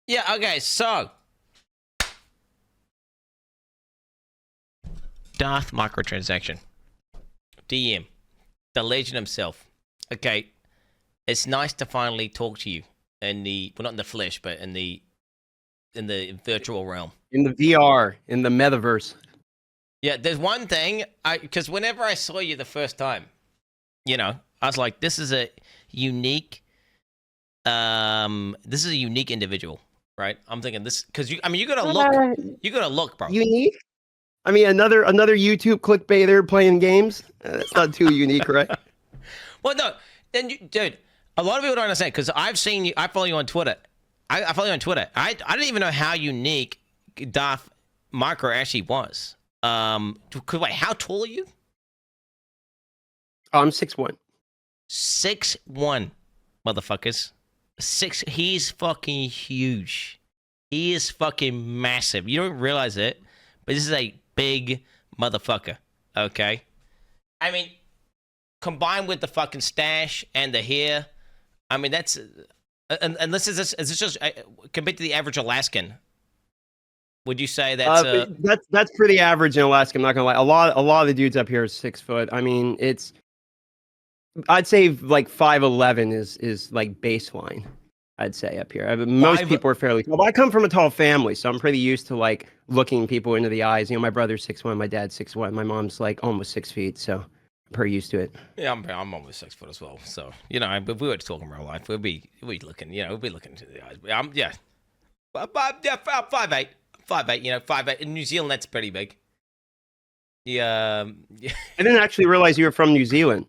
Yeah, okay, so Darth microtransaction. DM. The legend himself. Okay. It's nice to finally talk to you in the not in the flesh, but in the virtual realm. In the VR, in the metaverse. Yeah, there's one thing because whenever I saw you the first time, I was like, this is a unique individual, right? I'm thinking this because you gotta look. You gotta look, bro. Unique? I mean, another YouTube clickbaiter playing games? That's not too unique, right? Well, no. Then, dude, a lot of people don't understand because I've seen you. I follow you on Twitter. I follow you on Twitter. I didn't even know how unique Darth Micro actually was. Wait, how tall are you? I'm 6'1". 6'1", motherfuckers. He's fucking huge. He is fucking massive. You don't realize it, but this is a big motherfucker. Okay? I mean, combined with the fucking stash and the hair, I mean, that's... And this is just compared to the average Alaskan. Would you say that's pretty average in Alaska? I'm not gonna lie. A lot of the dudes up here are 6 foot. I mean, I'd say like 5'11" is like baseline. I'd say up here. Most people are fairly tall. But I come from a tall family, so I'm pretty used to like looking people into the eyes. You know, my brother's 6'1", my dad's 6'1", my mom's like almost 6 feet, so I'm pretty used to it. Yeah, I'm almost 6 foot as well. So if we were to talk in real life, we'd be looking. We'd be looking into the eyes. I'm 5'8". 5'8". In New Zealand, that's pretty big. Yeah. I didn't actually realize you were from New Zealand.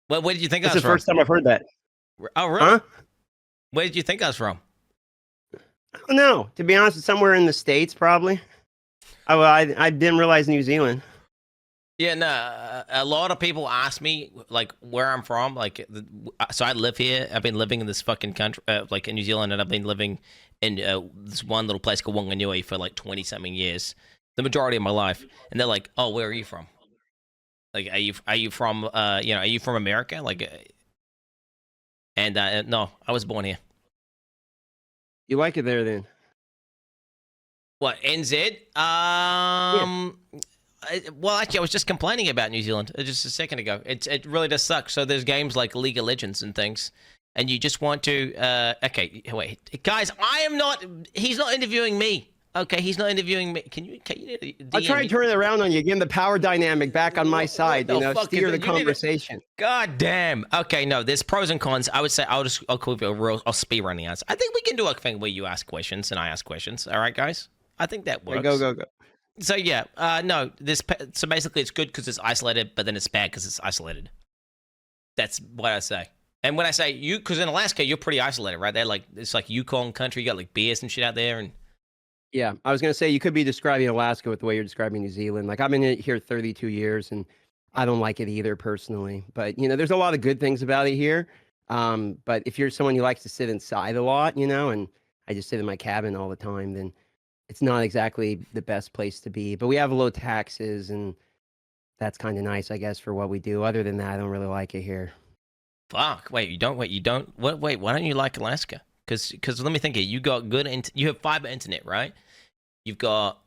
Well, where did you think I was from? It's the first time I've heard that. Oh, really? Huh? Where did you think I was from? I don't know. To be honest, somewhere in the States, probably. I didn't realize New Zealand. Yeah, no. A lot of people ask me like where I'm from. Like, so I live here. I've been living in this fucking country, like in New Zealand, and I've been living in this one little place called Wanganui for like 20-something years, the majority of my life. And they're like, "Oh, where are you from? Like, are you from? Are you from America? Like?" And no, I was born here. You like it there, then? What, NZ? Yeah. Well, actually, I was just complaining about New Zealand just a second ago. It really does suck. So there's games like League of Legends and things, and you just want to. Okay, wait, guys, I am not. He's not interviewing me. Okay, he's not interviewing me. Can you I'll try and turn it around on you, getting the power dynamic back on my side. Steer the conversation. God damn. Okay, no, there's pros and cons. I would say I'll call you I'll speed run the answer. I think we can do a thing where you ask questions and I ask questions. All right, guys. I think that works. Go. So yeah, no, so basically it's good because it's isolated, but then it's bad because it's isolated. That's what I say. And when I say you, because in Alaska you're pretty isolated, right? They're like it's like Yukon country. You got like bears and shit out there, and yeah, I was gonna say you could be describing Alaska with the way you're describing New Zealand. Like I've been here 32 years, and I don't like it either personally. But there's a lot of good things about it here. But if you're someone who likes to sit inside a lot, and I just sit in my cabin all the time, then it's not exactly the best place to be. But we have low taxes, and that's kind of nice, I guess, for what we do. Other than that, I don't really like it here. Fuck. Wait, you don't? What? Wait, why don't you like Alaska? Because let me think here. You got you have fiber internet, right? You've got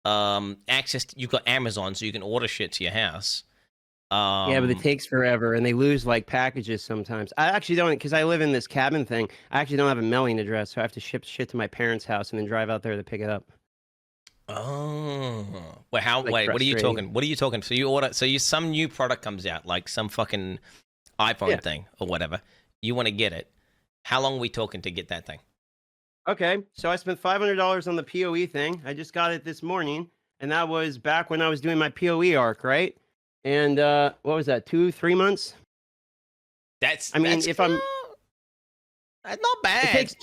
access. You've got Amazon, so you can order shit to your house. Yeah, but it takes forever, and they lose like packages sometimes. I actually don't, because I live in this cabin thing. I actually don't have a mailing address, so I have to ship shit to my parents' house and then drive out there to pick it up. Oh, wait, what are you talking? What are you talking? So some new product comes out, like some fucking iPhone thing or whatever. You want to get it. How long are we talking to get that thing? Okay, so I spent $500 on the PoE thing. I just got it this morning, and that was back when I was doing my PoE arc, right? And what was that? 2-3 months? That's not bad. It takes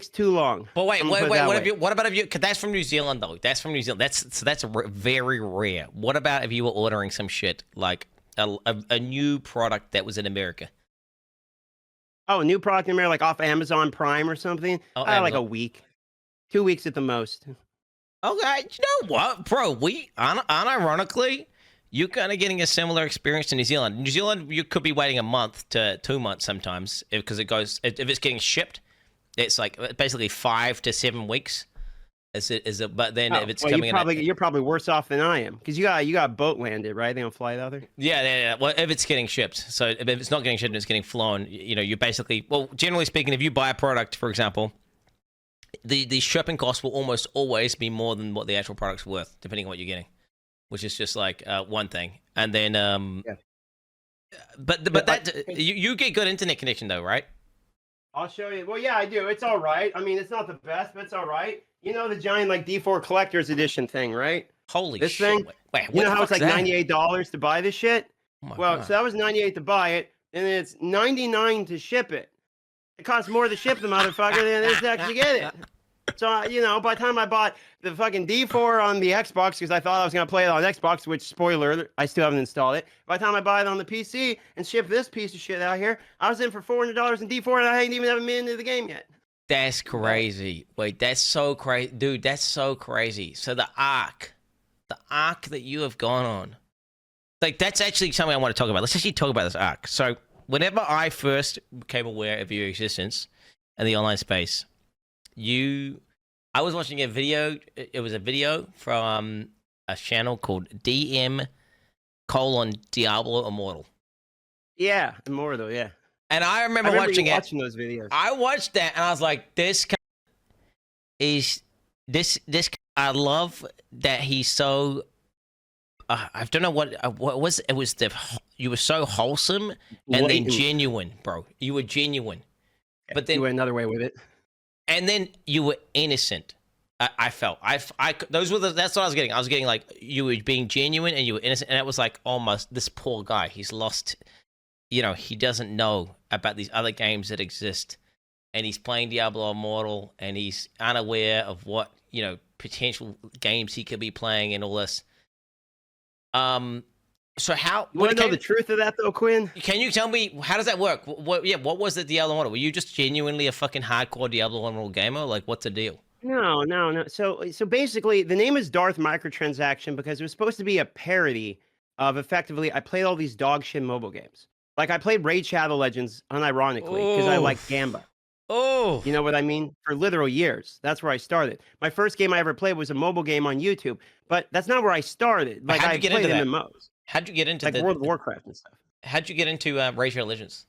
too long. But wait. What about if you? Cause that's from New Zealand, though. That's from New Zealand. That's very rare. What about if you were ordering some shit like a new product that was in America? Oh, a new product in America, like off Amazon Prime or something? Oh, like a week. 2 weeks at the most. Okay, you know what, bro? Unironically, you're kind of getting a similar experience to New Zealand. New Zealand, you could be waiting a month to 2 months sometimes if it's getting shipped. it's like basically 5 to 7 weeks. Is it? But then if it's coming you're probably worse off than I am because you got boat landed, right? They don't fly out there. Yeah. Well, if it's getting shipped, so if it's not getting shipped and it's getting flown, you basically, well, generally speaking, if you buy a product, for example, the shipping cost will almost always be more than what the actual product's worth, depending on what you're getting, which is just like one thing. And then, but that you get good internet connection though, right? I'll show you. Well, yeah, I do. It's all right. I mean, it's not the best, but it's all right. You know the giant like D4 collector's edition thing, right? Holy this shit! Thing? Wait, you know how it's like $98 to buy this shit? Oh well, God. so that was $98 to buy it, and it's $99 to ship it. It costs more to ship the motherfucker than it is to actually get it. So, by the time I bought the fucking D4 on the Xbox, because I thought I was going to play it on Xbox, which, spoiler, I still haven't installed it. By the time I buy it on the PC and ship this piece of shit out here, I was in for $400 in D4, and I hadn't even have a minute into the game yet. That's crazy. Wait, that's so crazy. Dude, that's so crazy. So the arc that you have gone on, like, that's actually something I want to talk about. Let's actually talk about this arc. So whenever I first became aware of your existence in the online space, I was watching a video. It was a video from a channel called Diablo Immortal. Yeah, Immortal, yeah. And I remember watching those videos. I watched that and I was like, this is this. I love that he's so. I don't know what was it. Was you were so wholesome and then genuine, bro. You were genuine, but then you went another way with it. And then you were innocent. I felt. That's what I was getting. I was getting like you were being genuine and you were innocent, and it was like almost this poor guy. He's lost. He doesn't know about these other games that exist, and he's playing Diablo Immortal, and he's unaware of what potential games he could be playing and all this. So how? You want to know the truth of that, though, Quinn? Can you tell me how does that work? What was the Diablo Immortal? Were you just genuinely a fucking hardcore Diablo Immortal gamer? Like, what's the deal? No. So basically, the name is Darth Microtransaction because it was supposed to be a parody of effectively. I played all these dog shit mobile games. Like I played Raid Shadow Legends unironically because I like Gamba. Oh, you know what I mean? For literal years. That's where I started. My first game I ever played was a mobile game on YouTube, but that's not where I started. Like I played MMOs. How'd you get into like World of Warcraft and stuff? How'd you get into Raid Shadow Legends?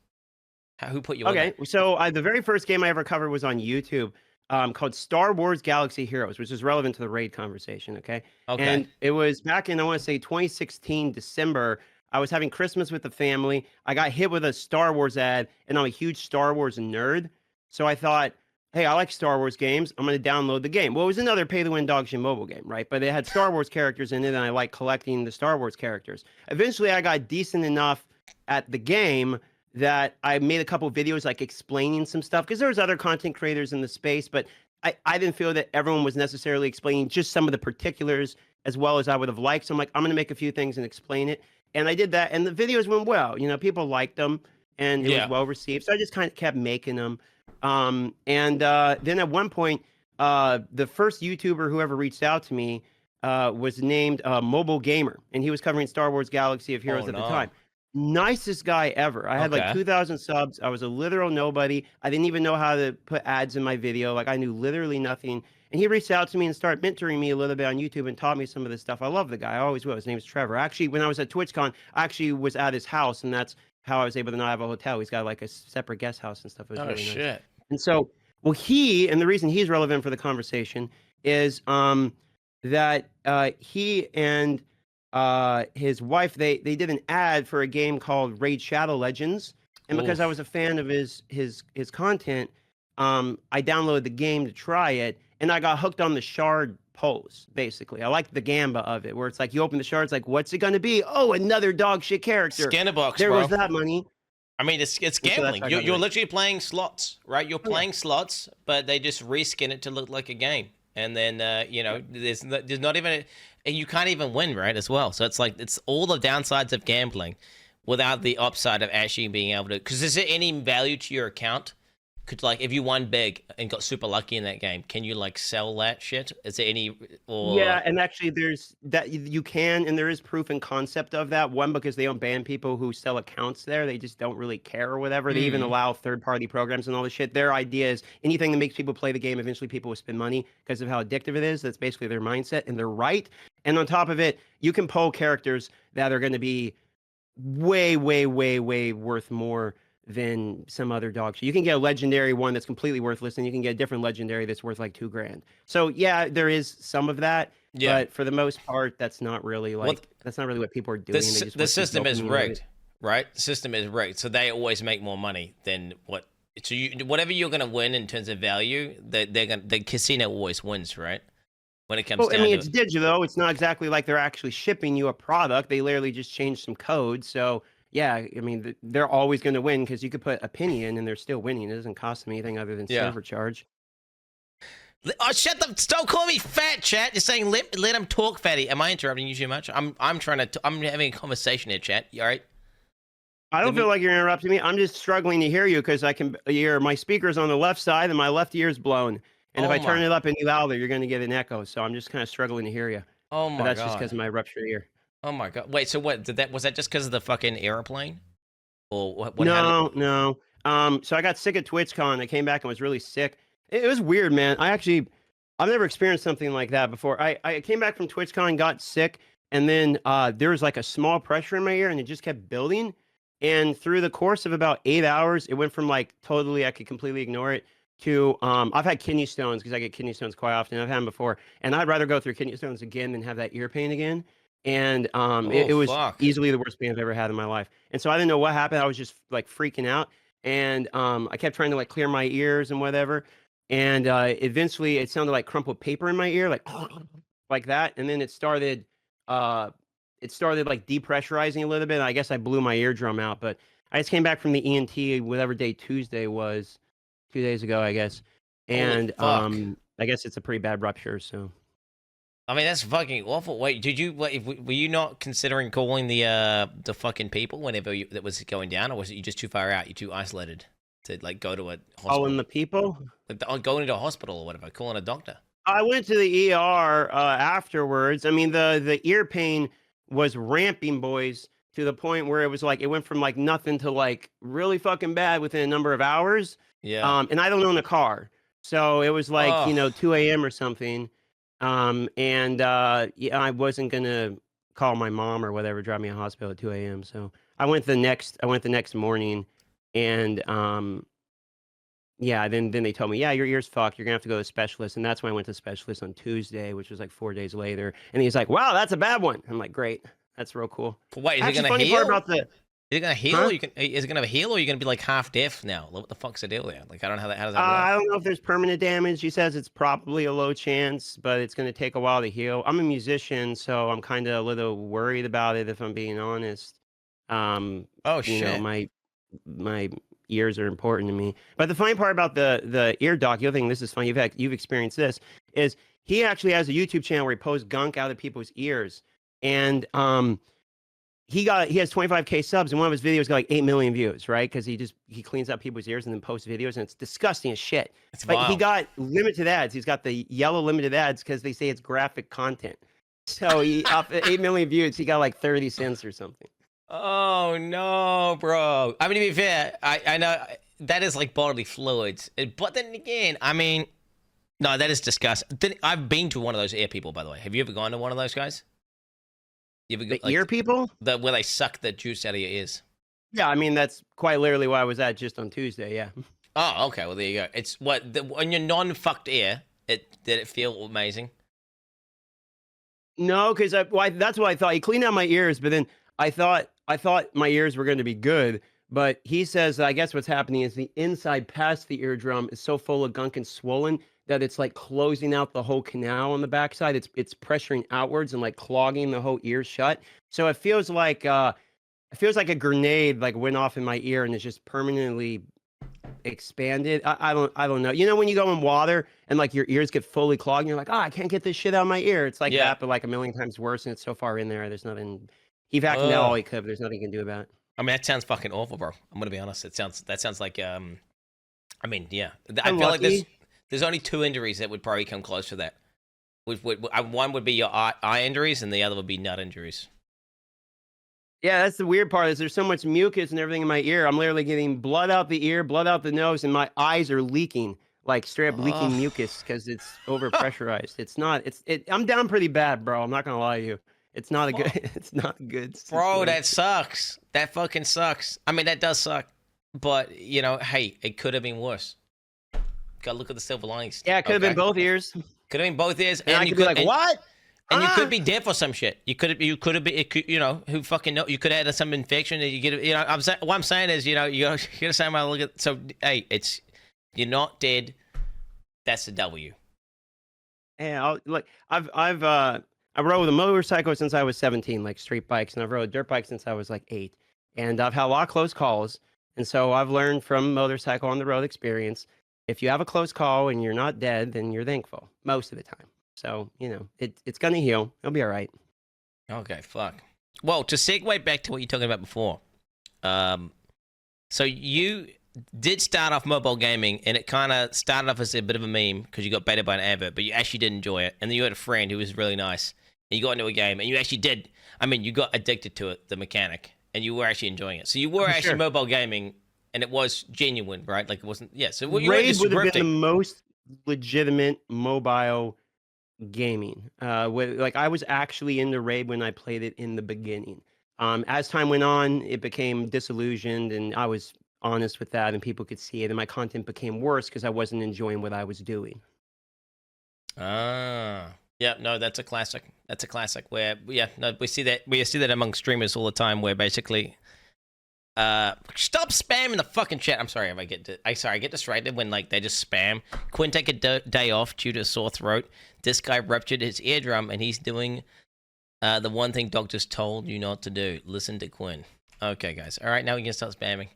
Who put you on that? So the very first game I ever covered was on YouTube called Star Wars Galaxy Heroes, which is relevant to the raid conversation, okay? And it was back in, I want to say, 2016, December. I was having Christmas with the family. I got hit with a Star Wars ad, and I'm a huge Star Wars nerd. So I thought, hey, I like Star Wars games. I'm going to download the game. Well, it was another pay-to-win dog shit mobile game, right? But it had Star Wars characters in it, and I like collecting the Star Wars characters. Eventually, I got decent enough at the game that I made a couple videos like explaining some stuff because there was other content creators in the space, but I didn't feel that everyone was necessarily explaining just some of the particulars as well as I would have liked. So I'm like, I'm going to make a few things and explain it. And I did that, and the videos went well. People liked them, and it was well received. So I just kind of kept making them. Then at one point, the first YouTuber who ever reached out to me was named Mobile Gamer, and he was covering Star Wars Galaxy of Heroes at the time. Nicest guy ever. I had like 2,000 subs. I was a literal nobody. I didn't even know how to put ads in my video. Like I knew literally nothing. And he reached out to me and started mentoring me a little bit on YouTube and taught me some of this stuff. I love the guy. I always will. His name is Trevor. Actually, when I was at TwitchCon, I actually was at his house, and that's how I was able to not have a hotel. He's got like a separate guest house and stuff. It was really shit. Nice. And so, and the reason he's relevant for the conversation is that he and his wife, they did an ad for a game called Raid Shadow Legends. And because I was a fan of his content, I downloaded the game to try it, and I got hooked on the shard pose, basically. I liked the Gamba of it, where it's like you open the shards, like, what's it going to be? Oh, another dog shit character. Scan a box, there goes that money. I mean, it's gambling. So you're literally playing slots, right? You're playing slots, but they just reskin it to look like a game. And then, there's not even, and you can't even win, right, as well. So it's like, it's all the downsides of gambling without the upside of actually being able to, because is there any value to your account could like if you won big and got super lucky in that game, can you like sell that shit? Is there any Yeah, or and actually, there's that you can, and there is proof and concept of that. One, because they don't ban people who sell accounts there; they just don't really care or whatever. They even mm, allow third-party programs and all this shit. Their idea is anything that makes people play the game. Eventually, people will spend money because of how addictive it is. That's basically their mindset, and they're right. And on top of it, you can pull characters that are going to be way, way, way, way worth more than some other dog. So you can get a legendary one that's completely worthless, and you can get a different legendary that's worth like $2,000. So yeah, there is some of that, yeah? but for the most part, that's not really Well, what people are doing. this They just the want some system is dopamine out of rigged, it. right? The system is rigged, so they always make more money than what. So you whatever you're gonna win in terms of value, the casino always wins, right? When it comes Well, I down mean, to it's it. digital. It's not exactly like they're actually shipping you a product. They literally just changed some code. So yeah, I mean, they're always going to win because you could put a penny in and they're still winning. It doesn't cost them anything other than Yeah. server charge. Oh, shut the! Don't call me fat, chat. You're saying let him talk, fatty. Am I interrupting you too much? I'm trying to. I'm having a conversation here, chat. You all right? I Let don't feel me. like you're interrupting me. I'm just struggling to hear you because I can hear my speaker's on the left side and my left ear's blown. And if Oh I turn my. it up any louder, you're going to get an echo. So I'm just kind of struggling to hear you. Oh But my that's just because god. of my ruptured ear. Oh my god. Wait. So what? Did that? Was that just because of the fucking airplane? Or what? What? How did? No, no. So I got sick at TwitchCon. I came back and was really sick. It was weird, man. I've never experienced something like that before. I came back from TwitchCon, got sick, and then there was like a small pressure in my ear, and it just kept building. And through the course of about 8 hours, it went from like totally I could completely ignore it to I've had kidney stones because I get kidney stones quite often. I've had them before, and I'd rather go through kidney stones again than have that ear pain again. And Oh it was fuck. easily the worst pain I've ever had in my life. And so I didn't know what happened. I was just like freaking out, and I kept trying to like clear my ears and whatever. And eventually, it sounded like crumpled paper in my ear, like like that. And then uh, it started like depressurizing a little bit. I guess I blew my eardrum out, but I just came back from the ENT, whatever day Tuesday was, 2 days ago, I guess. Holy And fuck. I guess it's a pretty bad rupture. So I mean, that's fucking awful. Wait, did you? Were you not considering calling the fucking people whenever that was going down, or was it you just too far out? You too isolated to like go to a calling hospital, the people. like going into a hospital or whatever, calling a doctor. I went to the ER afterwards. I mean, the ear pain was ramping, boys, to the point where it was like it went from like nothing to like really fucking bad within a number of hours. Yeah. And I don't own a car, so it was like Oh, 2 a.m. or something. And yeah, I wasn't gonna call my mom or whatever, drive me to hospital at 2 a.m. So I went the next morning, and yeah, then they told me, yeah, your ear's fucked. You're gonna have to go to a specialist, and that's when I went to specialist on Tuesday, which was like 4 days later. And he's like, wow, that's a bad one. I'm like, great, that's real cool. wait, is it Actually, gonna funny part heal? about the Is it gonna heal, huh? or you can? Is it gonna heal, or you're gonna be like half deaf now? What the fuck's the deal there? Like, I don't know how does that I work? don't know if there's permanent damage. He says it's probably a low chance, but it's gonna take a while to heal. I'm a musician, so I'm kind of a little worried about it, if I'm being honest. Um, Oh you know, shit. my ears are important to me. But the funny part about the ear doc, the other thing, this is funny, you've experienced this, is he actually has a YouTube channel where he posts gunk out of people's ears. And he has 25K subs, and one of his videos got like 8 million views, right? Because he cleans up people's ears and then posts videos, and it's disgusting as shit. It's But he vile. got limited ads. He's got the yellow limited ads because they say it's graphic content. So he up at 8 million views, he got like 30 cents or something. Oh no, bro. I mean, to be fair, I know that is like bodily fluids, but then again, I mean, no, that is disgusting. I've been to one of those air people, by the way. Have you ever gone to one of those guys? You ever go, The like ear people? where they suck the juice out of your ears? Yeah, I mean that's quite literally where I was at just on Tuesday. Yeah. Oh, okay. Well, there you go. It's on your non-fucked ear. Did it feel amazing? No, because that's what I thought. He cleaned out my ears, but then I thought my ears were going to be good. But he says that I guess what's happening is the inside past the eardrum is so full of gunk and swollen that it's like closing out the whole canal on the backside. It's pressuring outwards and like clogging the whole ear shut. So it feels like a grenade like went off in my ear and it's just permanently expanded. I don't know. You know when you go in water and like your ears get fully clogged and you're like, oh, I can't get this shit out of my ear. It's like Yeah. that, but like a million times worse, and it's so far in there. There's nothing. He vacuumed out all Ugh. he could, but there's nothing he can do about it. I mean, that sounds fucking awful, bro. I'm gonna be honest. That sounds like I mean, yeah. I feel like there's only 2 injuries that would probably come close to that. One would be your eye injuries, and the other would be nut injuries. Yeah, that's the weird part is there's so much mucus and everything in my ear. I'm literally getting blood out the ear, blood out the nose, and my eyes are leaking, like straight up leaking mucus because it's overpressurized. It's not. I'm down pretty bad, bro. I'm not gonna lie to you. It's not a good. It's not a good. Bro, that sucks. That fucking sucks. I mean, that does suck. But you know, hey, it could have been worse. Gotta look at the silver linings. Yeah, it could have been both ears. Could have been both ears, and I could be like, what? And you could be dead for some shit. You could have been, you know, who fucking know? You could have had some infection that you get. You know, what I'm saying is, you know, you gotta say, "Man, look at." So, hey, you're not dead. That's the W. Yeah, I rode a motorcycle since I was 17, like street bikes, and I've rode dirt bikes since I was like 8, and I've had a lot of close calls, and so I've learned from motorcycle on the road experience. If you have a close call and you're not dead, then you're thankful most of the time. So, you know, it's going to heal. It'll be all right. Okay, fuck. Well, to segue back to what you were talking about before. So you did start off mobile gaming, and it kind of started off as a bit of a meme because you got baited by an advert, but you actually did enjoy it. And then you had a friend who was really nice, and you got into a game, and you actually did. I mean, you got addicted to it, the mechanic, and you were actually enjoying it. So you were actually mobile gaming, and it was genuine, right? Like it wasn't, yeah. So you Raid would have been the most legitimate mobile gaming. Like I was actually in the Raid when I played it in the beginning. As time went on, it became disillusioned, and I was honest with that, and people could see it, and my content became worse because I wasn't enjoying what I was doing. Yeah, no, that's a classic. That's a classic where, yeah, no, we see that among streamers all the time, where basically, stop spamming the fucking chat. I'm sorry if I get distracted when like they just spam. Quinn take a day off due to a sore throat. This guy ruptured his eardrum, and he's doing the one thing doctors told you not to do. Listen to Quinn. Okay, guys. All right, now we can start spamming.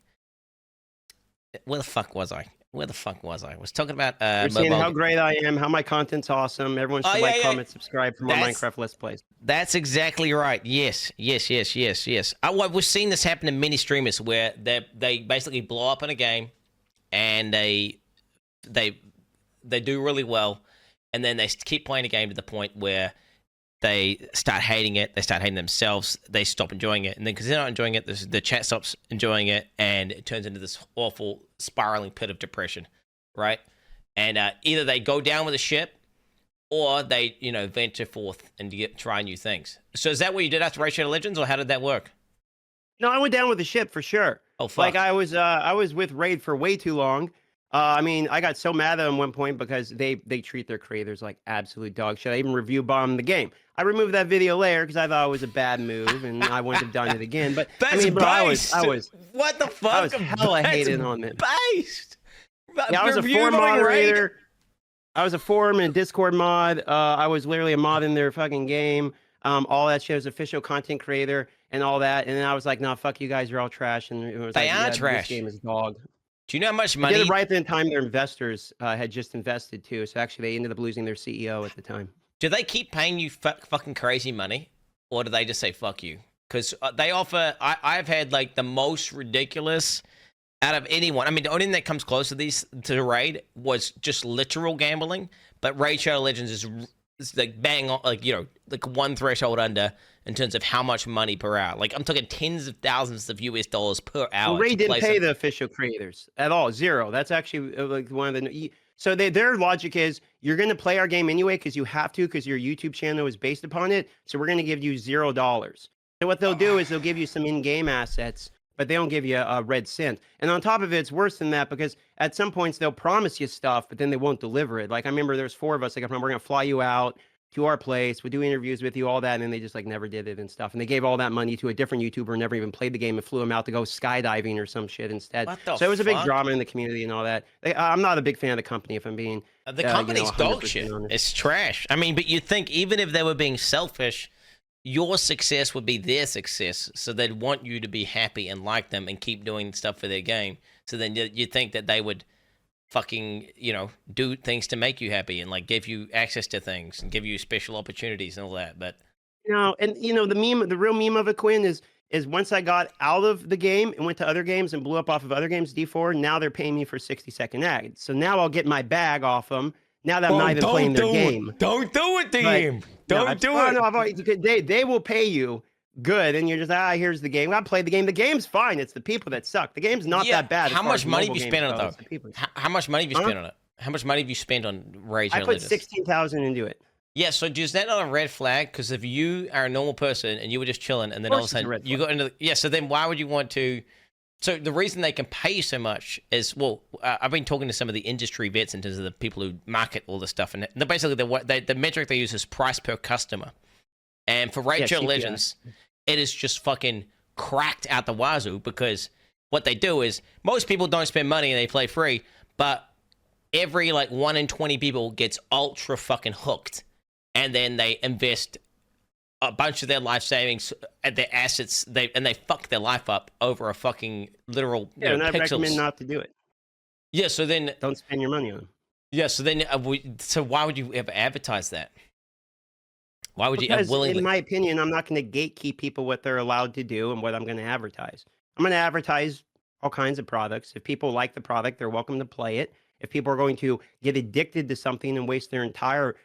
Where the fuck was I? I was talking about You're saying how great I am, how my content's awesome. Everyone should comment, subscribe for more Minecraft Let's Plays. That's exactly right. Yes. We've seen this happen to many streamers where they basically blow up in a game, and they do really well, and then they keep playing the game to the point where they start hating it. They start hating themselves. They stop enjoying it. And then because they're not enjoying it, the chat stops enjoying it, and it turns into this awful spiraling pit of depression, right? And either they go down with the ship, or they, you know, venture forth and try new things. So is that what you did after Raid Shadow Legends, or how did that work? No, I went down with the ship for sure. Oh, fuck. Like I was with Raid for way too long. I mean, I got so mad at them one point because they treat their creators like absolute dog shit. I even review bombed the game. I removed that video later because I thought it was a bad move, and I wouldn't have done it again. But that's I mean, bro, I was what the fuck? I was hella hating on them. Based. Yeah, I was a forum moderator. I was a forum and Discord mod. I was literally a mod in their fucking game. All that shit. I was official content creator and all that. And then I was like, nah, fuck you guys. You're all trash. And it was they are trash. This game is dog. Do you know how much money? They did it right at the time their investors had just invested too. So actually, they ended up losing their CEO at the time. Do they keep paying you fucking crazy money, or do they just say fuck you? Because they offer. I've had like the most ridiculous out of anyone. I mean, the only thing that comes close to the Raid was just literal gambling. But Raid Shadow Legends is like bang on, like, you know, like one threshold under in terms of how much money per hour. Like I'm talking tens of thousands of US dollars per hour. Well, Raid didn't pay the official creators at all. Zero. That's actually like one of the. So their logic is you're going to play our game anyway because you have to, because your YouTube channel is based upon it. So we're going to give you $0. So what they'll do is they'll give you some in-game assets, but they don't give you a red cent. And on top of it, it's worse than that because at some points they'll promise you stuff, but then they won't deliver it. Like I remember there's 4 of us. Like we're going to fly you out to our place. We'll do interviews with you, all that. And then they just like never did it and stuff. And they gave all that money to a different YouTuber who never even played the game and flew him out to go skydiving or some shit instead. So it was a big drama in the community and all that. I'm not a big fan of the company, if I'm being the company's dog shit. Honest. It's trash. I mean, but you'd think even if they were being selfish, your success would be their success. So they'd want you to be happy and like them and keep doing stuff for their game. So then you'd think that they would fucking, you know, do things to make you happy and like give you access to things and give you special opportunities and all that. But and you know, the real meme of it, Quinn, is is once I got out of the game and went to other games and blew up off of other games, D4, now they're paying me for 60-second ads. So now I'll get my bag off them. Now that I'm not even playing their game. Don't do it to him. Don't do it. No, I've already, they will pay you good, and you're just here's the game. I played the game. The game's fine. It's the people that suck. The game's not that bad. How much money have you spent on it though? How much money have you spent on it? How much money have you spent on Rage? I put 16,000 into it. Yeah, so is that not a red flag? Because if you are a normal person and you were just chilling, and then all of a sudden you got into so then why would you want to? So the reason they can pay you so much is, well, I've been talking to some of the industry vets in terms of the people who market all this stuff, and basically the metric they use is price per customer. And for Raid Shadow Legends, it is just fucking cracked out the wazoo, because what they do is most people don't spend money and they play free, but every 1 in 20 people gets ultra fucking hooked, and then they invest a bunch of their life savings and their assets, they fuck their life up over a fucking literal and I pixels. recommend not to do it. Yeah, so then don't spend your money on them. Yeah, so then so why would you ever advertise that? Why would you willingly? In my opinion, I'm not going to gatekeep people what they're allowed to do and what I'm going to advertise. I'm going to advertise all kinds of products. If people like the product, they're welcome to play it. If people are going to get addicted to something and waste their entire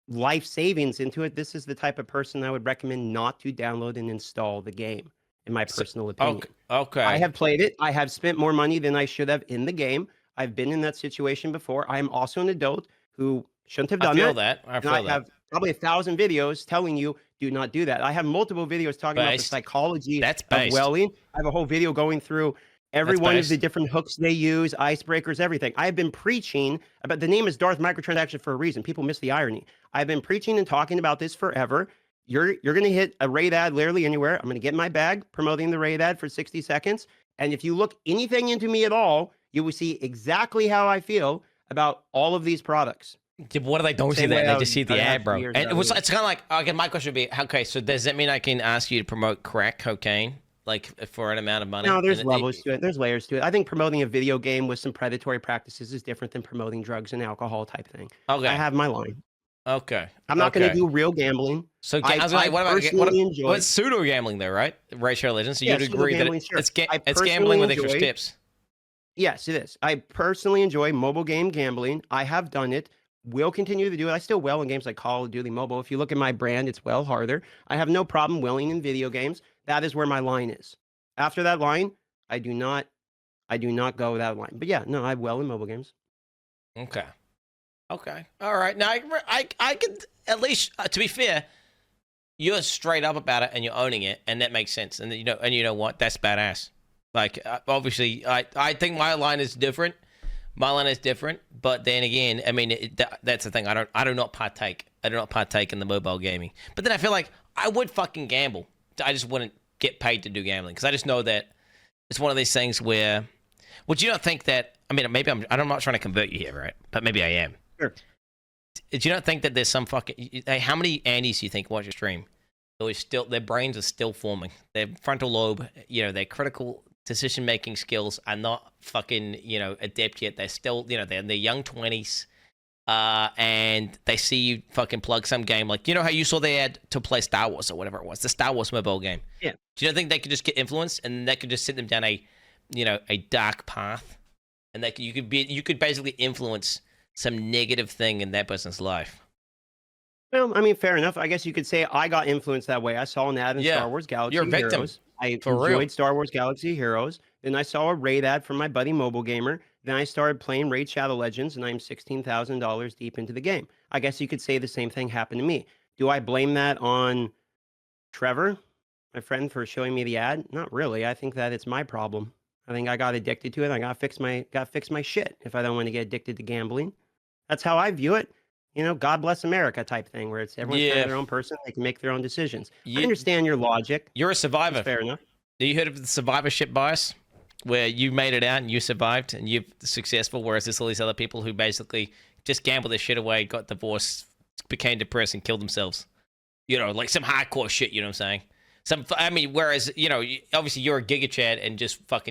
life savings into it, this is the type of person I would recommend not to download and install the game, in my personal opinion. Okay. I have played it. I have spent more money than I should have in the game. I've been in that situation before. I am also an adult who shouldn't have done that. I feel that. I have probably 1,000 videos telling you do not do that. I have multiple videos talking about the psychology of welling. I have a whole video going through every one of the different hooks they use, icebreakers, everything. I have been preaching about, the name is Darth Microtransaction for a reason. People miss the irony. I've been preaching and talking about this forever. You're going to hit a raid ad literally anywhere. I'm going to get my bag promoting the raid ad for 60 seconds. And if you look anything into me at all, you will see exactly how I feel about all of these products. Yeah, what do they don't see that? They just see the ad, bro. And it's kind of like, okay, my question would be, okay, so does that mean I can ask you to promote crack cocaine? For an amount of money? No, there's levels to it. There's layers to it. I think promoting a video game with some predatory practices is different than promoting drugs and alcohol type thing. Okay. I have my line. Okay. I'm not going to do real gambling. So what's pseudo gambling though, right? Raid Shadow Legends. So you'd agree that it's gambling with extra steps. Yes, it is. I personally enjoy mobile game gambling. I have done it. Will continue to do it. I still well in games like Call of Duty Mobile. If you look at my brand, it's well harder. I have no problem willing in video games. That is where my line is. After that line, I do not go that line. But yeah, no, I well in mobile games. Okay. All right. Now I can at least, to be fair, you're straight up about it and you're owning it, and that makes sense. And you know what? That's badass. Obviously, I think my line is different. My line is different, but then again, I mean, that's the thing. I do not partake in the mobile gaming. But then I feel like I would fucking gamble. I just wouldn't get paid to do gambling, because I just know that it's one of these things where, would you not think that? I mean, maybe I'm not trying to convert you here, right? But maybe I am. Sure. Do you not think that there's some fucking? How many Andes do you think watch your stream? Their brains are still forming. Their frontal lobe, their critical decision-making skills are not fucking, adept yet. They're still, they're in their young 20s, and they see you fucking plug some game. Like, how you saw they had to play Star Wars or whatever it was, the Star Wars mobile game. Yeah. Do you not think they could just get influenced, and that could just send them down a dark path, and you could basically influence some negative thing in that person's life? Well, I mean, fair enough. I guess you could say I got influenced that way. I saw an ad in Star Wars Galaxy You're a victim. Heroes. I enjoyed Star Wars Galaxy Heroes. Then I saw a raid ad from my buddy Mobile Gamer. Then I started playing Raid Shadow Legends, and I'm $16,000 deep into the game. I guess you could say the same thing happened to me. Do I blame that on Trevor, my friend, for showing me the ad? Not really. I think that it's my problem. I think I got addicted to it. I got to fix my shit if I don't want to get addicted to gambling. That's how I view it. God bless America type thing, where it's everyone's kind of their own person. They can make their own decisions. I understand your logic. You're a survivor. That's fair enough. Have you heard of the survivorship bias, where you made it out and you survived and you're successful, whereas there's all these other people who basically just gambled their shit away, got divorced, became depressed, and killed themselves? Like some hardcore shit. You know what I'm saying? Whereas obviously you're a Giga Chad and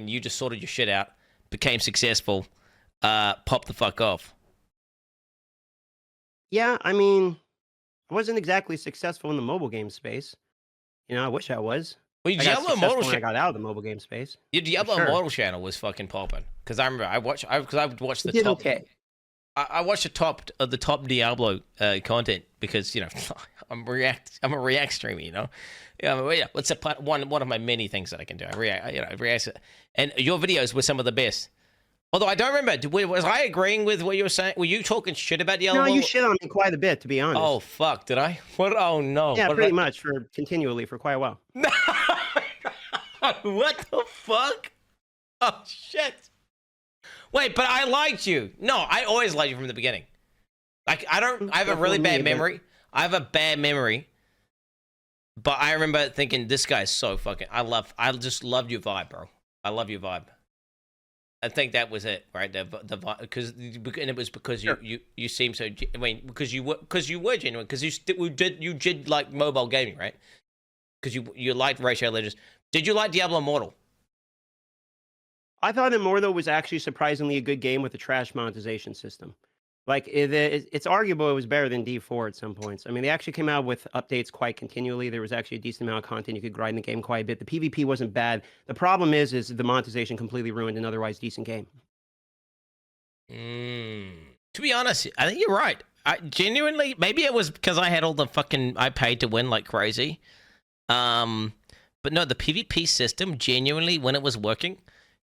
you just sorted your shit out, became successful, popped the fuck off. Yeah, I mean, I wasn't exactly successful in the mobile game space. I wish I was. Well, your I got Diablo successful Immortal, when I got out of the mobile game space. your Diablo sure. Immortal channel was fucking popping. Because I remember I would watch the It did top. okay. I watched the top Diablo content because I'm a React streamer, yeah. What's one of my many things that I can do? I react, and your videos were some of the best. Although I don't remember, was I agreeing with what you were saying? Were you talking shit about Diablo? No, you shit on me quite a bit, to be honest. Oh fuck, did I? What? Oh no. Yeah, what pretty much continually for quite a while. What the fuck? Oh shit. Wait, but I liked you. No, I always liked you from the beginning. Like I have a really bad memory. I have a bad memory. But I remember thinking this guy's so fucking I just loved your vibe, bro. I love your vibe. I think that was it, right? The vibe, and it was because you seem so. I mean, because you were genuine. Because you did like mobile gaming, right? Because you liked Raid Shadow Legends. Did you like Diablo Immortal? I thought Immortal was actually surprisingly a good game with a trash monetization system. Like it's arguable it was better than D4 at some points. I mean, they actually came out with updates quite continually. There was actually a decent amount of content you could grind the game quite a bit. The PvP wasn't bad. The problem is the monetization completely ruined an otherwise decent game. To be honest, I think you're right. I genuinely, maybe it was because I had all the fucking I paid to win like crazy. But no, the PvP system genuinely, when it was working,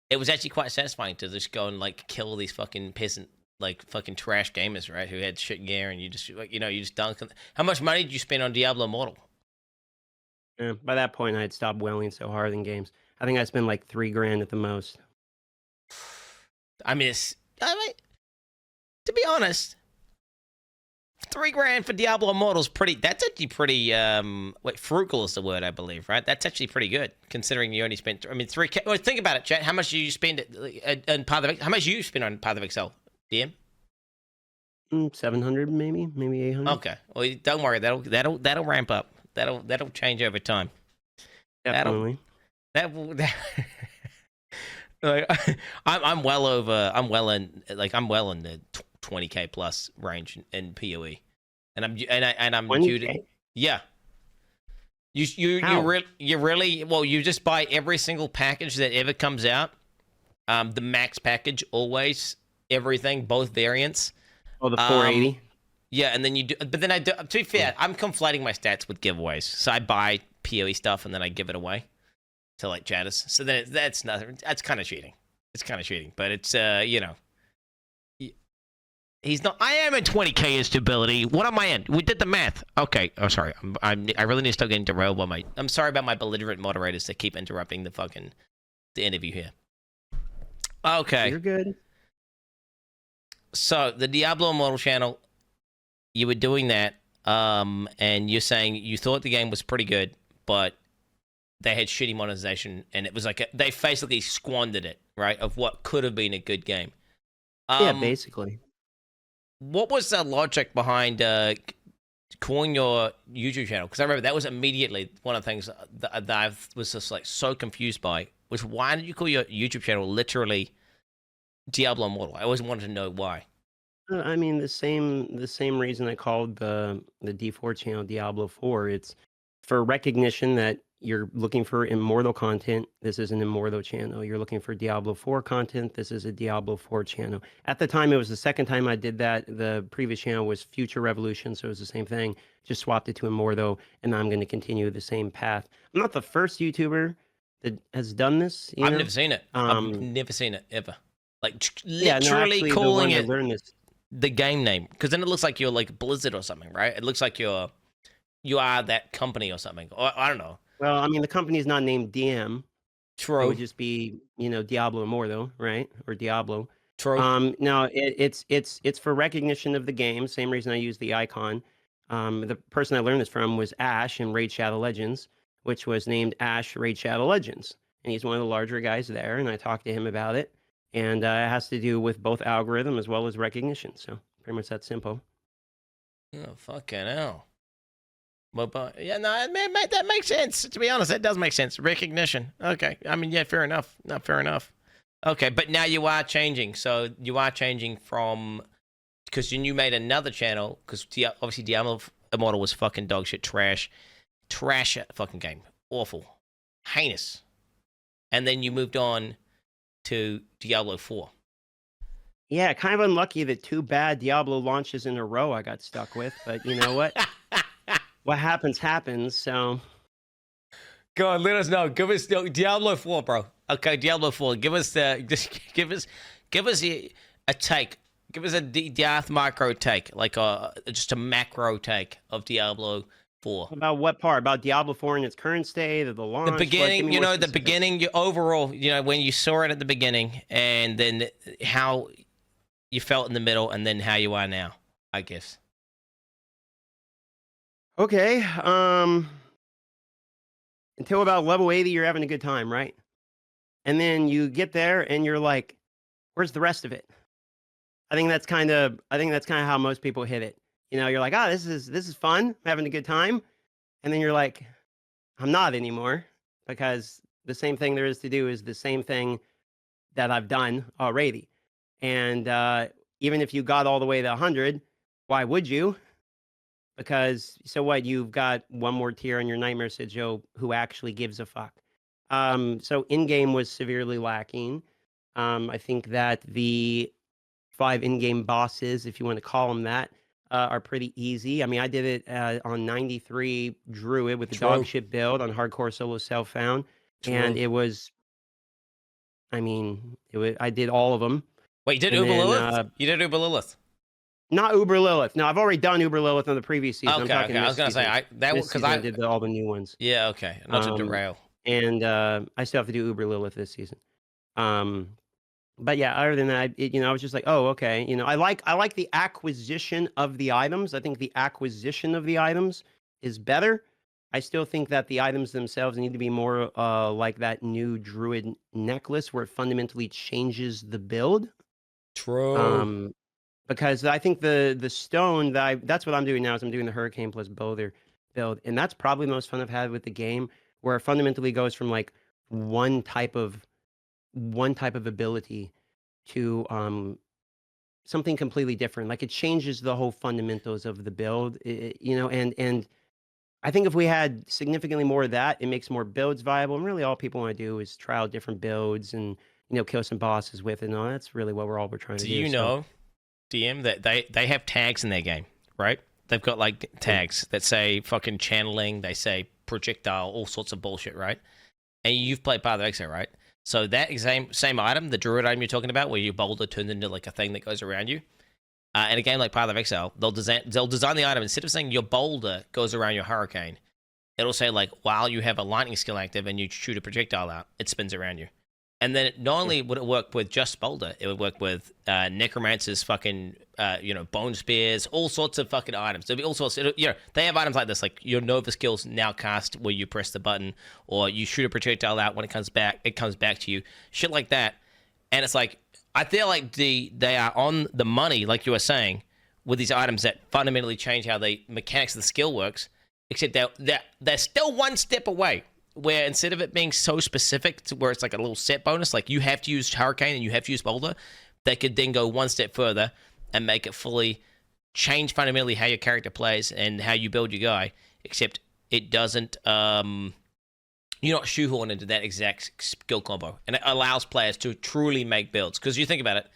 it was actually quite satisfying to just go and like kill these fucking peasant, like fucking trash gamers, right? Who had shit gear and you just like, you just dunk them. How much money did you spend on Diablo Immortal? Yeah, by that point, I had stopped wailing so hard in games. I think I spent like $3,000 at the most. I mean, to be honest, $3,000 for Diablo Immortal's that's actually pretty, frugal is the word, I believe, right? That's actually pretty good, considering you only spent, I mean, $3,000. Well, think about it, chat. How much did you spend on Path of, how much did you spend on Path of Excel, DM? 700, maybe 800. Okay. Well, don't worry. That'll ramp up. That'll change over time. Definitely. Like, I'm well in the 20K plus range in PoE, and I'm 20K? due to, yeah. You really well. You just buy every single package that ever comes out. The max package always, everything, both variants. Oh, the 480. Yeah, and then you do, but then I do. To be fair, I'm conflating my stats with giveaways. So I buy PoE stuff and then I give it away to like chatters. So then that's nothing. That's kind of cheating. It's kind of cheating, but it's he's not. I am at 20K instability. What am I in? We did the math. Okay. Oh, sorry. I really need to start getting derailed by my. I'm sorry about my belligerent moderators that keep interrupting the interview here. Okay. You're good. So the Diablo Immortal channel, you were doing that, and you're saying you thought the game was pretty good, but they had shitty monetization, and it was like they basically squandered it, right? Of what could have been a good game. Yeah, basically. What was the logic behind calling your YouTube channel? Because I remember that was immediately one of the things that I was just like so confused by. Was why did you call your YouTube channel literally Diablo Immortal? I always wanted to know why. I mean, the same reason I called the D4 channel Diablo 4. It's for recognition that you're looking for Immortal content. This is an Immortal channel. You're looking for Diablo 4 content. This is a Diablo 4 channel. At the time, it was the second time I did that. The previous channel was Future Revolution, so it was the same thing. Just swapped it to Immortal, and I'm going to continue the same path. I'm not the first YouTuber that has done this. I've never seen it. I've never seen it ever. Like literally no, calling it the game name, because then it looks like you're like Blizzard or something, right? It looks like you are that company or something. Or I don't know. Well, I mean, the company's not named DM. True. It would just be, Diablo Immortal, right? Or Diablo. True. No, it's for recognition of the game. Same reason I use the icon. The person I learned this from was Ash in Raid Shadow Legends, which was named Ash Raid Shadow Legends, and he's one of the larger guys there. And I talked to him about it, and it has to do with both algorithm as well as recognition. So pretty much that simple. Oh fucking hell. But yeah, no, that makes sense. To be honest, that does make sense. Recognition. Okay. I mean, yeah, fair enough. Not fair enough. Okay, but now you are changing. So you are changing from, because you made another channel, because obviously Diablo Immortal was fucking dog shit, trash fucking game. Awful. heinous. And then you moved on to Diablo 4. Yeah, kind of unlucky that 2 bad Diablo launches in a row I got stuck with, but you know what? What happens, happens, so... Go on, let us know. Give us Diablo 4, bro. Okay, Diablo 4. Give us just give us a take. Give us a Darth micro take, like just a macro take of Diablo 4. About what part? About Diablo 4 in its current state, of the launch? The beginning, Like, the beginning, your overall, when you saw it at the beginning, and then how you felt in the middle, and then how you are now, I guess. Okay, until about level 80, you're having a good time, right? And then you get there and you're like, where's the rest of it? I think that's kind of how most people hit it. You're like, this is fun, I'm having a good time. And then you're like, I'm not anymore, because the same thing there is to do is the same thing that I've done already. And even if you got all the way to 100, why would you? Because so what? You've got one more tier on your nightmare sigil. Who actually gives a fuck? So in-game was severely lacking. I think that the 5 in-game bosses, if you want to call them that, are pretty easy. I mean, I did it on 93 Druid with the dog shit build on hardcore solo self-found, and it was, I did all of them. Wait, you did Uber Lilith? You did Uber Lilith? Not Uber Lilith. No, I've already done Uber Lilith on the previous season. Okay, I was gonna say because I did all the new ones. Yeah, okay. Not to derail. And I still have to do Uber Lilith this season. But yeah, other than that, I was just like, oh, okay. I like the acquisition of the items. I think the acquisition of the items is better. I still think that the items themselves need to be more like that new Druid necklace, where it fundamentally changes the build. True. Because I think the stone that's what I'm doing now, is I'm doing the Hurricane plus Boulder build, and that's probably the most fun I've had with the game, where it fundamentally goes from like one type of ability to something completely different. Like, it changes the whole fundamentals of the build, and I think if we had significantly more of that, it makes more builds viable. And really all people want to do is try out different builds and kill some bosses with it. And all that's really what we're trying to do. Do you know, DM, that they have tags in their game, right? They've got like tags that say fucking channeling, they say projectile, all sorts of bullshit, right? And you've played Path of Exile, right? So that same item, the druid item you're talking about, where your boulder turns into like a thing that goes around you. In a game like Path of Exile, they'll design the item, instead of saying your boulder goes around your hurricane, it'll say like, while you have a lightning skill active and you shoot a projectile out, it spins around you. And then not only would it work with just boulder, it would work with necromancer's fucking bone spears, all sorts of fucking items. There'll be all sorts. They have items like this, like your Nova skills now cast where you press the button, or you shoot a projectile out, when it comes back to you, shit like that. And it's like, I feel like they are on the money, like you were saying, with these items that fundamentally change how the mechanics of the skill works. Except they're still one step away, where instead of it being so specific to where it's like a little set bonus, like you have to use Hurricane and you have to use Boulder, they could then go one step further and make it fully change fundamentally how your character plays and how you build your guy. Except it doesn't. You're not shoehorned into that exact skill combo, and it allows players to truly make builds. Because you think about it,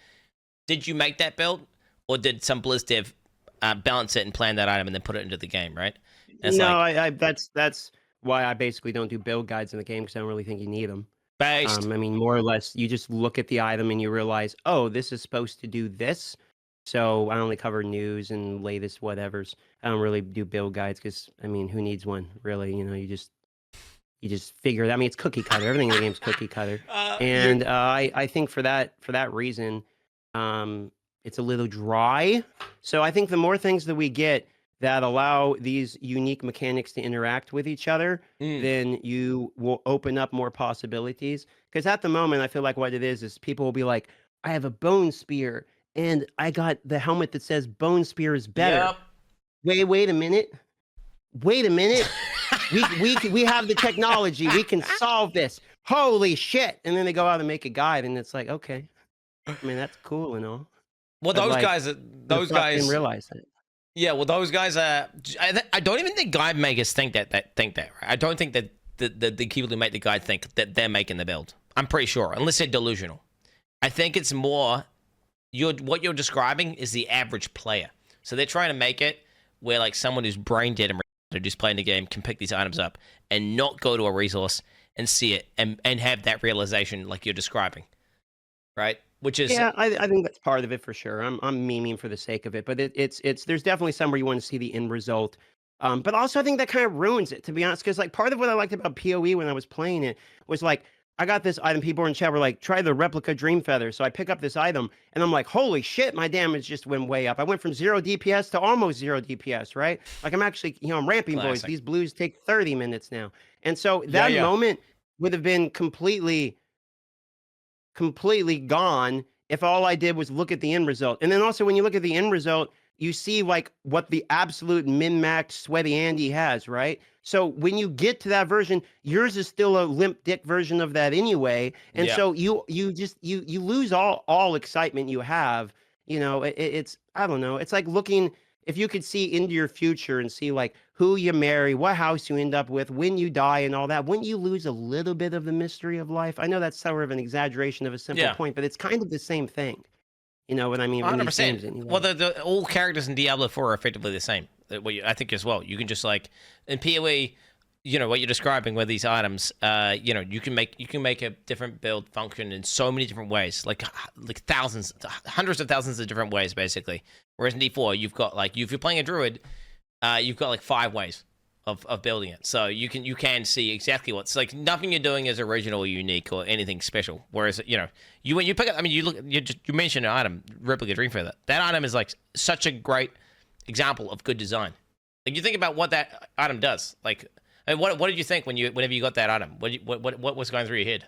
did you make that build, or did some Blizz dev balance it and plan that item and then put it into the game, right? No, that's why I basically don't do build guides in the game, because I don't really think you need them. Based. More or less, you just look at the item and you realize, oh, this is supposed to do this. So I only cover news and latest whatevers. I don't really do build guides because, who needs one, really? You just figure it. It's cookie cutter. Everything in the game's cookie cutter. I think for that reason, it's a little dry. So I think the more things that we get that allow these unique mechanics to interact with each other, then you will open up more possibilities. Because at the moment, I feel like what it is people will be like, I have a bone spear, and I got the helmet that says bone spear is better. Yep. Wait a minute. We have the technology. We can solve this. Holy shit. And then they go out and make a guide, and it's like, okay. That's cool and all. Well, those guys didn't realize it. Yeah, well, those guys are. I don't even think guide makers think that. Right? I don't think that the people who make the guide think that they're making the build. I'm pretty sure, unless they're delusional. I think it's more what you're describing is the average player. So they're trying to make it where like someone who's brain dead and just playing the game can pick these items up and not go to a resource and see it and have that realization like you're describing, right? Which is I think that's part of it for sure. I'm memeing for the sake of it, but it's there's definitely somewhere you want to see the end result. But also I think that kind of ruins it, to be honest, because like part of what I liked about PoE when I was playing it was like I got this item. People in chat were like, "Try the replica Dream Feather." So I pick up this item, and I'm like, "Holy shit!" My damage just went way up. I went from 0 DPS to almost 0 DPS. Right? Like I'm actually, I'm ramping boys. These blues take 30 minutes now, and so that moment would have been completely gone if all I did was look at the end result. And then also when you look at the end result, you see like what the absolute min-max sweaty Andy has, right? So when you get to that version, yours is still a limp dick version of that anyway. And so you lose all excitement you have. It's I don't know. It's like looking, if you could see into your future and see like who you marry, what house you end up with, when you die and all that, wouldn't you lose a little bit of the mystery of life? I know that's sort of an exaggeration of a simple point, but it's kind of the same thing. You know what I mean? 100%. Anyway. Well, all characters in Diablo 4 are effectively the same. I think as well. You can just like in PoE, what you're describing with these items, you can make a different build function in so many different ways, like thousands, hundreds of thousands of different ways, basically. Whereas in D4, you've got like if you're playing a druid, you've got like 5 ways of building it. So you can see exactly what's like. Nothing you're doing is original or unique or anything special. Whereas when you pick up, I mean, you mentioned an item, replica Dream Feather. That item is like such a great example of good design. Like you think about what that item does. Like, and what did you think whenever you got that item? What was going through your head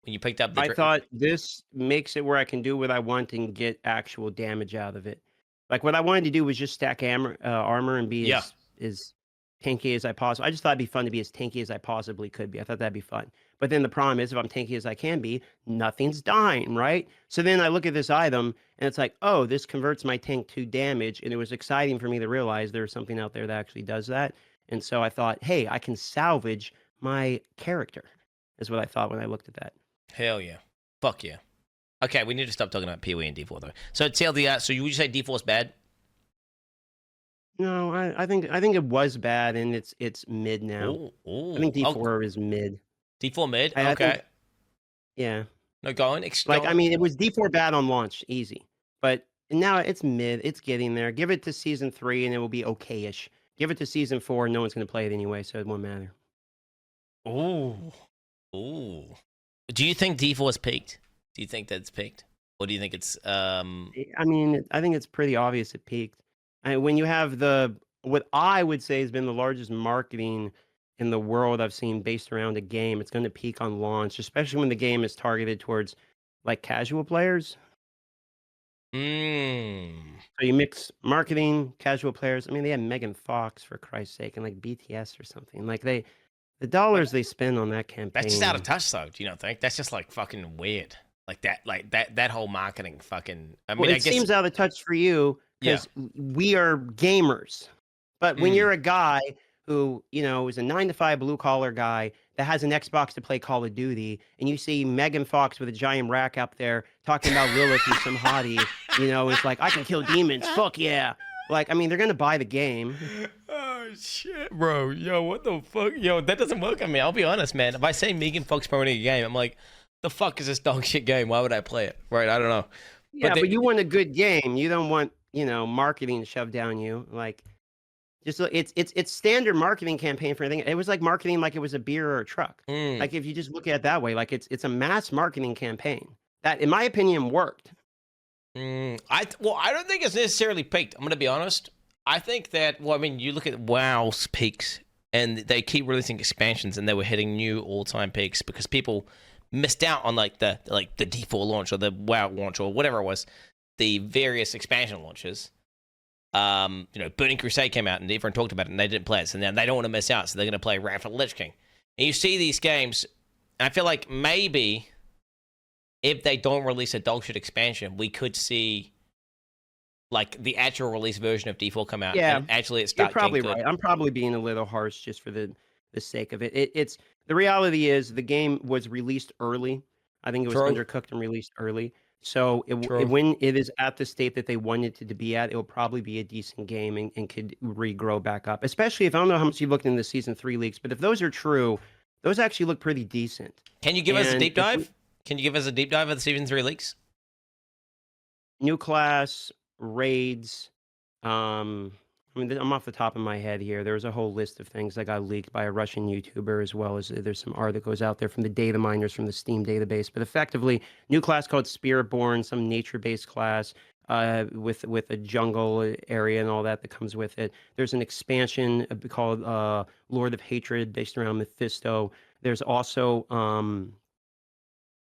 when you picked up? I thought this makes it where I can do what I want and get actual damage out of it. Like what I wanted to do was just stack armor and be as tanky as I possibly. I just thought it'd be fun to be as tanky as I possibly could be. I thought that'd be fun. But then the problem is, if I'm tanky as I can be, nothing's dying, right? So then I look at this item, and it's like, oh, this converts my tank to damage, and it was exciting for me to realize there was something out there that actually does that. And so I thought, hey, I can salvage my character, is what I thought when I looked at that. Hell yeah. Fuck yeah. Okay, we need to stop talking about PoE and D4, though. So TLDR, so would you say D4 is bad? No, I think it was bad, and it's mid now. Ooh. I think D4 is mid. D4 mid? I okay. think, yeah. No, go on. I mean, it was D4 bad on launch, easy. But now it's mid. It's getting there. Give it to Season 3, and it will be okay-ish. Give it to Season 4, no one's going to play it anyway, so it won't matter. Ooh. Do you think D4 is peaked? Do you think that's peaked? Or do you think it's... I mean, I think it's pretty obvious it peaked. When you have what I would say has been the largest marketing in the world I've seen based around a game, it's going to peak on launch, especially when the game is targeted towards like casual players. So you mix marketing, casual players. I mean, they had Megan Fox for Christ's sake, and like BTS or something. Like the dollars they spend on that campaign. That's just out of touch, though. Do you not think? That's just like fucking weird. Like that whole marketing fucking. I mean, it seems out of touch for you because we are gamers. But when you're a guy who, is a 9-to-5 blue collar guy that has an Xbox to play Call of Duty, and you see Megan Fox with a giant rack up there talking about Lilith and some hottie, it's like, I can kill demons. Fuck yeah. Like, I mean, they're going to buy the game. Oh, shit, bro. Yo, what the fuck? Yo, that doesn't work on me. I'll be honest, man. If I say Megan Fox promoting a game, I'm like, the fuck is this dog shit game? Why would I play it? Right? I don't know. Yeah, but you want a good game. You don't want, marketing shoved down you. Like, just it's standard marketing campaign for anything. It was like marketing like it was a beer or a truck. Like if you just look at it that way, like it's a mass marketing campaign that, in my opinion, worked. I don't think it's necessarily peaked. I'm gonna be honest. I think that you look at WoW's peaks, and they keep releasing expansions, and they were hitting new all-time peaks because people missed out on the D4 launch or the WoW launch or whatever it was, the various expansion launches. Burning Crusade came out and everyone talked about it and they didn't play it, so now they don't want to miss out, so they're going to play Wrath of the Lich King. And you see these games, and I feel like maybe if they don't release a dogshit expansion, we could see like the actual release version of D4 come out. Yeah, and actually it you're starts. probably right. I'm probably being a little harsh just for the the sake of it. It's the reality is the game was released early. I think it was True. undercooked and released early. So True. when it is at the state that they wanted it to be at, it will probably be a decent game and could regrow back up. Especially if I don't know how much you looked in the season 3 leaks, but if those are true, those actually look pretty decent. Can you give us a And deep dive? Can you give us a deep dive of the season 3 leaks? new class, raids, I mean, I'm off the top of my head here. There was a whole list of things that got leaked by a Russian YouTuber, as well as there's some articles out there from the data miners from the Steam database. But effectively, new class called Spiritborn, some nature-based class with a jungle area and all that comes with it. There's an expansion called Lord of Hatred, based around Mephisto. There's also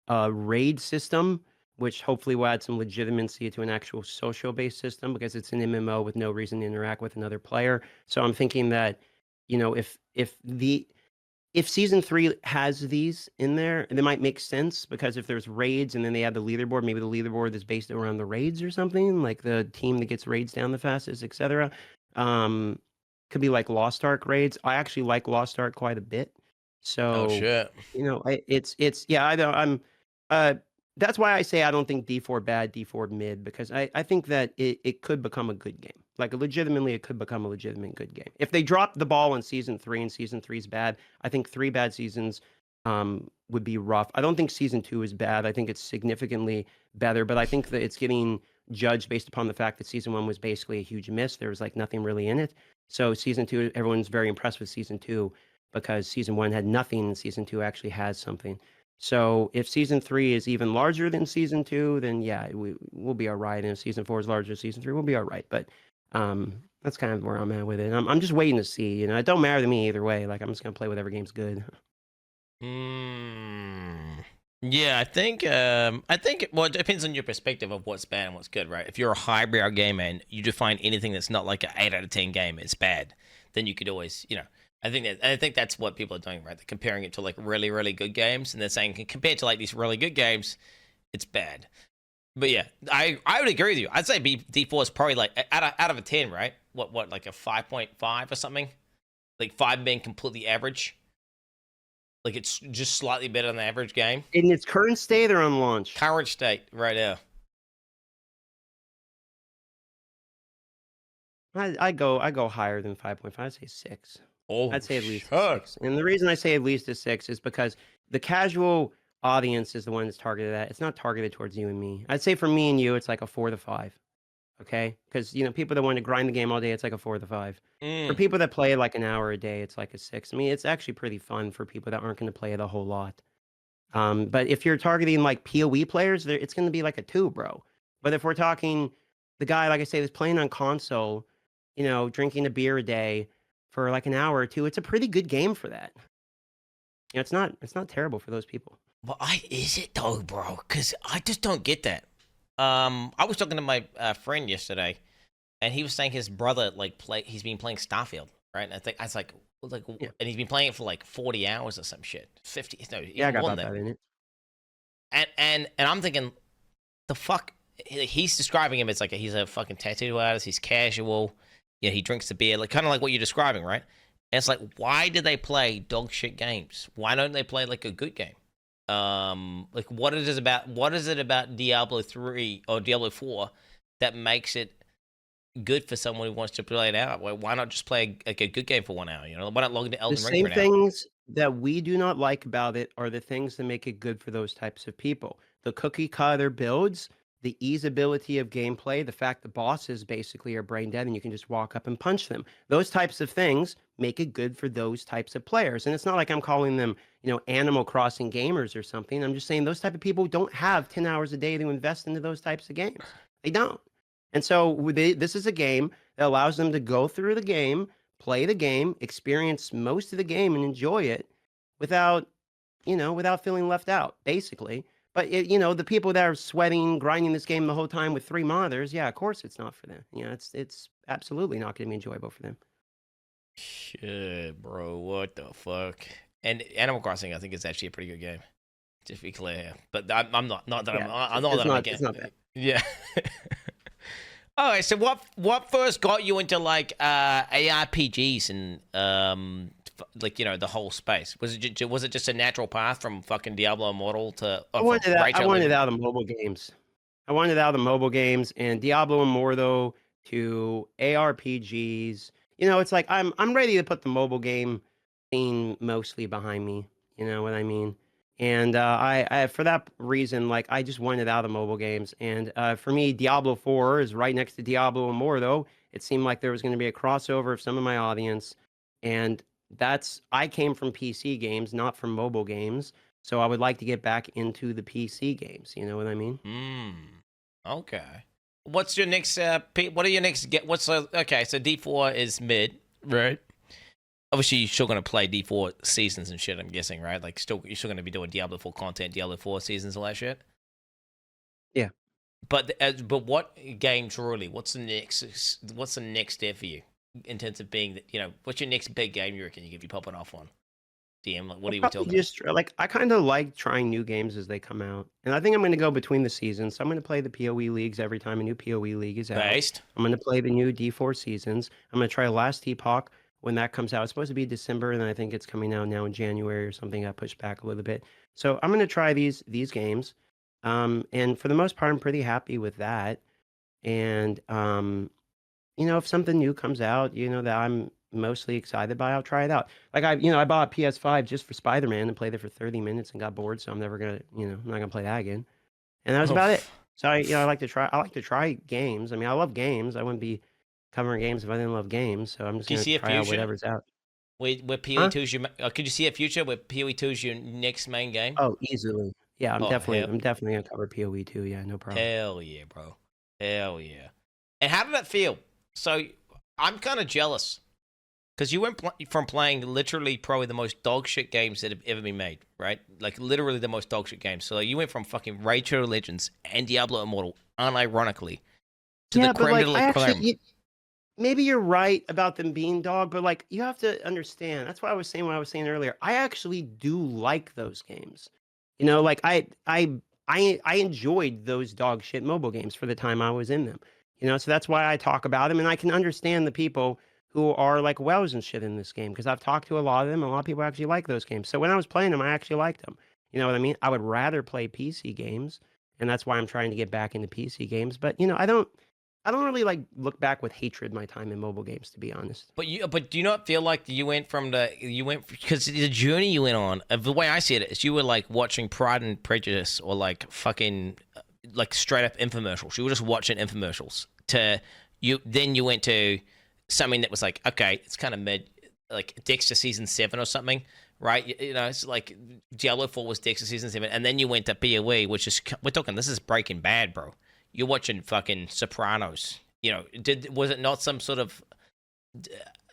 a raid system, which hopefully will add some legitimacy to an actual social-based system because it's an MMO with no reason to interact with another player. So I'm thinking that, if season 3 has these in there, they might make sense because if there's raids and then they add the leaderboard, maybe the leaderboard is based around the raids or something, like the team that gets raids down the fastest, etc. Could be like Lost Ark raids. I actually like Lost Ark quite a bit. So, shit. that's why I say I don't think D4 bad, D4 mid, because I think that it could become a good game. Like, legitimately, it could become a legitimate good game. If they drop the ball in season 3 and season 3 is bad, I think 3 bad seasons would be rough. I don't think season 2 is bad. I think it's significantly better, but I think that it's getting judged based upon the fact that season 1 was basically a huge miss. There was like nothing really in it. So season 2, everyone's very impressed with season 2 because season 1 had nothing and season 2 actually has something. So if season 3 is even larger than season 2, then yeah, we'll be all right. And if season 4 is larger than season 3, we'll be all right. But that's kind of where I'm at with it. I'm just waiting to see. It don't matter to me either way. Like, I'm just gonna play whatever game's good. Yeah, I think well, it depends on your perspective of what's bad and what's good, right? If you're a highbrow gamer and you define anything that's not like an 8 out of 10 game as bad, then you could always, I think that's what people are doing, right? They're comparing it to like really, really good games, and they're saying compared to like these really good games, it's bad. But yeah, I would agree with you. I'd say D4 is probably like out of a 10, right? What like a 5.5 or something? Like 5 being completely average. Like it's just slightly better than the average game. In its current state or on launch? Current state, right now. I go higher than 5.5. I'd say 6. Oh, I'd say at least sure. 6. And the reason I say at least a 6 is because the casual audience is the one that's targeted at. It's not targeted towards you and me. I'd say for me and you, it's like a 4 to 5. Okay? Because people that want to grind the game all day, it's like a 4 to 5. For people that play like an hour a day, it's like a 6. I mean, it's actually pretty fun for people that aren't going to play it a whole lot. But if you're targeting like PoE players, it's going to be like a 2, bro. But if we're talking the guy, like I say, that's playing on console, drinking a beer a day for like an hour or 2, it's a pretty good game for that. It's not terrible for those people. Well, is it though, bro? Because I just don't get that. I was talking to my friend yesterday, and he was saying his brother he's been playing Starfield, right? And I was like, yeah. And he's been playing it for like 40 hours or some shit. 50, no, yeah, I got about that in it. And I'm thinking, the fuck. He's describing him as like he's a fucking tattoo artist. He's casual. He drinks the beer, like kind of like what you're describing, right? And it's like, why do they play dog shit games? Why don't they play like a good game? Like what is it about Diablo 3 or Diablo 4 that makes it good for someone who wants to play it out? Why not just play a good game for 1 hour? Why not log into Elden Ring for an hour? The same things that we do not like about it are the things that make it good for those types of people. The cookie cutter builds, the easeability of gameplay, the fact the bosses basically are brain dead and you can just walk up and punch them. Those types of things make it good for those types of players. And it's not like I'm calling them, Animal Crossing gamers or something. I'm just saying those type of people don't have 10 hours a day to invest into those types of games. They don't. And so this is a game that allows them to go through the game, play the game, experience most of the game and enjoy it without feeling left out, basically. But the people that are sweating, grinding this game the whole time with 3 monitors, yeah, of course it's not for them. It's absolutely not going to be enjoyable for them. Shit, bro, what the fuck? And Animal Crossing, I think, is actually a pretty good game. Just to be clear, but I'm not. Not that yeah, I'm not. It's not bad. Yeah. All right. So what first got you into like ARPGs and like the whole space? Was it just a natural path from fucking Diablo Immortal to I from wanted out. I Rachel wanted Legends? out of mobile games. I wanted out of mobile games and Diablo Immortal to ARPGs. It's like I'm ready to put the mobile game scene mostly behind me. You know what I mean? And I for that reason, like I just wanted out of mobile games. And for me, Diablo 4 is right next to Diablo Immortal. It seemed like there was going to be a crossover of some of my audience, and I came from PC games, not from mobile games. So I would like to get back into the PC games. You know what I mean? Hmm. Okay. What's your next? What are your next? Okay? So D4 is mid, right? Obviously, you're still gonna play D4 seasons and shit. I'm guessing, right? Like, you're still gonna be doing Diablo 4 content, Diablo 4 seasons, all that shit. Yeah. But what game truly? What's the next? What's the next step for you in terms of being that? What's your next big game you reckon you could be popping off on? DM, like, what I'll are we probably talking? just like I kind of like trying new games as they come out, and I think I'm going to go between the seasons. So I'm going to play the PoE leagues every time a new PoE league is out. Based. I'm going to play the new D4 seasons. I'm going to try Last Epoch when that comes out. It's supposed to be December, and I think it's coming out now in January or something. I pushed back a little bit, so I'm going to try these games, and for the most part, I'm pretty happy with that. And if something new comes out, that I'm mostly excited by, I'll try it out. Like I bought a PS5 just for Spider-Man and played it for 30 minutes and got bored, so I'm never gonna, I'm not gonna play that again. And that was Oh, about it. So I like to try games. I mean, I love games. I wouldn't be covering games if I didn't love games. So I'm just do you gonna see a try out future whatever's out. where PoE Huh? 2 is your? Could you see a future where PoE 2 is your next main game? Oh, easily. Yeah, I'm Oh definitely, hell, I'm definitely gonna cover PoE too. Yeah, no problem. hell yeah, bro. Hell yeah. And how did that feel? So I'm kind of jealous because you went from playing literally probably the most dog shit games that have ever been made, right? Like literally the most dog shit games. So you went from fucking Rachel Legends and Diablo Immortal, unironically, to the Yeah, but creme de like la I actually, creme. maybe you're right about them being dog, but like you have to understand. That's why I was saying what I was saying earlier. I actually do like those games. Like I enjoyed those dog shit mobile games for the time I was in them. So that's why I talk about them, and I can understand the people who are like wells and shit in this game because I've talked to a lot of them. A lot of people actually like those games. So when I was playing them, I actually liked them. You know what I mean? I would rather play PC games, and that's why I'm trying to get back into PC games. But I don't really like look back with hatred my time in mobile games, to be honest. But do you not feel like you went because the journey you went on? The way I see it is, you were like watching Pride and Prejudice or like fucking like straight up infomercials. You were just watching infomercials. Then you went to something that was like, okay, it's kind of mid, like Dexter season 7 or something, right? It's like Diablo 4 was Dexter season 7, and then you went to PoE, which is, we're talking, this is Breaking Bad, bro. You're watching fucking Sopranos. Was it not some sort of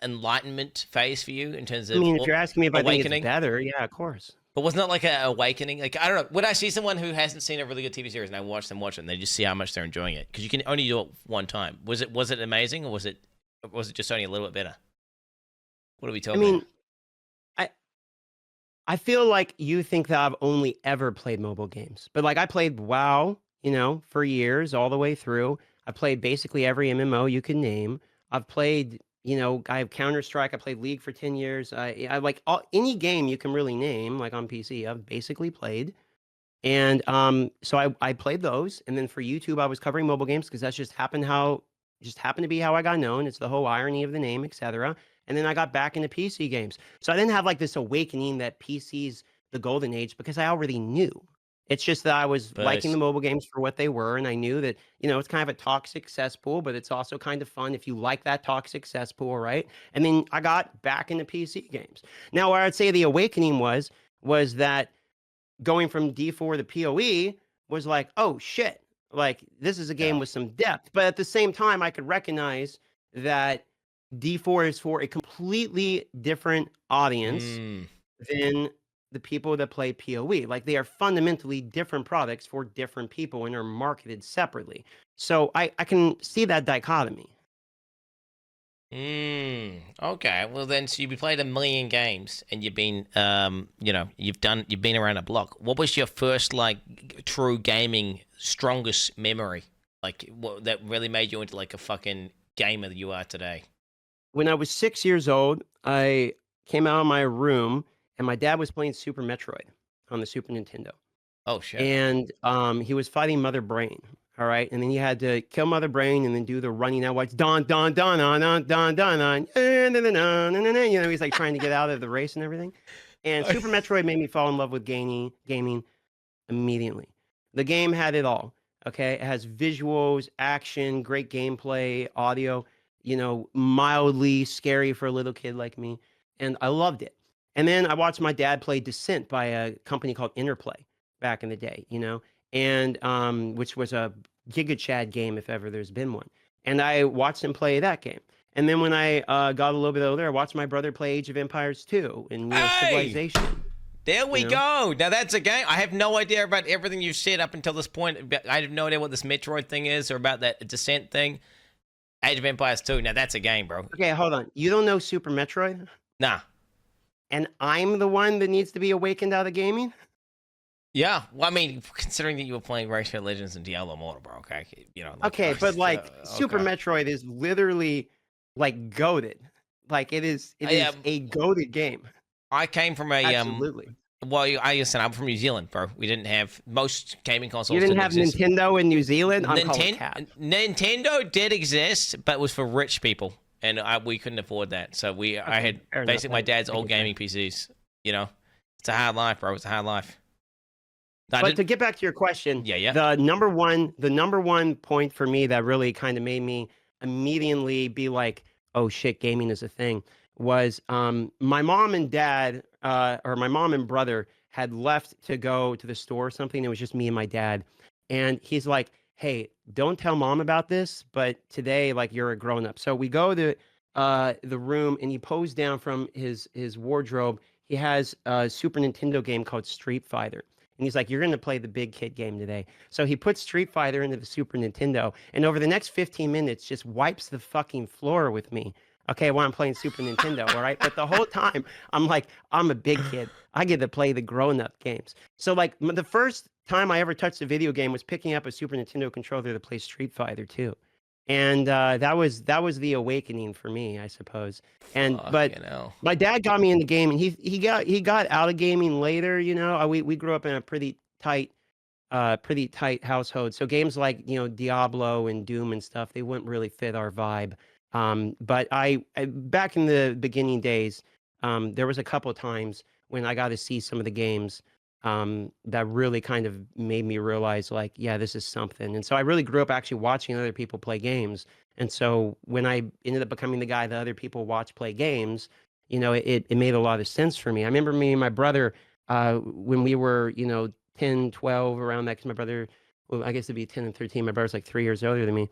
enlightenment phase for you in terms I of mean, if you're asking me if I think it's awakening? better, yeah, of course. But wasn't it like an awakening? Like, I don't know. Would I see someone who hasn't seen a really good TV series and I watch them watch it and they just see how much they're enjoying it? Because you can only do it one time. Was it amazing, or was it just only a little bit better? What are we I talking here? mean, I I feel like you think that I've only ever played mobile games, but like I played WoW, for years all the way through. I played basically every MMO you can name. I've played, I have Counter Strike. I played League for 10 years. I like any game you can really name, like on PC. I've basically played. And so I played those, and then for YouTube, I was covering mobile games because that's just happened to be how I got known. It's the whole irony of the name, etc. And then I got back into PC games. So I didn't have like this awakening that PC's the golden age because I already knew. It's just that I was liking the Base. mobile games for what they were, and I knew that, it's kind of a toxic cesspool, but it's also kind of fun if you like that toxic cesspool, right? And then I got back into PC games. Now, where I'd say the awakening was that going from D4 to PoE was like, oh shit, like this is a game Yeah. with some depth. But at the same time, I could recognize that D4 is for a completely different audience Mm. than the people that play PoE. Like they are fundamentally different products for different people and are marketed separately. So I can see that dichotomy. Okay. Well, then, so you've played a million games, and you've been, you've been around a block. What was your first like true gaming strongest memory? Like, what that really made you into like a fucking gamer that you are today? When I was 6 years old, I came out of my room, and my dad was playing Super Metroid on the Super Nintendo. Oh shit. And he was fighting Mother Brain. All right, and then he had to kill Mother Brain and then do the running out whites, don don don don don don don don, you know, he's like trying to get out of the race and everything. And Super Metroid made me fall in love with gaming immediately. The game had it all. Okay, it has visuals, action, great gameplay, audio. You know, mildly scary for a little kid like me, and I loved it. And then I watched my dad play Descent by a company called Interplay back in the day. You know, and which was a kShed game if ever there's been one. And I watched him play that game. And then when I got a little bit older, I watched my brother play Age of Empires 2 and Civilization. There we go. Now that's a game. I have no idea about everything you've said up until this point. I have no idea what this Metroid thing is or about that Descent thing. Age of Empires 2. Now that's a game, bro. Okay, hold on. You don't know Super Metroid? Nah. And I'm the one that needs to be awakened out of gaming? Yeah, well, I mean, considering that you were playing Racial Legends and Diablo Immortal, bro, okay, you know. Like, okay, but like Super Metroid is literally like goated. Like it is a goated game. I came from a absolutely. Well, I said I'm from New Zealand, bro. We didn't have most gaming consoles. You didn't have exist. Nintendo in New Zealand. Nintendo did exist, but it was for rich people, and we couldn't afford that. So I had basically my dad's old gaming PCs. You know, it's a hard life, bro. It's a hard life. But to get back to your question, yeah. The number one point for me that really kind of made me immediately be like, oh shit, gaming is a thing, was my mom and dad, or my mom and brother had left to go to the store or something. It was just me and my dad. And he's like, hey, don't tell mom about this, but today, like, you're a grown up. So we go to the room and he pulls down from his wardrobe. He has a Super Nintendo game called Street Fighter. And he's like, you're going to play the big kid game today. So he puts Street Fighter into the Super Nintendo. And over the next 15 minutes, just wipes the fucking floor with me. Okay, while I'm playing Super Nintendo, all right? But the whole time, I'm like, I'm a big kid. I get to play the grown-up games. So, like, the first time I ever touched a video game was picking up a Super Nintendo controller to play Street Fighter 2. And that was the awakening for me, I suppose. And but my dad got me in the game, and he got out of gaming later. You know, we grew up in a pretty tight household. So games like Diablo and Doom and stuff, they wouldn't really fit our vibe. But I back in the beginning days, there was a couple of times when I got to see some of the games that really kind of made me realize, like, yeah, this is something. And so I really grew up actually watching other people play games. And so when I ended up becoming the guy that other people watch play games, it made a lot of sense for me. I remember me and my brother, when we were, 10, 12, around that, because my brother, well, I guess it'd be 10 and 13. My brother's like 3 years older than me.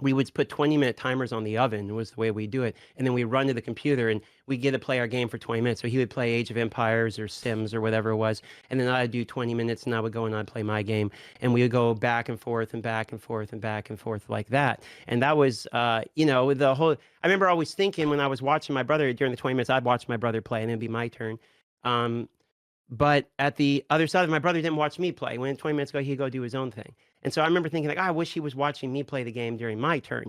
We would put 20-minute timers on the oven, was the way we do it. And then we run to the computer and we get to play our game for 20 minutes. So he would play Age of Empires or Sims or whatever it was. And then I'd do 20 minutes and I would go and I'd play my game. And we would go back and forth and back and forth and back and forth like that. And that was, the whole, I remember always thinking when I was watching my brother during the 20 minutes, I'd watch my brother play and it'd be my turn. But at the other side, my brother didn't watch me play. When 20 minutes ago, he'd go do his own thing. And so I remember thinking, like, I wish he was watching me play the game during my turn,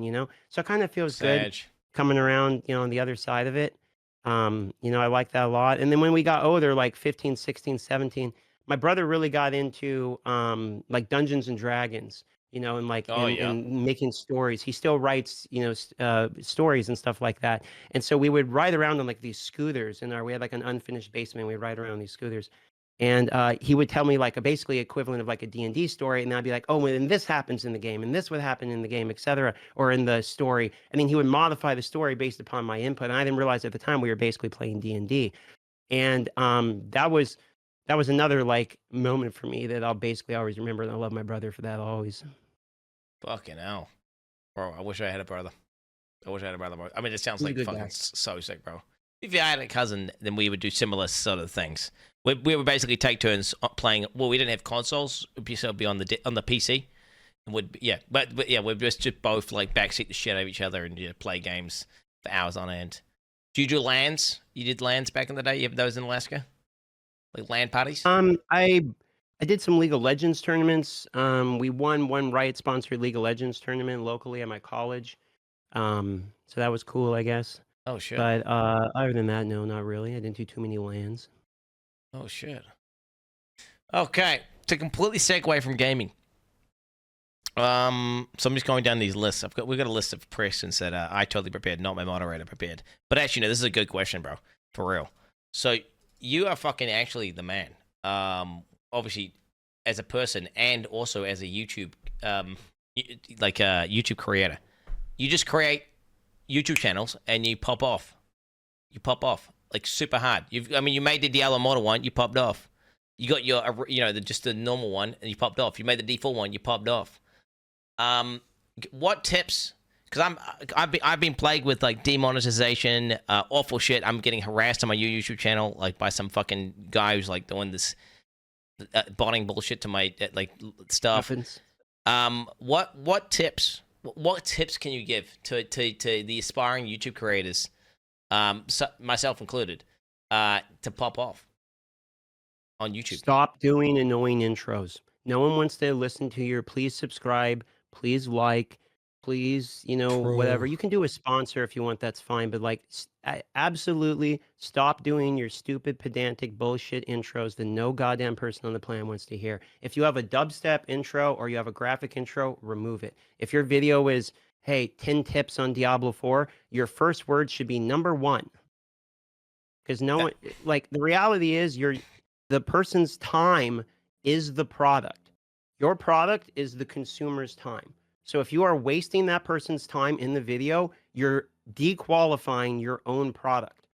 So it kind of feels good coming around, on the other side of it. I like that a lot. And then when we got older, like 15, 16, 17, my brother really got into like Dungeons and Dragons, and like and making stories. He still writes, stories and stuff like that. And so we would ride around on like these scooters we had like an unfinished basement. We'd ride around these scooters. And he would tell me like a basically equivalent of like a D&D story. And I'd be like, oh, and this happens in the game and this would happen in the game, etc. Or in the story. And then he would modify the story based upon my input. And I didn't realize at the time we were basically playing D&D. And that was another like moment for me that I'll basically always remember. And I love my brother for that always. Fucking hell. Bro, I wish I had a brother. Bro. I mean, it sounds like fucking so sick, bro. If you had a cousin, then we would do similar sort of things. We would basically take turns playing. Well, we didn't have consoles, so it'd be on the PC. And we'd just both like backseat the shit out of each other and play games for hours on end. Do you do LANs? You did LANs back in the day? You have those in Alaska? Like LAN parties? I did some League of Legends tournaments. We won one Riot-sponsored League of Legends tournament locally at my college. So that was cool, I guess. Oh shit. But other than that, no, not really. I didn't do too many lands. Oh shit. Okay, to completely segue from gaming. So I'm just going down these lists. We've got a list of questions that I totally prepared, not my moderator prepared. But actually, no, this is a good question, bro, for real. So you are fucking actually the man. Obviously, as a person and also as a YouTube, YouTube creator. You just create YouTube channels and you pop off. You pop off like super hard. You made the Diablo Immortal one, you popped off. You got your, just the normal one, and you popped off. You made the default one, you popped off. What tips? Because I've been plagued with like demonetization, awful shit. I'm getting harassed on my YouTube channel like by some fucking guy who's like doing this botting bullshit to my like stuff. Happens. What tips? What tips can you give to the aspiring YouTube creators, myself included, to pop off on YouTube? Stop doing annoying intros. No one wants to listen to your please subscribe, please like, please, whatever. You can do a sponsor if you want, that's fine. But like, absolutely stop doing your stupid, pedantic bullshit intros that no goddamn person on the planet wants to hear. If you have a dubstep intro or you have a graphic intro, remove it. If your video is, hey, 10 tips on Diablo 4, your first word should be number 1. Because no one, like, the reality is the person's time is the product. Your product is the consumer's time. So if you are wasting that person's time in the video, you're dequalifying your own product.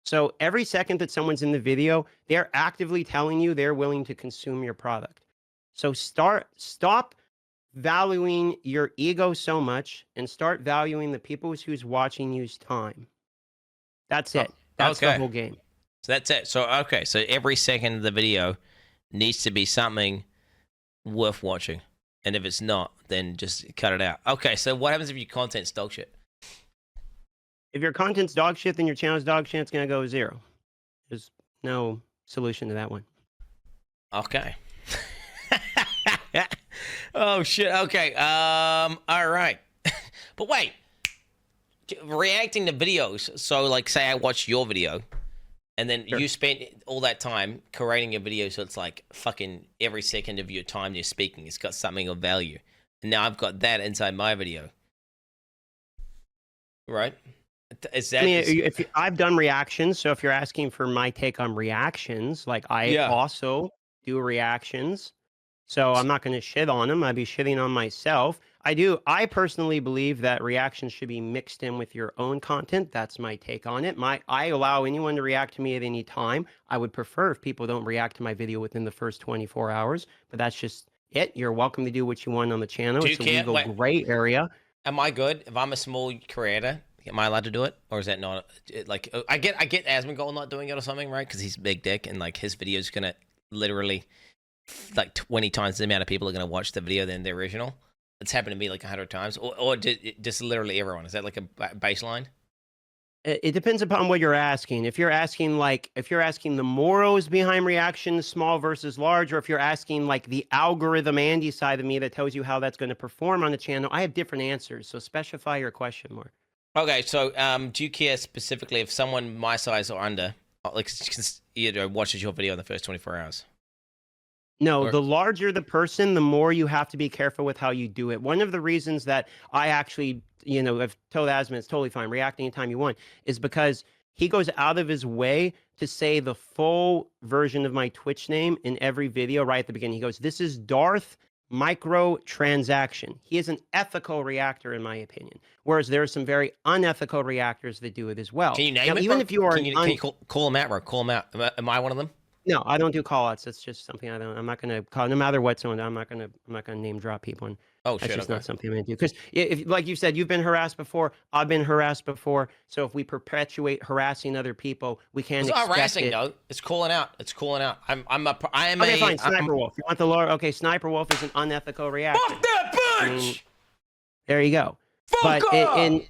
So every second that someone's in the video, they're actively telling you they're willing to consume your product. So stop valuing your ego so much and start valuing the people who's watching you's time. That's it. That's the whole game. So that's it. So every second of the video needs to be something worth watching. And if it's not, then just cut it out. Okay, so what happens if your content's dog shit? If your content's dog shit, then your channel's dog shit, it's going to go 0. There's no solution to that one. Okay. Oh, shit. Okay. All right. But wait. Reacting to videos. So, like, say I watch your video, and then you spent all that time creating your video, so it's like fucking every second of your time you're speaking, it's got something of value. And now I've got that inside my video. Right? Is that I've done reactions, so if you're asking for my take on reactions, like I also do reactions. So I'm not going to shit on them. I'd be shitting on myself. I personally believe that reactions should be mixed in with your own content. That's my take on it. I allow anyone to react to me at any time. I would prefer if people don't react to my video within the first 24 hours, but that's just it. You're welcome to do what you want on the channel. It's a legal gray area. Am I good? If I'm a small creator, am I allowed to do it? Or is that not like, I get Asmongold not doing it or something, right? Because he's big dick and like his video is going to literally like 20 times the amount of people are going to watch the video than the original. It's happened to me like 100 times, or just literally everyone. Is that like a baseline? It depends upon what you're asking. If you're asking the morals behind reactions, small versus large, or if you're asking like the algorithm Andy side of me that tells you how that's going to perform on the channel, I have different answers. So specify your question more. Okay, so do you care specifically if someone my size or under, like, watches your video in the first 24 hours? No, the larger the person, the more you have to be careful with how you do it. One of the reasons that I actually, I've told Asman it's totally fine, react anytime you want, is because he goes out of his way to say the full version of my Twitch name in every video right at the beginning. He goes, "This is Darth Microtransaction." He is an ethical reactor, in my opinion. Whereas there are some very unethical reactors that do it as well. Can you name now, it? Even if you are, can you call them out, bro? Call them out. Am I one of them? No, I don't do call outs. That's just something I'm not going to call, no matter what someone, I'm not going to name drop people. And that's just not something I'm going to do. Because if, like you said, you've been harassed before, I've been harassed before. So if we perpetuate harassing other people, we can't expect not harassing, though. It's calling out. It's calling out. I am okay, fine. Sniper Wolf. You want the lore? Okay, Sniper Wolf is an unethical reactor. Fuck that bitch! There you go. Fuck off!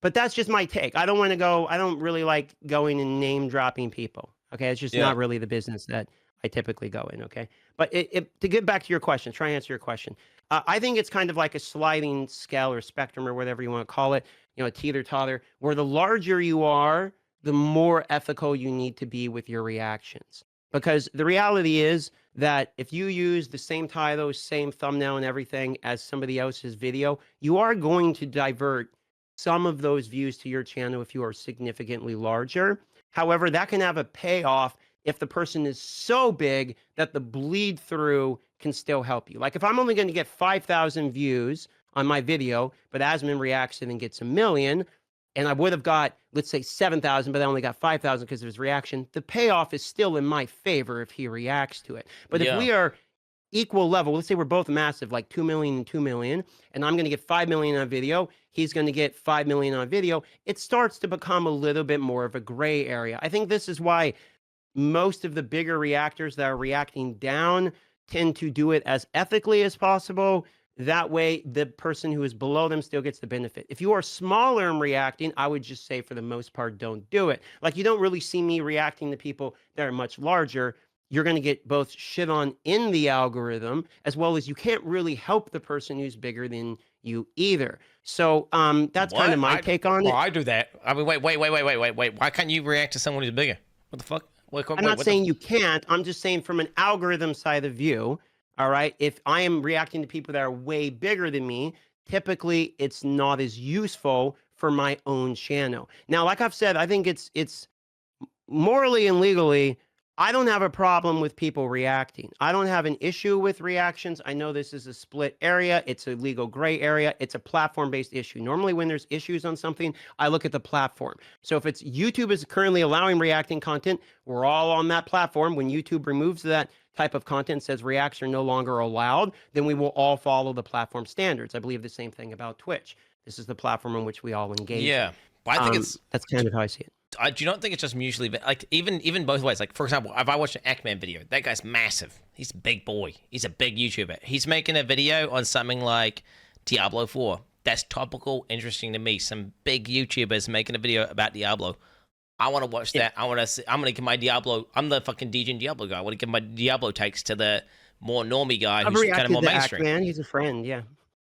But that's just my take. I don't really like going and name dropping people. Okay, it's just not really the business that I typically go in, okay? But to get back to your question, try and answer your question. I think it's kind of like a sliding scale or spectrum or whatever you want to call it. a teeter-totter, where the larger you are, the more ethical you need to be with your reactions. Because the reality is that if you use the same title, same thumbnail and everything as somebody else's video, you are going to divert some of those views to your channel if you are significantly larger. However, that can have a payoff if the person is so big that the bleed through can still help you. Like if I'm only going to get 5,000 views on my video, but Asman reacts and then gets 1 million, and I would have got, let's say 7,000, but I only got 5,000 because of his reaction, the payoff is still in my favor if he reacts to it. But if we are equal level, let's say we're both massive, like 2 million and 2 million, and I'm going to get 5 million on video, he's going to get 5 million on video, it starts to become a little bit more of a gray area. I think this is why most of the bigger reactors that are reacting down tend to do it as ethically as possible. That way, the person who is below them still gets the benefit. If you are smaller and reacting, I would just say for the most part, don't do it. Like you don't really see me reacting to people that are much larger. You're going to get both shit on in the algorithm, as well as you can't really help the person who's bigger than you either. So that's kind of my take on it. I do that. I mean, wait. Why can't you react to someone who's bigger? What the fuck? I'm not saying you can't. I'm just saying from an algorithm side of view, all right, if I am reacting to people that are way bigger than me, typically it's not as useful for my own channel. Now, like I've said, I think it's morally and legally, I don't have a problem with people reacting. I don't have an issue with reactions. I know this is a split area. It's a legal gray area. It's a platform-based issue. Normally when there's issues on something, I look at the platform. So if it's YouTube is currently allowing reacting content, we're all on that platform. When YouTube removes that type of content, says reacts are no longer allowed, then we will all follow the platform standards. I believe the same thing about Twitch. This is the platform on which we all engage. Yeah, but I think that's kind of how I see it. I do not think it's just mutually like even both ways. Like for example, if I watch an Ackman video, that guy's massive. He's a big boy. He's a big YouTuber. He's making a video on something like Diablo 4. That's topical, interesting to me. Some big YouTubers making a video about Diablo. I want to watch that. I'm gonna give my Diablo. I'm the fucking DJ and Diablo guy. I want to give my Diablo takes to the more normie guy who's kind of more mainstream. Man, he's a friend. Yeah.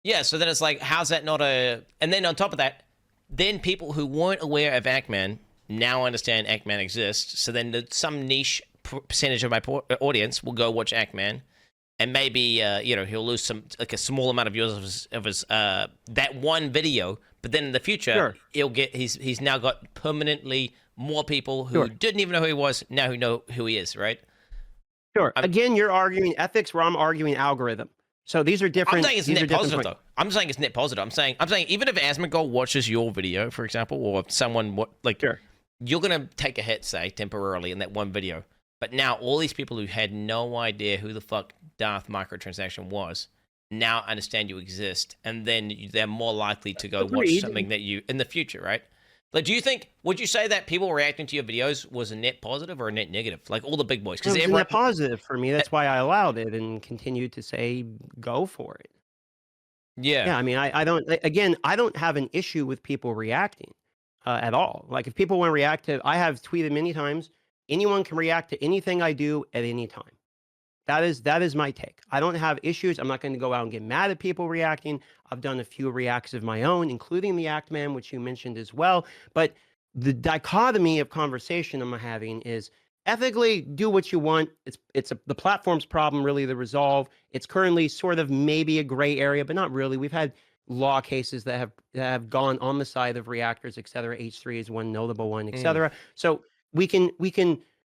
Yeah. So then it's like, how's that not a? And then on top of that, then people who weren't aware of Ackman now understand Ackman exists. So then some niche percentage of my audience will go watch Ackman, and maybe he'll lose some like a small amount of viewers of his that one video. But then in the future, he'll get he's now got permanently more people who didn't even know who he was now who know who he is, right? Sure. Again, you're arguing ethics, where I'm arguing algorithm. So these are different. I'm saying it's net positive, though. I'm saying it's net positive. I'm saying even if Asmongold watches your video, for example, or someone you're gonna take a hit, say temporarily in that one video. But now all these people who had no idea who the fuck Darth microtransaction was now understand you exist, and then they're more likely to go watch something that you in the future, right? Like, would you say that people reacting to your videos was a net positive or a net negative? Like all the big boys, because it was a net positive for me. That's why I allowed it and continued to say go for it. Yeah. I mean, I don't have an issue with people reacting at all. Like if people want to react to, I have tweeted many times, anyone can react to anything I do at any time. That is my take. I don't have issues. I'm not going to go out and get mad at people reacting. I've done a few reacts of my own, including the Ackman, which you mentioned as well. But the dichotomy of conversation I'm having is ethically do what you want. The platform's problem really to resolve. It's currently sort of maybe a gray area, but not really. We've had law cases that have gone on the side of reactors, et cetera. H3 is one notable one, et cetera. So we can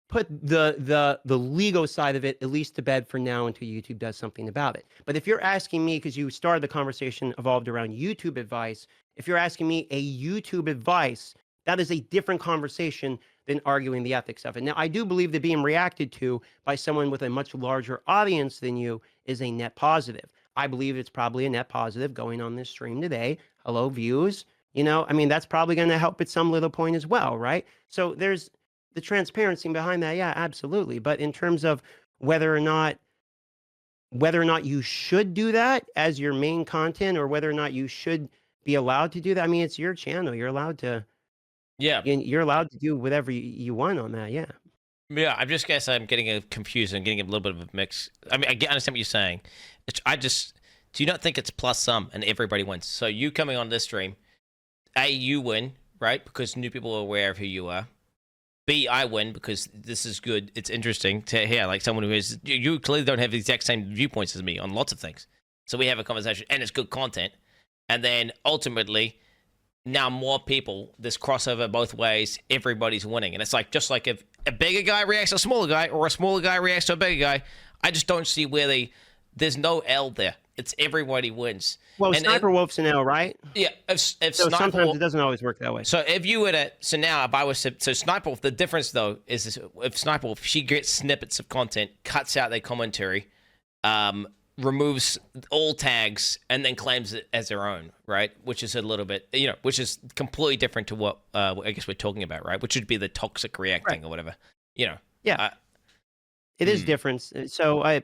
put the legal side of it at least to bed for now until YouTube does something about it. But if you're asking me, because you started the conversation evolved around YouTube advice, if you're asking me a YouTube advice, that is a different conversation than arguing the ethics of it. Now, I do believe that being reacted to by someone with a much larger audience than you is a net positive. I believe it's probably a net positive going on this stream today. Hello, views. I mean, that's probably going to help at some little point as well, right? So there's the transparency behind that, yeah, absolutely. But in terms of whether or not you should do that as your main content, or whether or not you should be allowed to do that, I mean, it's your channel. You're allowed to. Yeah, you're allowed to do whatever you want on that. Yeah. Yeah, I just guess I'm getting confused and getting a little bit of a mix. I mean, I understand what you're saying. Do you not think it's plus sum and everybody wins? So you coming on this stream, A, you win, right? Because new people are aware of who you are. B, I win because this is good. It's interesting to hear, like someone who is, you clearly don't have the exact same viewpoints as me on lots of things. So we have a conversation and it's good content. And then ultimately, now more people, this crossover both ways, everybody's winning. And it's like, just like if a bigger guy reacts to a smaller guy or a smaller guy reacts to a bigger guy, I just don't see where there's no L there. It's everybody wins. Well, Sniper Wolf's an L, right? Yeah. If So Sniper sometimes Wolf, it doesn't always work that way. so if you were to, so now if I was to, so Sniper Wolf, the difference though is this, if Sniper Wolf, she gets snippets of content, cuts out their commentary, removes all tags, and then claims it as their own, right? Which is a little bit, which is completely different to what I guess we're talking about, right? Which would be the toxic reacting or whatever, Yeah, it is different. So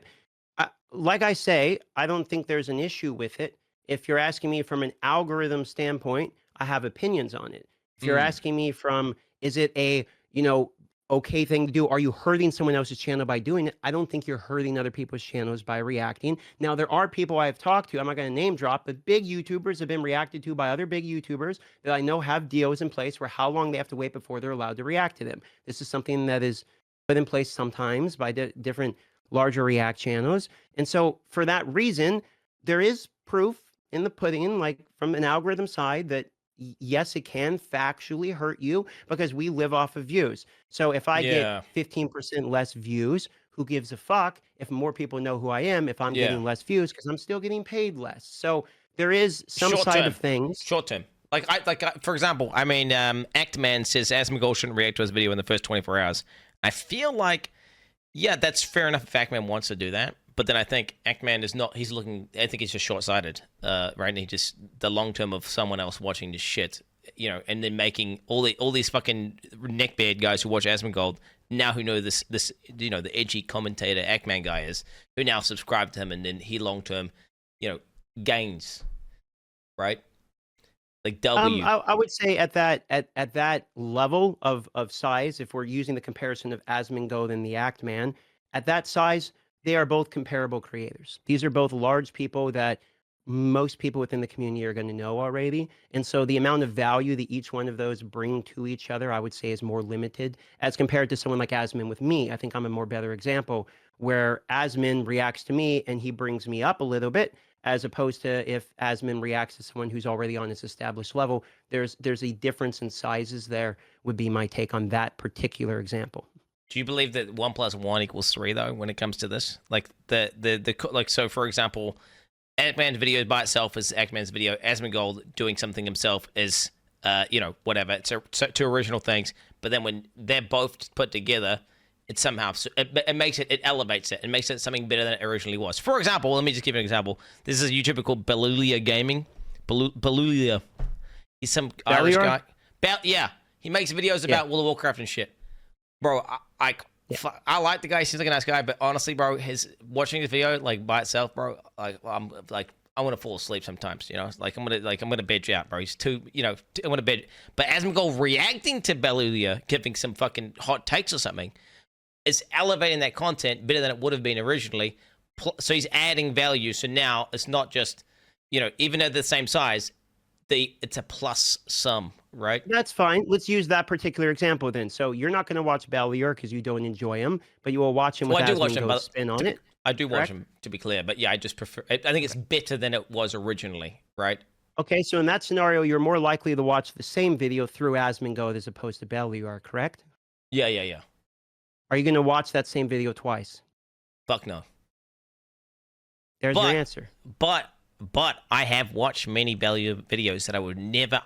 like I say, I don't think there's an issue with it. If you're asking me from an algorithm standpoint, I have opinions on it. If you're asking me from, is it a, okay thing to do? Are you hurting someone else's channel by doing it? I don't think you're hurting other people's channels by reacting. Now, there are people I've talked to, I'm not going to name drop, but big YouTubers have been reacted to by other big YouTubers that I know have deals in place where how long they have to wait before they're allowed to react to them. This is something that is put in place sometimes by different larger React channels. And so for that reason, there is proof in the pudding, like from an algorithm side, that yes, it can factually hurt you because we live off of views. So if I get 15% less views, who gives a fuck if more people know who I am, if I'm getting less views, because I'm still getting paid less. So there is some side of things. Short term. For example, I mean, Actman says Asmongold shouldn't react to his video in the first 24 hours. I feel like, yeah, that's fair enough if Actman wants to do that. But then I think Actman is not, I think he's just short-sighted, right? And he just, the long term of someone else watching this shit, and then making all these fucking neckbeard guys who watch Asmongold, now who know this, the edgy commentator Actman guy is, who now subscribe to him, and then he long term, gains, right? Like W. I would say at that level of size, if we're using the comparison of Asmongold and the Actman, at that size, they are both comparable creators. These are both large people that most people within the community are going to know already. And so the amount of value that each one of those bring to each other, I would say, is more limited as compared to someone like Asmin with me. I think I'm a more better example where Asmin reacts to me and he brings me up a little bit, as opposed to if Asmin reacts to someone who's already on this established level. There's a difference in sizes there, would be my take on that particular example. Do you believe that 1 + 1 = 3 though, when it comes to this? Like so for example, Actman's video by itself is Actman's video. Asmongold doing something himself is, whatever. So two original things. But then when they're both put together, it somehow it elevates it. It makes it something better than it originally was. For example, let me just give you an example. This is a YouTuber called Belulia Gaming. Belulia. He's some Irish guy. Yeah, he makes videos about World of Warcraft and shit. Bro, I like the guy. He seems like a nice guy, but honestly, bro, watching this video like by itself, bro, I want to fall asleep sometimes. Like I'm gonna bed you out, bro. He's too, I want to bed. But Asmongold reacting to Belulia, giving some fucking hot takes or something, is elevating that content better than it would have been originally. So he's adding value. So now it's not just, even at the same size, it's a plus sum, right? That's fine. Let's use that particular example then. So you're not going to watch Ballier because you don't enjoy him, but you will watch him with Asmongold's spin on it. I do watch him, to be clear, but yeah, I just prefer. I think it's better than it was originally, right? Okay, so in that scenario, you're more likely to watch the same video through Asmongold as opposed to Ballier, correct? Yeah. Are you going to watch that same video twice? Fuck no. There's your answer. But I have watched many Ballier videos that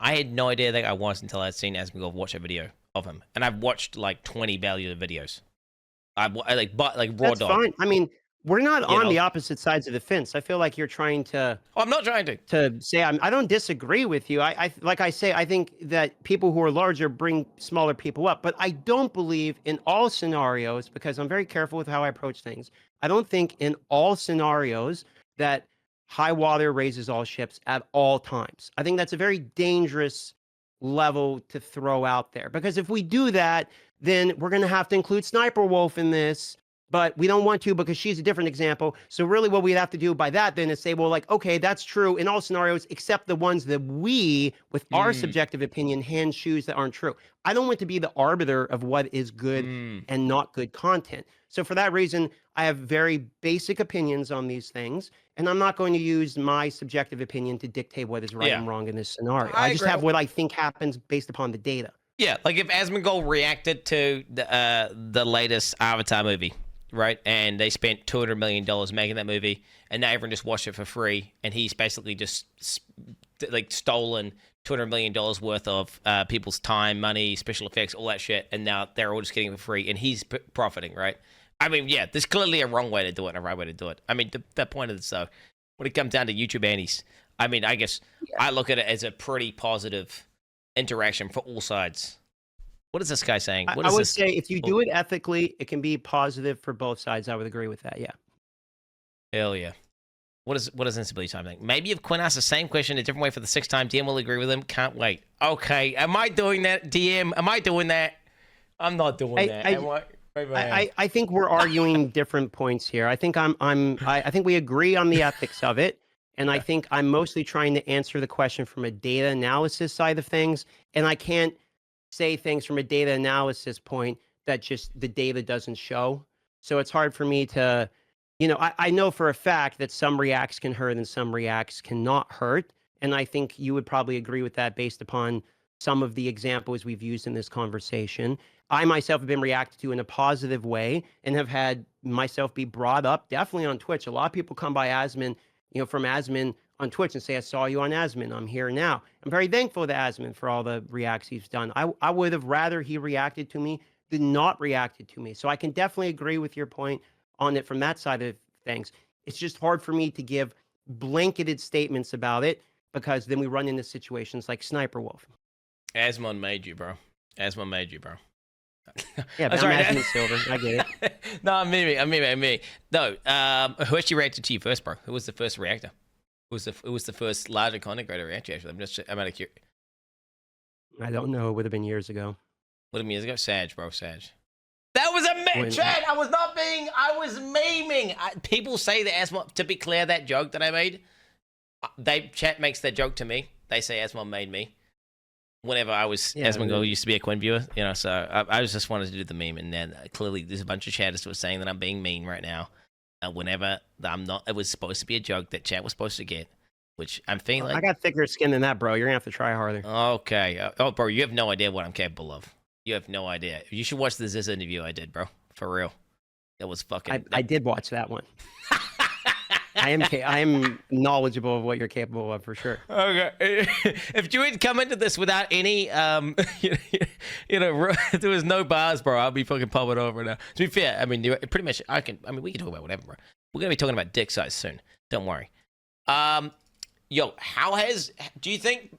I had no idea that I was until I'd seen Asmongold watch a video of him. And I've watched like 20 Ballier videos. I like raw That's dog. Fine. I mean, we're not on the opposite sides of the fence. I feel like you're trying to... Oh, I'm not trying to say I don't disagree with you. I like I say, I think that people who are larger bring smaller people up. But I don't believe in all scenarios, because I'm very careful with how I approach things. I don't think in all scenarios that high water raises all ships at all times. I think that's a very dangerous level to throw out there, because if we do that, then we're going to have to include Sniper Wolf in this, but we don't want to because she's a different example. So really what we'd have to do by that then is say, well, like, okay, that's true in all scenarios except the ones that we, with our Mm, subjective opinion, hand choose that aren't true. I don't want to be the arbiter of what is good mm. and not good content. So for that reason, I have very basic opinions on these things, and I'm not going to use my subjective opinion to dictate what is right Yeah, and wrong in this scenario. I I just agree. have what I think happens based upon the data. Yeah, like if Asmongold reacted to the latest Avatar movie, right? And they spent $200 million making that movie, and now everyone just watched it for free, and he's basically just like stolen $200 million worth of people's time, money, special effects, all that shit, and now they're all just getting it for free, and he's profiting, right? I mean, yeah, there's clearly a wrong way to do it and a right way to do it. I mean, the point of this, though, when it comes down to YouTube annies, I mean, I guess I look at it as a pretty positive interaction for all sides. What is this guy saying? What I is would this? say if you do it ethically, it can be positive for both sides. I would agree with that. Yeah. Hell yeah. What does instability time think? Maybe if Quinn asks the same question a different way for the sixth time, DM will agree with him. Can't wait. Okay. Am I doing that, DM? Am I doing that? I'm not doing that. I think we're arguing different points here. I think I think we agree on the ethics of it. And I think I'm mostly trying to answer the question from a data analysis side of things. And I can't say things from a data analysis point that just the data doesn't show. So it's hard for me to, I know for a fact that some reacts can hurt and some reacts cannot hurt. And I think you would probably agree with that based upon some of the examples we've used in this conversation. I myself have been reacted to in a positive way and have had myself be brought up definitely on Twitch. A lot of people come by Asmin, from Asmin on Twitch and say, I saw you on Asmin. I'm here now. I'm very thankful to Asmin for all the reacts he's done. I would have rather he reacted to me than not reacted to me. So I can definitely agree with your point on it from that side of things. It's just hard for me to give blanketed statements about it because then we run into situations like Sniper Wolf. Asmon made you, bro. Asmon made you, bro. Yeah, but I'm Asmon Silver. I get it. No, I'm me. No, who actually reacted to you first, bro? Who was the first reactor? Who was the first larger content creator reactor? Actually, I'm out of curious. I don't know. It would have been years ago. What years ago? Sag, bro. Sag. That was a chat. I was memeing. People say that Asmon. To be clear, that joke that I made, chat makes that joke to me. They say Asmon made me. Whenever I was, Asmongold used to be a Quinn viewer, so I was just wanted to do the meme, and then clearly there's a bunch of chatters who are saying that I'm being mean right now. Whenever I'm not, it was supposed to be a joke that chat was supposed to get, which I'm feeling like. I got thicker skin than that, bro. You're gonna have to try harder. Okay. Bro, you have no idea what I'm capable of. You have no idea. You should watch the Ziz interview I did, bro. For real. It was fucking. I did watch that one. I am knowledgeable of what you're capable of for sure. Okay. If you had come into this without any, there was no bars, bro, I'll be fucking popping over now. To be fair, I mean, pretty much, we can talk about whatever, bro. We're going to be talking about dick size soon. Don't worry. Do you think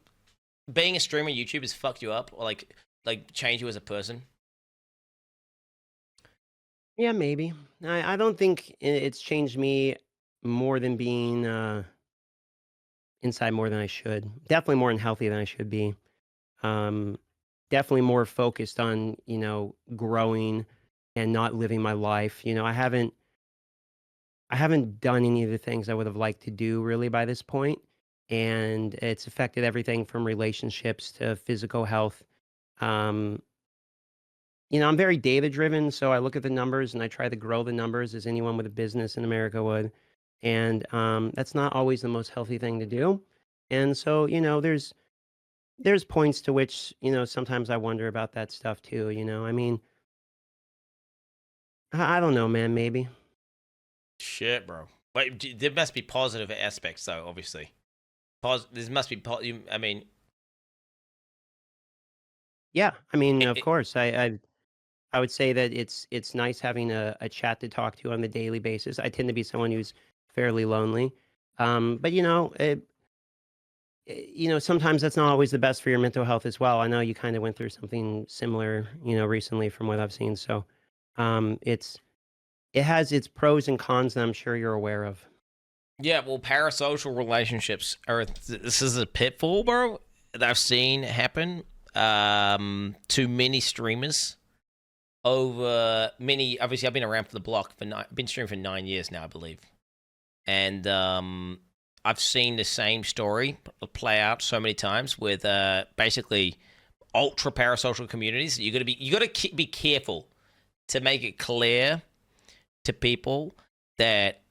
being a streamer on YouTube has fucked you up or like changed you as a person? Yeah, maybe. I don't think it's changed me more than being inside more than I should. Definitely more unhealthy than I should be. Definitely more focused on, growing and not living my life. I haven't done any of the things I would have liked to do really by this point. And it's affected everything from relationships to physical health. I'm very data driven, so I look at the numbers and I try to grow the numbers as anyone with a business in America would. And that's not always the most healthy thing to do. And so, there's points to which, sometimes I wonder about that stuff too, I mean, I don't know, man, maybe. Shit, bro. Wait, there must be positive aspects, though, obviously. There must be, I mean... Yeah, I mean, of course. I would say that it's nice having a chat to talk to on the daily basis. I tend to be someone who's fairly lonely. But sometimes that's not always the best for your mental health as well. I know you kind of went through something similar, recently from what I've seen. So, it has its pros and cons that I'm sure you're aware of. Yeah, well, parasocial relationships this is a pitfall, bro, that I've seen happen to many streamers over many. Obviously, I've been around for the block for I've been streaming for 9 years now, I believe, and I've seen the same story play out so many times with basically ultra parasocial communities. You got to be careful to make it clear to people that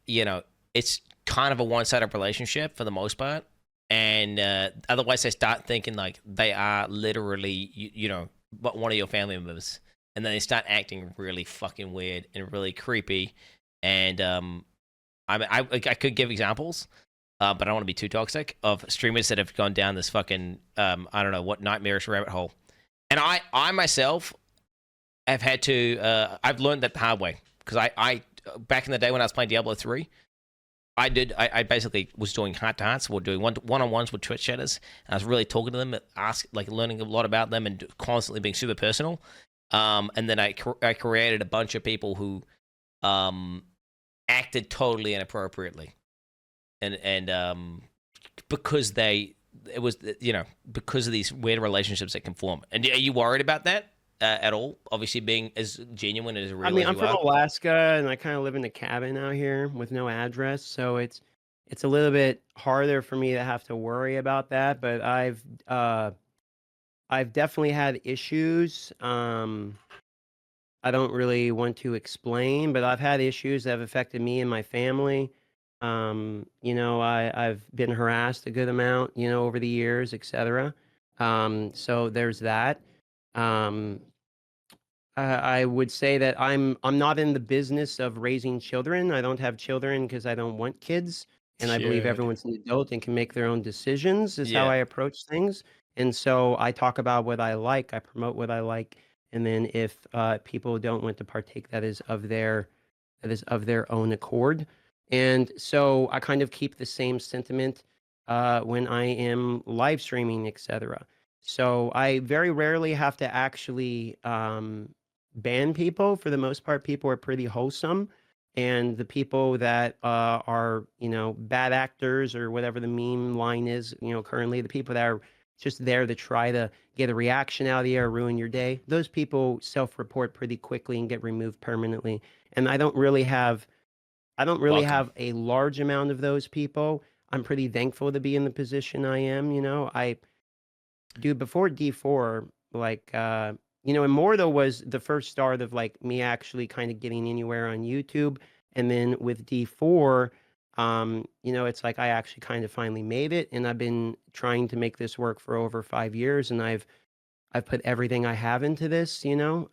it's kind of a one-sided relationship for the most part, and otherwise they start thinking like they are literally one of your family members, and then they start acting really fucking weird and really creepy. And I could give examples, but I don't want to be too toxic, of streamers that have gone down this fucking I don't know what nightmarish rabbit hole. And I myself have had to I've learned that the hard way, because I back in the day when I was playing Diablo 3, I basically was doing heart-to-hearts, or doing one-on-ones with Twitch chatters, and I was really talking to them, learning a lot about them, and constantly being super personal. And then I created a bunch of people who acted totally inappropriately, and because because of these weird relationships that can form. And are you worried about that at all? Obviously, being as genuine as real. I mean, as I'm you from are. Alaska, and I kind of live in a cabin out here with no address, so it's a little bit harder for me to have to worry about that. But I've definitely had issues. I don't really want to explain, but I've had issues that have affected me and my family. I've been harassed a good amount, over the years, etc. So there's that. Um, I would say that I'm not in the business of raising children. I don't have children because I don't want kids, and I believe Dude. everyone's an adult and can make their own decisions. Is how Yeah. I approach things, and so I talk about what I like, I promote what I like, and then if people don't want to partake, that is of their own accord. And so I kind of keep the same sentiment when I am live streaming, etc. So I very rarely have to actually ban people. For the most part, people are pretty wholesome, and the people that are bad actors, or whatever the meme line is, currently, the people that are just there to try to get a reaction out of you or ruin your day, those people self-report pretty quickly and get removed permanently. And I don't really Welcome. have a large amount of those people. I'm pretty thankful to be in the position I am. Dude, before D4, like, Immortal was the first start of like me actually kind of getting anywhere on YouTube. And then with D4, it's like I actually kind of finally made it, and I've been trying to make this work for over 5 years, and I've put everything I have into this. I've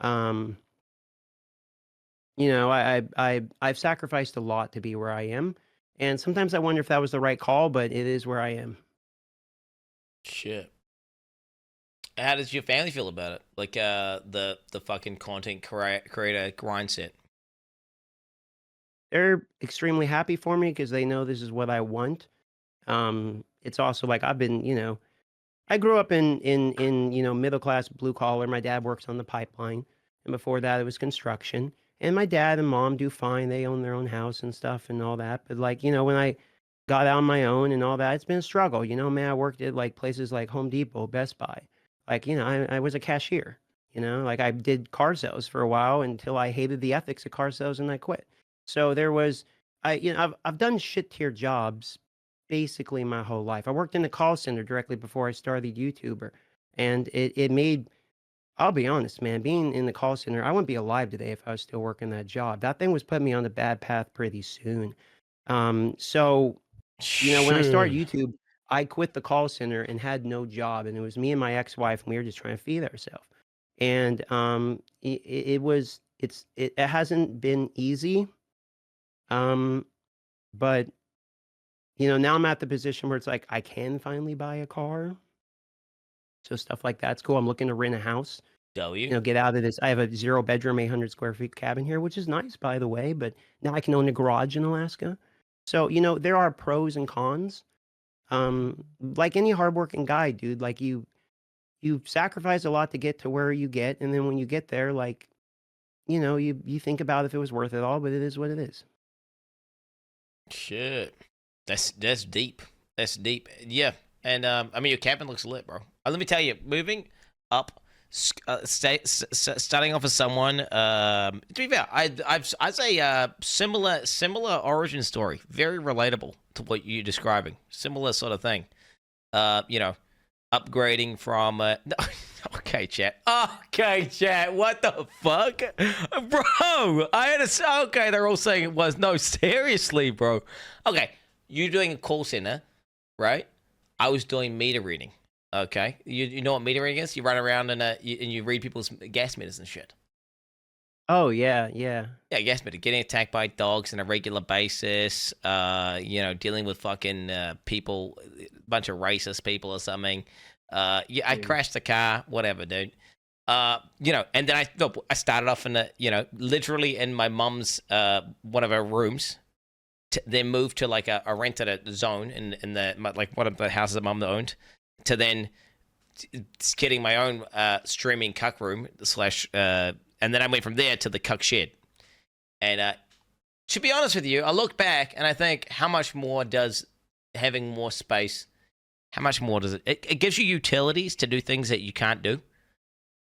sacrificed a lot to be where I am. And sometimes I wonder if that was the right call, but it is where I am. Shit. How does your family feel about it? Like the fucking content creator grind set. They're extremely happy for me because they know this is what I want. It's also like I grew up in middle class, blue collar. My dad works on the pipeline, and before that it was construction. And my dad and mom do fine. They own their own house and stuff and all that. But like, when I got out on my own and all that, it's been a struggle. Man, I worked at like places like Home Depot, Best Buy. Like, I was a cashier. Like I did car sales for a while until I hated the ethics of car sales and I quit. So there was I've done shit tier jobs basically my whole life. I worked in the call center directly before I started YouTuber, and it made. I'll be honest, man. Being in the call center, I wouldn't be alive today if I was still working that job. That thing was putting me on a bad path pretty soon. So when I started Shit. YouTube, I quit the call center and had no job, and it was me and my ex-wife, and we were just trying to feed ourselves. And it hasn't been easy. Um, but now I'm at the position where it's like I can finally buy a car. So stuff like that's cool. I'm looking to rent a house, W. get out of this. I have a 0 bedroom, 800 square feet cabin here, which is nice, by the way, but now I can own a garage in Alaska. So, there are pros and cons. Like any hardworking guy, dude, like you sacrifice a lot to get to where you get, and then when you get there, like, you think about if it was worth it all, but it is what it is. Shit. That's deep. That's deep. Yeah. And I mean your cabin looks lit, bro. Let me tell you, moving up starting off as someone. To be fair, I'd say similar origin story, very relatable to what you're describing. Similar sort of thing. You know, upgrading from. Okay, chat. Okay, chat. What the fuck, bro? I had a. Okay, they're all saying it was. No, seriously, bro. Okay, you're doing a call center, right? I was doing meter reading. Okay, you know what meter reading is? You run around and you read people's gas meters and shit. Oh yeah, yeah. Yeah, gas meter. Getting attacked by dogs on a regular basis. You know, dealing with fucking people, a bunch of racist people or something. Yeah, I crashed the car, whatever, dude. You know, and then I started off in the, you know, literally in my mom's one of her rooms. Then moved to like a rented zone in the like one of the houses that mom owned. To then getting my own streaming cuck room slash, and then I went from there to the kShed. And to be honest with you, I look back and I think, how much more does having more space? How much more does it? It gives you utilities to do things that you can't do.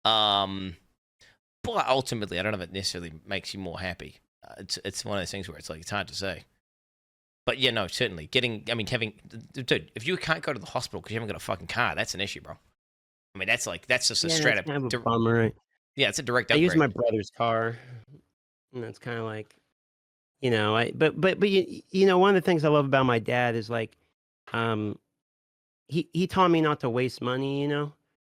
But ultimately, I don't know if it necessarily makes you more happy. It's one of those things where it's like it's hard to say. But yeah, no, certainly having, dude, if you can't go to the hospital because you haven't got a fucking car, that's an issue, bro. I mean, that's just a straight up. Kind of a bummer, right? Yeah, it's a direct I upgrade. use my brother's car, and that's kind of like, you know, but you know, one of the things I love about my dad is like, he taught me not to waste money, you know.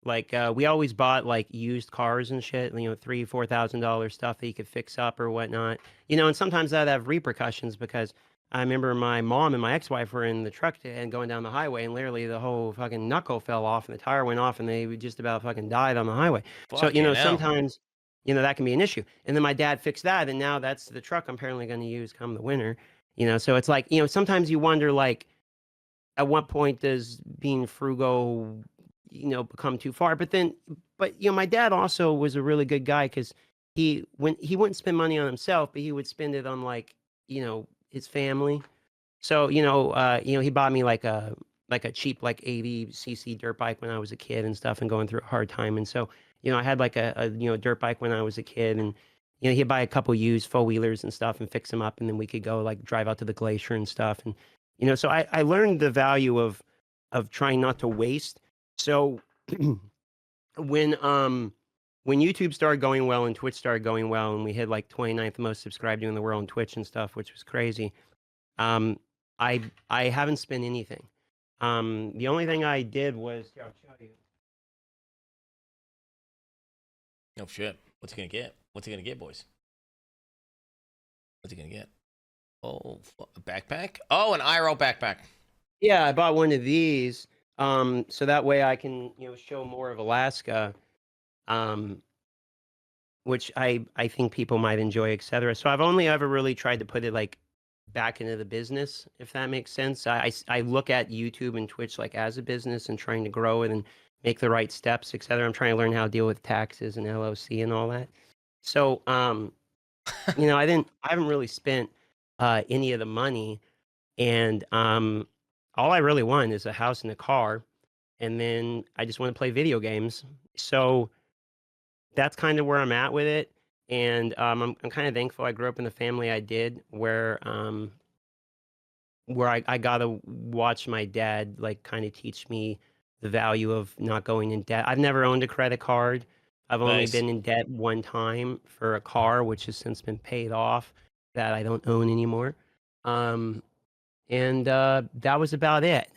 Like we always bought like used cars and shit, you know, $3,000-$4,000 stuff that you could fix up or whatnot, you know. And sometimes that'd have repercussions because I remember my mom and my ex-wife were in the truck and going down the highway, and literally the whole fucking knuckle fell off and the tire went off, and they just about fucking died on the highway. So you know, sometimes you know that can be an issue. And then my dad fixed that, and now that's the truck I'm apparently going to use come the winter. You know, so it's like, you know, sometimes you wonder like, at what point does being frugal, you know, become too far? But you know, my dad also was a really good guy because he wouldn't spend money on himself, but he would spend it on like, you know, his family. So you know, he bought me like a cheap like 80cc dirt bike when I was a kid and stuff, and going through a hard time. And so you know, I had like a you know, dirt bike when I was a kid, and you know, he'd buy a couple used four wheelers and stuff and fix them up, and then we could go like drive out to the glacier and stuff. And you know, so I learned the value of trying not to waste. So when YouTube started going well and Twitch started going well, and we hit like 29th most subscribed in the world on Twitch and stuff, which was crazy. I haven't spent anything. The only thing I did was, I'll show you. Oh shit! What's he gonna get? What's he gonna get, boys? What's he gonna get? Oh, a backpack. Oh, an IRL backpack. Yeah, I bought one of these. So that way I can, you know, show more of Alaska. Which I think people might enjoy, etc. So I've only ever really tried to put it like back into the business, if that makes sense. I look at YouTube and Twitch like as a business and trying to grow it and make the right steps, etc. I'm trying to learn how to deal with taxes and LLC and all that. So you know, I haven't really spent any of the money, and all I really want is a house and a car, and then I just want to play video games. So that's kind of where I'm at with it. And I'm kind of thankful I grew up in the family I did, where I got to watch my dad like kind of teach me the value of not going in debt. I've never owned a credit card. I've only been in debt one time for a car, which has since been paid off, that I don't own anymore. And that was about it.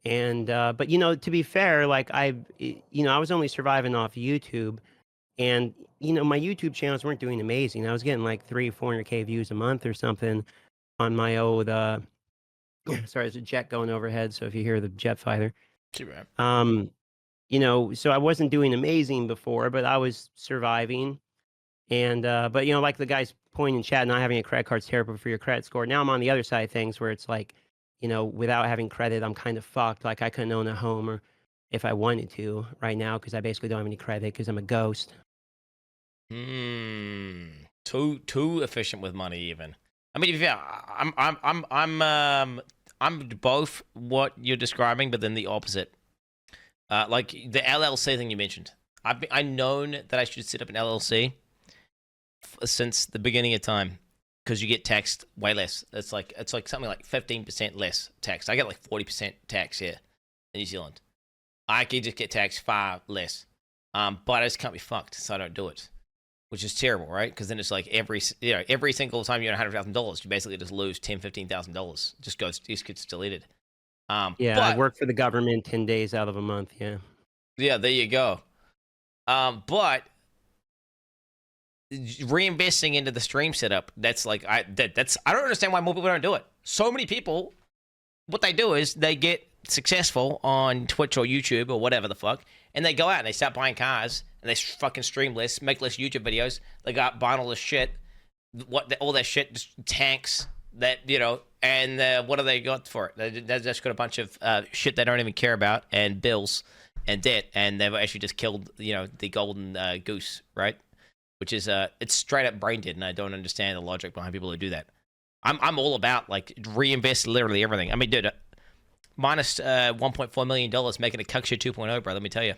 And but you know, to be fair, like I was only surviving off YouTube. And, you know, my YouTube channels weren't doing amazing. I was getting like 300-400K views a month or something on my old, sorry, there's a jet going overhead. So if you hear the jet fighter, you know, so I wasn't doing amazing before, but I was surviving. And, but, you know, like the guy's point in chat, not having a credit card's terrible for your credit score. Now I'm on the other side of things where it's like, you know, without having credit, I'm kind of fucked. Like I couldn't own a home or if I wanted to right now, because I basically don't have any credit because I'm a ghost. Too efficient with money, even. I mean, yeah, I'm both what you're describing, but then the opposite. Like the LLC thing you mentioned. I known that I should set up an LLC since the beginning of time because you get taxed way less. It's like something like 15% less tax. I get like 40% tax here in New Zealand. I can just get taxed far less. But I just can't be fucked, so I don't do it, which is terrible, right? Because then it's like every single time you earn $100,000, you basically just lose $10,000-$15,000. Just gets deleted. Yeah, I but work for the government 10 days out of a month. Yeah. yeah, there you go. But reinvesting into the stream setup, that's like I don't understand why more people don't do it. So many people, what they do is they get successful on Twitch or YouTube or whatever the fuck, and they go out and they start buying cars and they fucking stream less, make less YouTube videos. They got buying all this shit, all that shit, just tanks that and what do they got for it? They just got a bunch of shit they don't even care about and bills and debt, and they've actually just killed the golden goose, right? Which is it's straight up brain dead, and I don't understand the logic behind people who do that. I'm all about like reinvest literally everything. I mean, dude, minus $1.4 million making a kShed 2.0, bro. Let me tell you.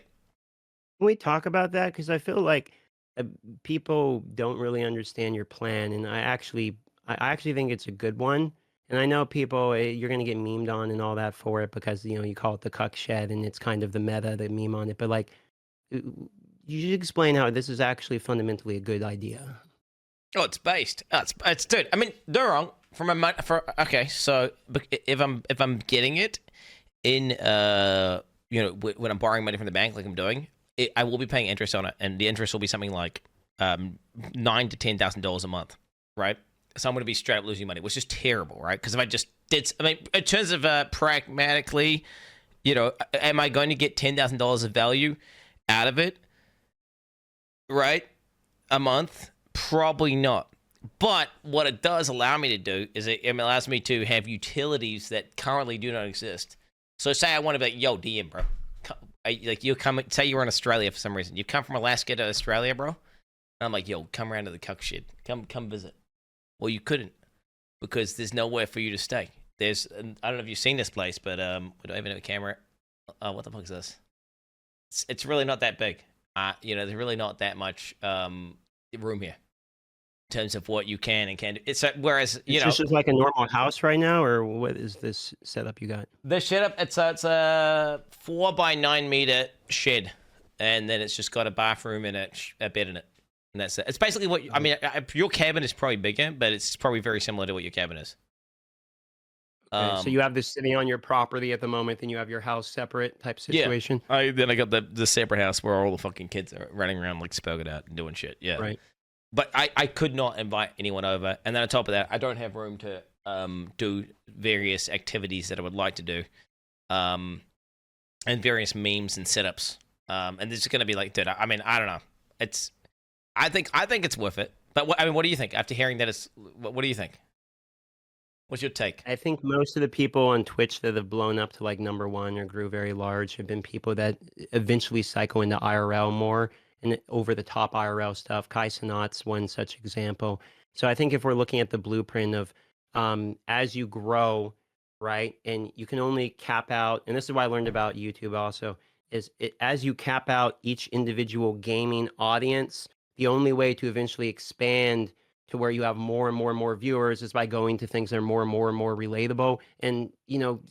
Can we talk about that? Because I feel like people don't really understand your plan, and I actually think it's a good one. And I know people, you're going to get memed on and all that for it because you call it the kShed, and it's kind of the meta, the meme on it. But like, you should explain how this is actually fundamentally a good idea. Oh, it's based. Oh, it's dude. I mean, they're wrong. Okay, so if I'm getting it in when I'm borrowing money from the bank like I'm doing, I will be paying interest on it, and the interest will be something like $9,000 to $10,000 a month, right? So I'm going to be straight up losing money, which is terrible, right? Because if I just did, I mean, in terms of pragmatically, am I going to get $10,000 of value out of it, right? A month? Probably not. But what it does allow me to do is it allows me to have utilities that currently do not exist. So say I want to be like, yo, DM, bro. Like you come, say you're in Australia for some reason. You come from Alaska to Australia, bro. And I'm like, yo, come around to the kShed. Come visit. Well, you couldn't because there's nowhere for you to stay. I don't know if you've seen this place, but we don't even have a camera. Oh, what the fuck is this? It's really not that big. There's really not that much room here in terms of what you can and can't do. It's whereas This is like a normal house right now, or what is this setup you got? the setup, it's a 4 by 9 meter shed, and then it's just got a bathroom and a bed in it, and that's it. It's basically what I mean. Your cabin is probably bigger, but it's probably very similar to what your cabin is. Okay, so you have this sitting on your property at the moment, and you have your house separate type situation. Yeah. I got the separate house where all the fucking kids are running around like spoken out and doing shit. Yeah. Right. But I could not invite anyone over, and then on top of that, I don't have room to do various activities that I would like to do, and various memes and setups. And this is gonna be like, dude. I mean, I don't know. I think it's worth it. But what do you think after hearing that? What do you think? What's your take? I think most of the people on Twitch that have blown up to like number one or grew very large have been people that eventually cycle into IRL more and over the top IRL stuff. kSed's one such example. So I think if we're looking at the blueprint of as you grow, right, and you can only cap out, and this is what I learned about YouTube also, as you cap out each individual gaming audience, the only way to eventually expand to where you have more and more and more viewers is by going to things that are more and more and more relatable. And,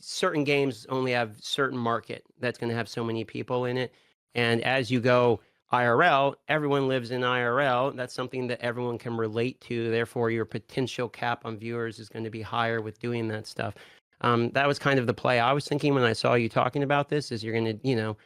certain games only have certain market that's going to have so many people in it. And as you go IRL, everyone lives in IRL. That's something that everyone can relate to. Therefore, your potential cap on viewers is going to be higher with doing that stuff. That was kind of the play I was thinking when I saw you talking about this, is you're going to,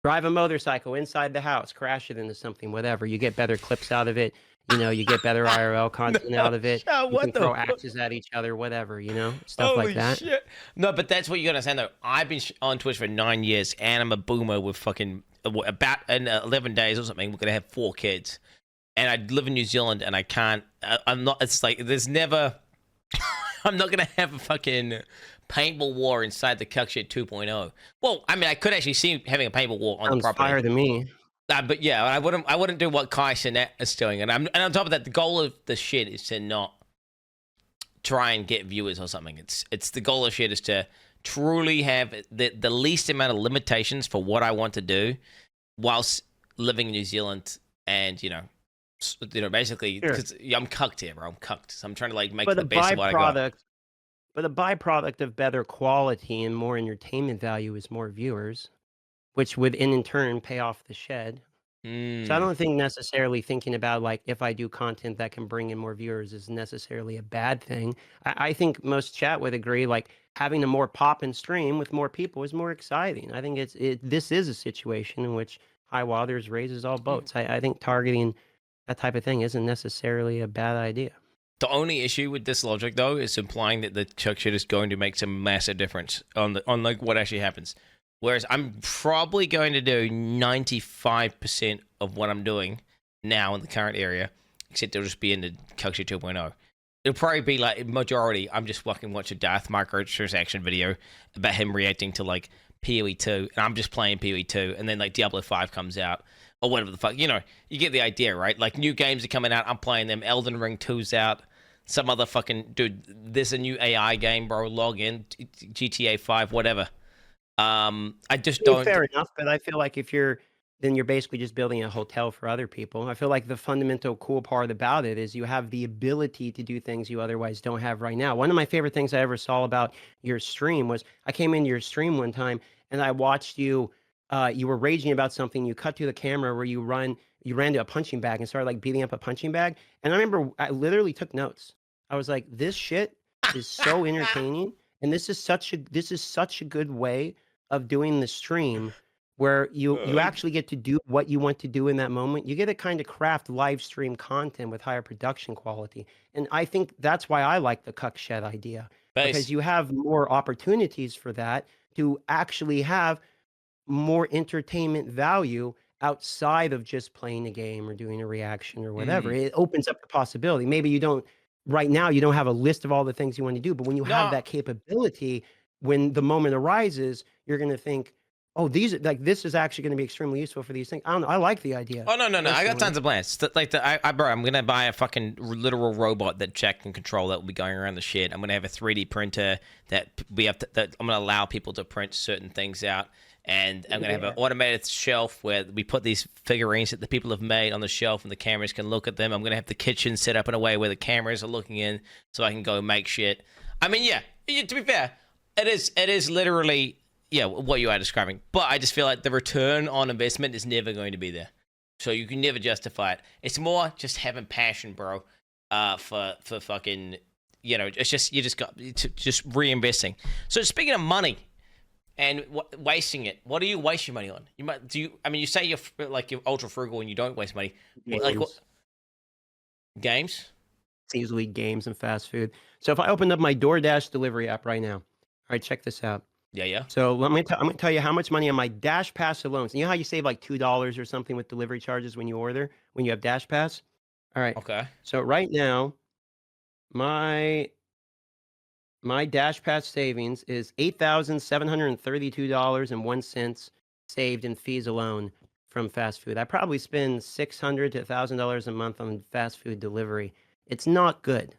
drive a motorcycle inside the house, crash it into something, whatever. You get better clips out of it. You get better IRL content out of it. You can throw axes at each other, whatever, stuff like that. Shit. No, but that's what you gotta understand though. I've been on Twitch for 9 years, and I'm a boomer with fucking about in 11 days or something. We're gonna have 4 kids, and I live in New Zealand, and I can't. I'm not. It's like there's never. I'm not gonna have a fucking paintball war inside the kShed 2.0. Well, I mean, I could actually see having a paintball war on the property. Fire to me. But yeah, I wouldn't do what kShed is doing, and on top of that, the goal of the shed is to not try and get viewers or something. It's the goal of shed is to truly have the least amount of limitations for what I want to do, whilst living in New Zealand and basically Sure. because I'm cucked here, bro. I'm cucked, so I'm trying to like make But the a best of what I got. byproduct of better quality and more entertainment value is more viewers, which would in turn pay off the shed. So I Mm. don't think necessarily thinking about like if I do content that can bring in more viewers is necessarily a bad thing. I think most chat would agree like having a more pop and stream with more people is more exciting. I think this is a situation in which high waters raises all boats. I think targeting that type of thing isn't necessarily a bad idea. The only issue with this logic, though, is implying that the chuck shit is going to make some massive difference on like what actually happens. Whereas I'm probably going to do 95% of what I'm doing now in the current area, except it'll just be in the chuck shit 2.0. It'll probably be like majority. I'm just fucking watch a Darth microtransaction video about him reacting to like PoE 2, and I'm just playing PoE 2, and then like Diablo 5 comes out or whatever the fuck. You get the idea, right? Like new games are coming out, I'm playing them. Elden Ring 2's out. Some other fucking dude. There's a new AI game, bro. Log in, GTA 5, whatever. I just don't. Fair enough, but I feel like then you're basically just building a hotel for other people. I feel like the fundamental cool part about it is you have the ability to do things you otherwise don't have right now. One of my favorite things I ever saw about your stream was I came into your stream one time and I watched you. You were raging about something. You cut to the camera where you ran to a punching bag and started like beating up a punching bag. And I remember I literally took notes. I was like, this shit is so entertaining, and this is such a good way of doing the stream where you actually get to do what you want to do in that moment. You get to kind of craft live stream content with higher production quality. And I think that's why I like the kShed idea, because you have more opportunities for that to actually have more entertainment value outside of just playing a game or doing a reaction or whatever. It opens up the possibility. Maybe you don't right now you don't have a list of all the things you want to do, but when you have that capability, when the moment arises, you're going to think, oh, this is actually going to be extremely useful for these things. I don't know. I like the idea. Oh no, I got tons of plans. Bro, I'm gonna buy a fucking literal robot that Jack can control that will be going around the shed. I'm gonna have a 3D printer that I'm gonna allow people to print certain things out. And I'm going to have an automated shelf where we put these figurines that the people have made on the shelf and the cameras can look at them. I'm going to have the kitchen set up in a way where the cameras are looking in so I can go make shit. I mean, yeah, to be fair, it is literally, what you are describing. But I just feel like the return on investment is never going to be there. So you can never justify it. It's more just having passion, bro, for fucking, it's just, you just got to just reinvesting. So speaking of money, and wasting it. What do you waste your money on? You say you're ultra frugal and you don't waste money. Games. Like what? Games? It's usually games and fast food. So if I opened up my DoorDash delivery app right now, all right, check this out. Yeah. So I'm gonna tell you how much money on my Dash Pass alone. So you know how you save like $2 or something with delivery charges when you have Dash Pass? All right. Okay. So right now, my Dash Pass savings is $8,732.01 saved in fees alone from fast food. I probably spend $600 to $1,000 a month on fast food delivery. It's not good.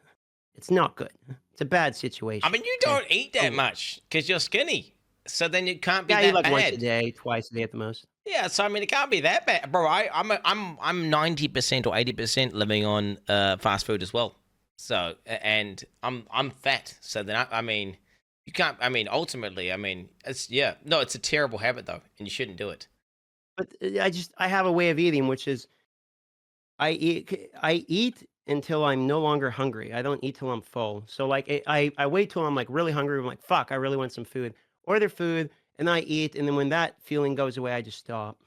It's not good. It's a bad situation. I mean, you don't eat that much because you're skinny. So then it can't be that I eat like bad. once a day, twice a day at the most. Yeah, so I mean, it can't be that bad, bro. I'm 90% or 80% living on fast food as well. So and I'm fat. So then I mean, you can't. I mean, ultimately, I mean, it's a terrible habit though, and you shouldn't do it. But I have a way of eating, which is I eat until I'm no longer hungry. I don't eat till I'm full. So like I wait till I'm like really hungry. I'm like, fuck, I really want some food. Order food, and I eat, and then when that feeling goes away, I just stop.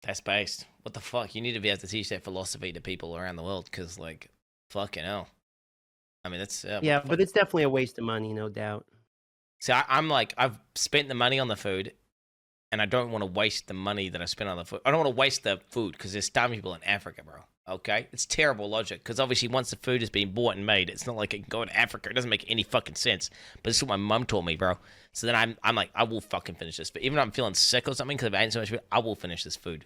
That's based. What the fuck? You need to be able to teach that philosophy to people around the world, because like, fucking hell. I mean, that's yeah, but it's definitely a waste of money, no doubt. See, I'm like, I've spent the money on the food, and I don't want to waste the money that I spent on the food. I don't want to waste the food because there's starving people in Africa, bro. Okay, it's terrible logic because obviously once the food has been bought and made, it's not like it can go to Africa. It doesn't make any fucking sense. But this is what my mum taught me, bro. So then I'm like, I will fucking finish this. But even if I'm feeling sick or something because I've eaten so much food, I will finish this food.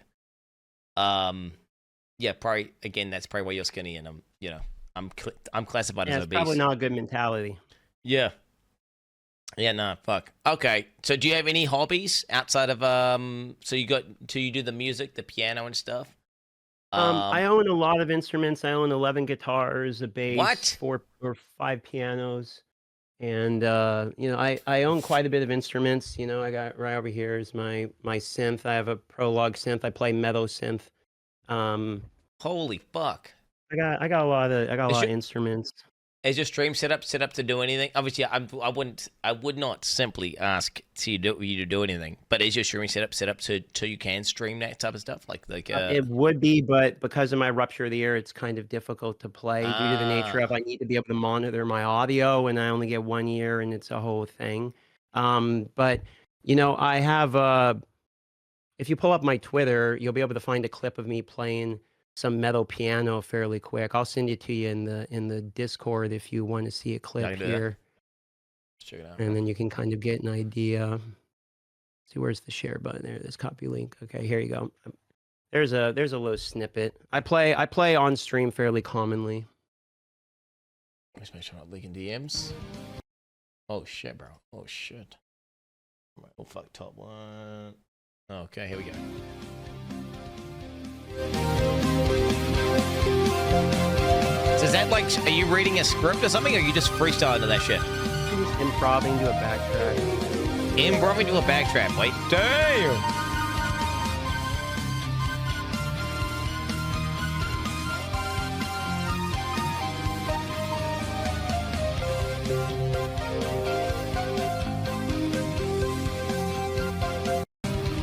Yeah, probably again, that's probably why you're skinny and I'm classified as obese. It's probably not a good mentality. Yeah. Yeah, no, fuck. Okay, so do you have any hobbies outside of So you do the music, the piano and stuff. I own a lot of instruments. I own 11 guitars, a bass, What? 4 or 5 pianos, and I own quite a bit of instruments. I got right over here is my synth. I have a Prologue synth. I play metal synth. Um, Holy fuck! I got a Is lot your of instruments. is your stream set up to do anything? Obviously, I would not simply ask you to do anything. But is your streaming set up so you can stream that type of stuff? It would be, but because of my rupture of the ear, it's kind of difficult to play due to the nature of I need to be able to monitor my audio, and I only get 1 ear, and it's a whole thing. But I have if you pull up my Twitter, you'll be able to find a clip of me playing some metal piano fairly quick. I'll send it to you in the Discord if you want to see a I clip can do that. here, Let's check it out. and then you can kind of get an idea. See, where's the share button there? This copy link. Okay, here you go. There's a little snippet. I play on stream fairly commonly. Let's make sure I'm not leaking DMs. Oh shit, bro. Oh shit. Oh fuck, top one. Okay, here we go. So is that like, are you reading a script or something, or are you just freestyling to that shit? I'm just improving to a backtrack. Improving to a backtrack. Wait, damn.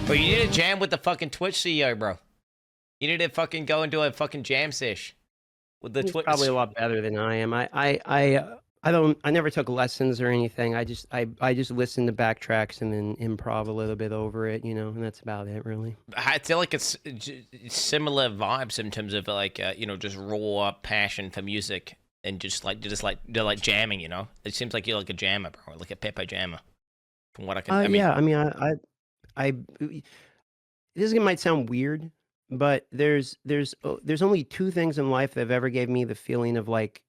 Bro, you need to jam with the fucking Twitch CEO, bro. You need to fucking go and do a fucking jam sesh with the He's Twitch. probably a lot better than I am. I never took lessons or anything. I just listen to backtracks and then improv a little bit over it, and that's about it, really. I feel like it's similar vibes in terms of like just raw passion for music and just like jamming. It seems like you're like a jammer, bro, like a Pepe jammer. From what I can, Yeah. I mean, this might sound weird, but there's only two things in life that have ever gave me the feeling of like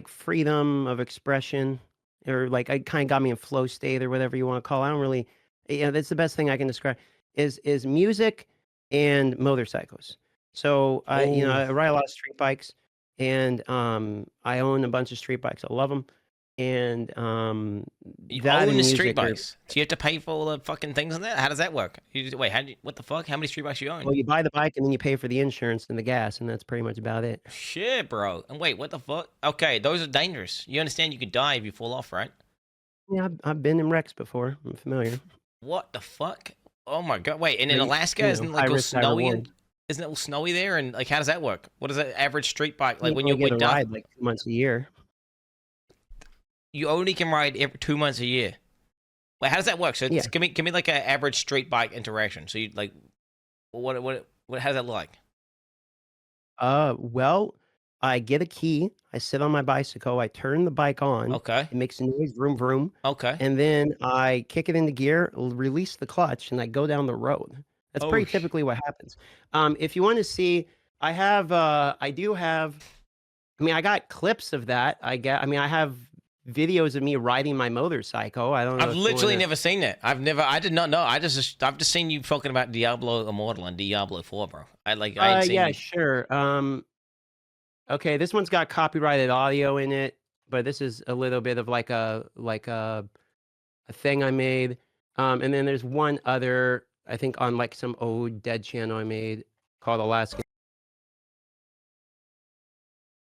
freedom of expression, or like I kind of got me in flow state or whatever you want to call it. I don't really, that's the best thing I can describe is music and motorcycles. So I ride a lot of street bikes, and I own a bunch of street bikes. I love them, and You that own and the street music are. bikes. Do you have to pay for all the fucking things on that? How does that work? Wait, what the fuck? How many street bikes you own? Well, you buy the bike and then you pay for the insurance and the gas, and that's pretty much about it. Shit, bro. And wait, what the fuck? Okay, those are dangerous. You understand you could die if you fall off, right? Yeah, I've been in wrecks before. I'm familiar. What the fuck? Oh my god. Wait, and in But, Alaska, isn't it high like all risk, high snowy reward. and isn't it all snowy there? And like, how does that work? What is that average street bike like You when only you're get a ride like 2 months a year. You only can ride every 2 months a year. Wait, how does that work? So Yeah. give me like an average street bike interaction. So you like, what how does that look like? Well, I get a key. I sit on my bicycle. I turn the bike on. Okay. It makes a noise, vroom vroom. Okay. And then I kick it into gear, release the clutch, and I go down the road. That's Oh, pretty typically what happens. If you want to see, I do have. I mean, I got clips of that. I have videos of me riding my motorcycle. I don't know. I've if you literally wanna- never seen that. I did not know. I've just seen you talking about Diablo Immortal and Diablo 4, bro. I ain't seen Yeah, you. sure. Okay, this one's got copyrighted audio in it, but this is a little bit of like a thing I made. And then there's one other, I think, on like some old dead channel I made called Alaska.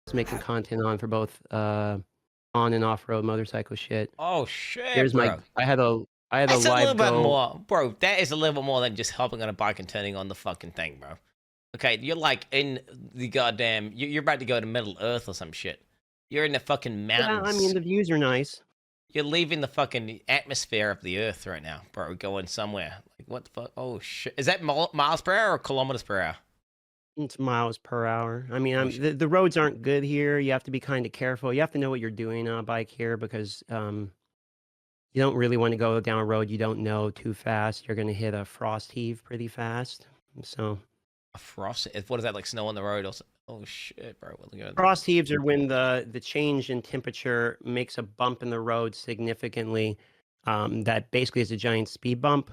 It's making content on for both on and off road motorcycle shit. Oh shit, Here's bro. I had a That's a live little bit go. more, bro. That is a little bit more than just hopping on a bike and turning on the fucking thing, bro. Okay, you're like in the goddamn. You're about to go to Middle Earth or some shit. You're in the fucking Yeah, mountains. I mean the views are nice. You're leaving the fucking atmosphere of the Earth right now, bro. Going somewhere. Like what the fuck? Oh shit! Is that miles per hour or kilometers per hour? It's miles per hour. I mean, Oh, the roads aren't good here. You have to be kind of careful. You have to know what you're doing on a bike here because you don't really want to go down a road you don't know too fast. You're going to hit a frost heave pretty fast. So A frost? What is that, like snow on the road or something? Oh shit, bro. frost heaves are when the change in temperature makes a bump in the road significantly. that basically is a giant speed bump.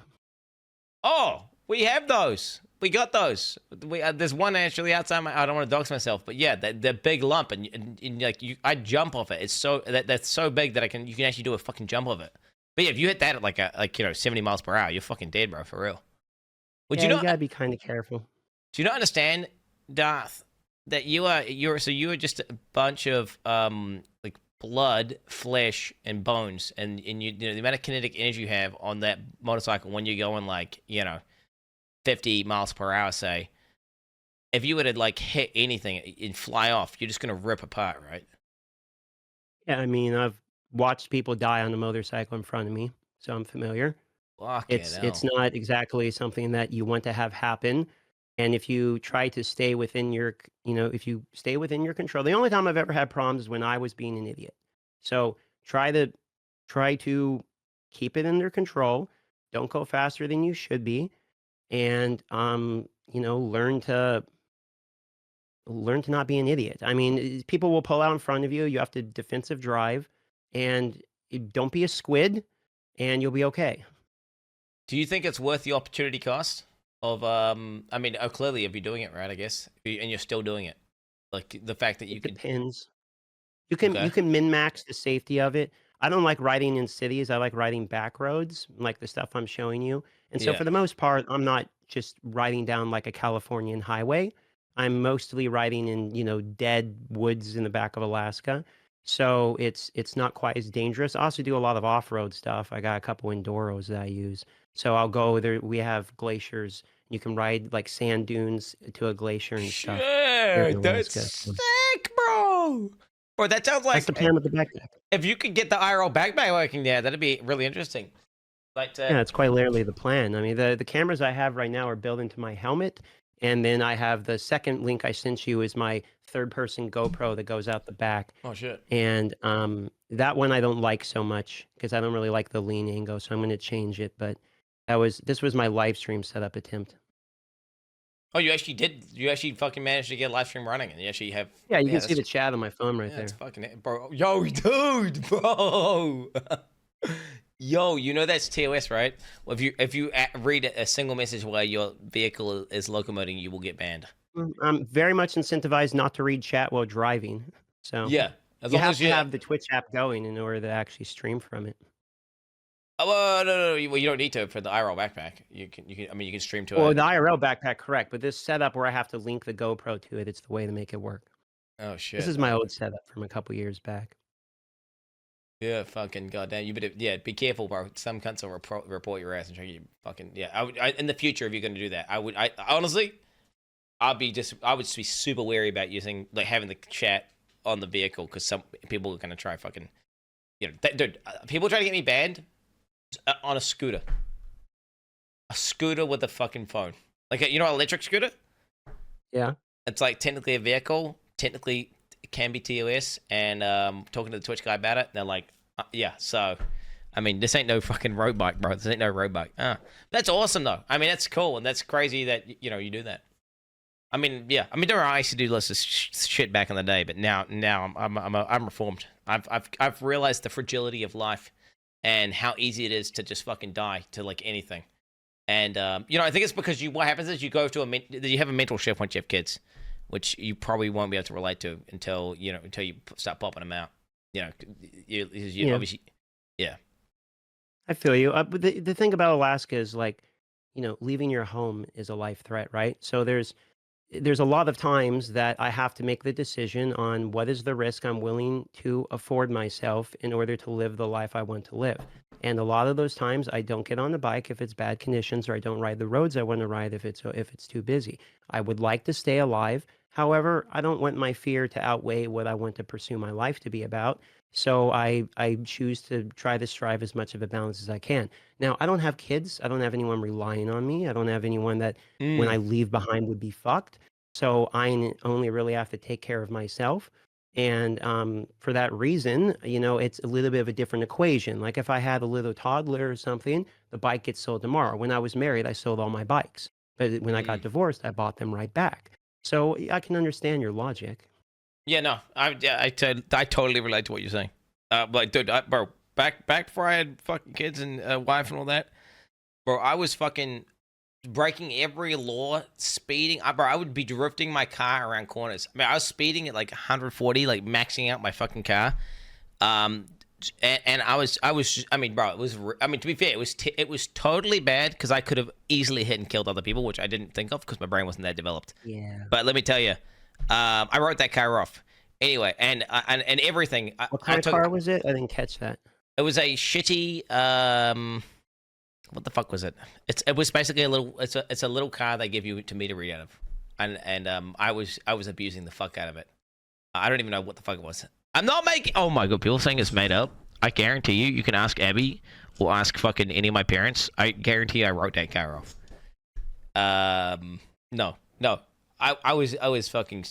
Oh, we have those. We got those. There's one actually outside my. I don't want to dox myself, but yeah, the big lump, and like I jump off it. It's so that's so big that you can actually do a fucking jump of it. But yeah, if you hit that at like 70 miles per hour, you're fucking dead, bro, for real. Would Yeah, you you not? gotta be kind of careful. Do you not understand, Darth, that you are just a bunch of like blood, flesh, and bones, and you know the amount of kinetic energy you have on that motorcycle when you're going like 50 miles per hour, say. If you were to like hit anything and fly off, you're just gonna rip apart, right? Yeah, I mean, I've watched people die on a motorcycle in front of me, so I'm familiar. Fucking It's hell. not exactly something that you want to have happen. And if you try to stay within your, if you stay within your control, the only time I've ever had problems is when I was being an idiot. So try to keep it under control. Don't go faster than you should be, and learn to not be an idiot. I mean, people will pull out in front of you. You have to defensive drive, and don't be a squid, and you'll be okay. Do you think it's worth the opportunity cost of I mean, clearly if you're doing it right, I guess, and you're still doing it, like the fact that you It could. depends. You Okay. can min max the safety of it. I don't like riding in cities. I like riding back roads, like the stuff I'm showing you. And so Yeah. for the most part, I'm not just riding down like a Californian highway. I'm mostly riding in, dead woods in the back of Alaska. So it's not quite as dangerous. I also do a lot of off-road stuff. I got a couple Enduros that I use. So I'll go there. We have glaciers. You can ride like sand dunes to a glacier and stuff here in Shit, that's Alaska. So sick, bro. Bro, that sounds that's the like plan with the backpack. if you could get the IRL backpack working there, that'd be really interesting. Like Yeah, it's quite literally the plan. I mean, the cameras I have right now are built into my helmet, and then I have the second link I sent you is my third-person GoPro that goes out the back, oh shit. and that one I don't like so much because I don't really like the lean angle, so I'm going to change it. But this was my live stream setup attempt. Oh, you actually did. You actually fucking managed to get live stream running, and you actually have. Yeah, you Yeah, can see that's the chat on my phone right yeah, it's there. fucking bro. Yo, dude, bro. Yo, you know that's TOS, right? Well, if you read a single message while your vehicle is locomoting, you will get banned. I'm very much incentivized not to read chat while driving, so Yeah, as you long have as to you. have the Twitch app going in order to actually stream from it. Oh, no. Well, you don't need to for the IRL backpack. You can. I mean, you can stream to Well, it. the IRL backpack, correct, but this setup where I have to link the GoPro to it, it's the way to make it work. Oh This shit. is my old setup from a couple years back. Yeah, fucking goddamn. You better, yeah, be careful, bro. Some cunts will report your ass and try to fucking, yeah. In the future, if you're gonna do that, I honestly, I would be super wary about using, like, having the chat on the vehicle because some people are gonna try fucking, dude, people try to get me banned on a scooter with a fucking phone, like, an electric scooter. Yeah. It's like technically a vehicle, technically it can be TOS, and talking to the Twitch guy about it, they're like, yeah, so, I mean, this ain't no fucking road bike, bro. This ain't no road bike. That's awesome, though. I mean, that's cool, and that's crazy that, you do that. I mean, yeah. I mean, I used to do lots of shit back in the day, but now I'm reformed. I've realized the fragility of life and how easy it is to just fucking die to, like, anything. And, I think it's because what happens is you you have a mental shift once you have kids, which you probably won't be able to relate to until you start popping them out. You Yeah. obviously, yeah. I feel you. But the thing about Alaska is like, leaving your home is a life threat, right? So there's a lot of times that I have to make the decision on what is the risk I'm willing to afford myself in order to live the life I want to live. And a lot of those times I don't get on the bike if it's bad conditions, or I don't ride the roads I want to ride if it's too busy. I would like to stay alive. However, I don't want my fear to outweigh what I want to pursue my life to be about. So I choose to try to strive as much of a balance as I can. Now, I don't have kids. I don't have anyone relying on me. I don't have anyone that when I Mm. leave behind would be fucked. So I only really have to take care of myself. And for that reason, it's a little bit of a different equation. Like if I had a little toddler or something, the bike gets sold tomorrow. When I was married, I sold all my bikes. But when I got Mm. divorced, I bought them right back. So I can understand your logic. Yeah, no, I totally relate to what you're saying. Like, dude, bro, back before I had fucking kids and a wife and all that, bro. I was fucking breaking every law, speeding. Bro, I would be drifting my car around corners. I mean, I was speeding at like 140, like maxing out my fucking car. And I mean, bro, it was. I mean, to be fair, it was totally bad because I could have easily hit and killed other people, which I didn't think of because my brain wasn't that developed. Yeah. But let me tell you, I wrote that car off. Anyway, and everything. What kind of car was it? I didn't catch that. It was a shitty. What the fuck was it? It was basically a little. It's a little car they give you to me to read out of, and I was abusing the fuck out of it. I don't even know what the fuck it was. I'm not making. Oh my god, people are saying it's made up. I guarantee you. You can ask Abby or ask fucking any of my parents. I guarantee I wrote that car off. No. I was fucking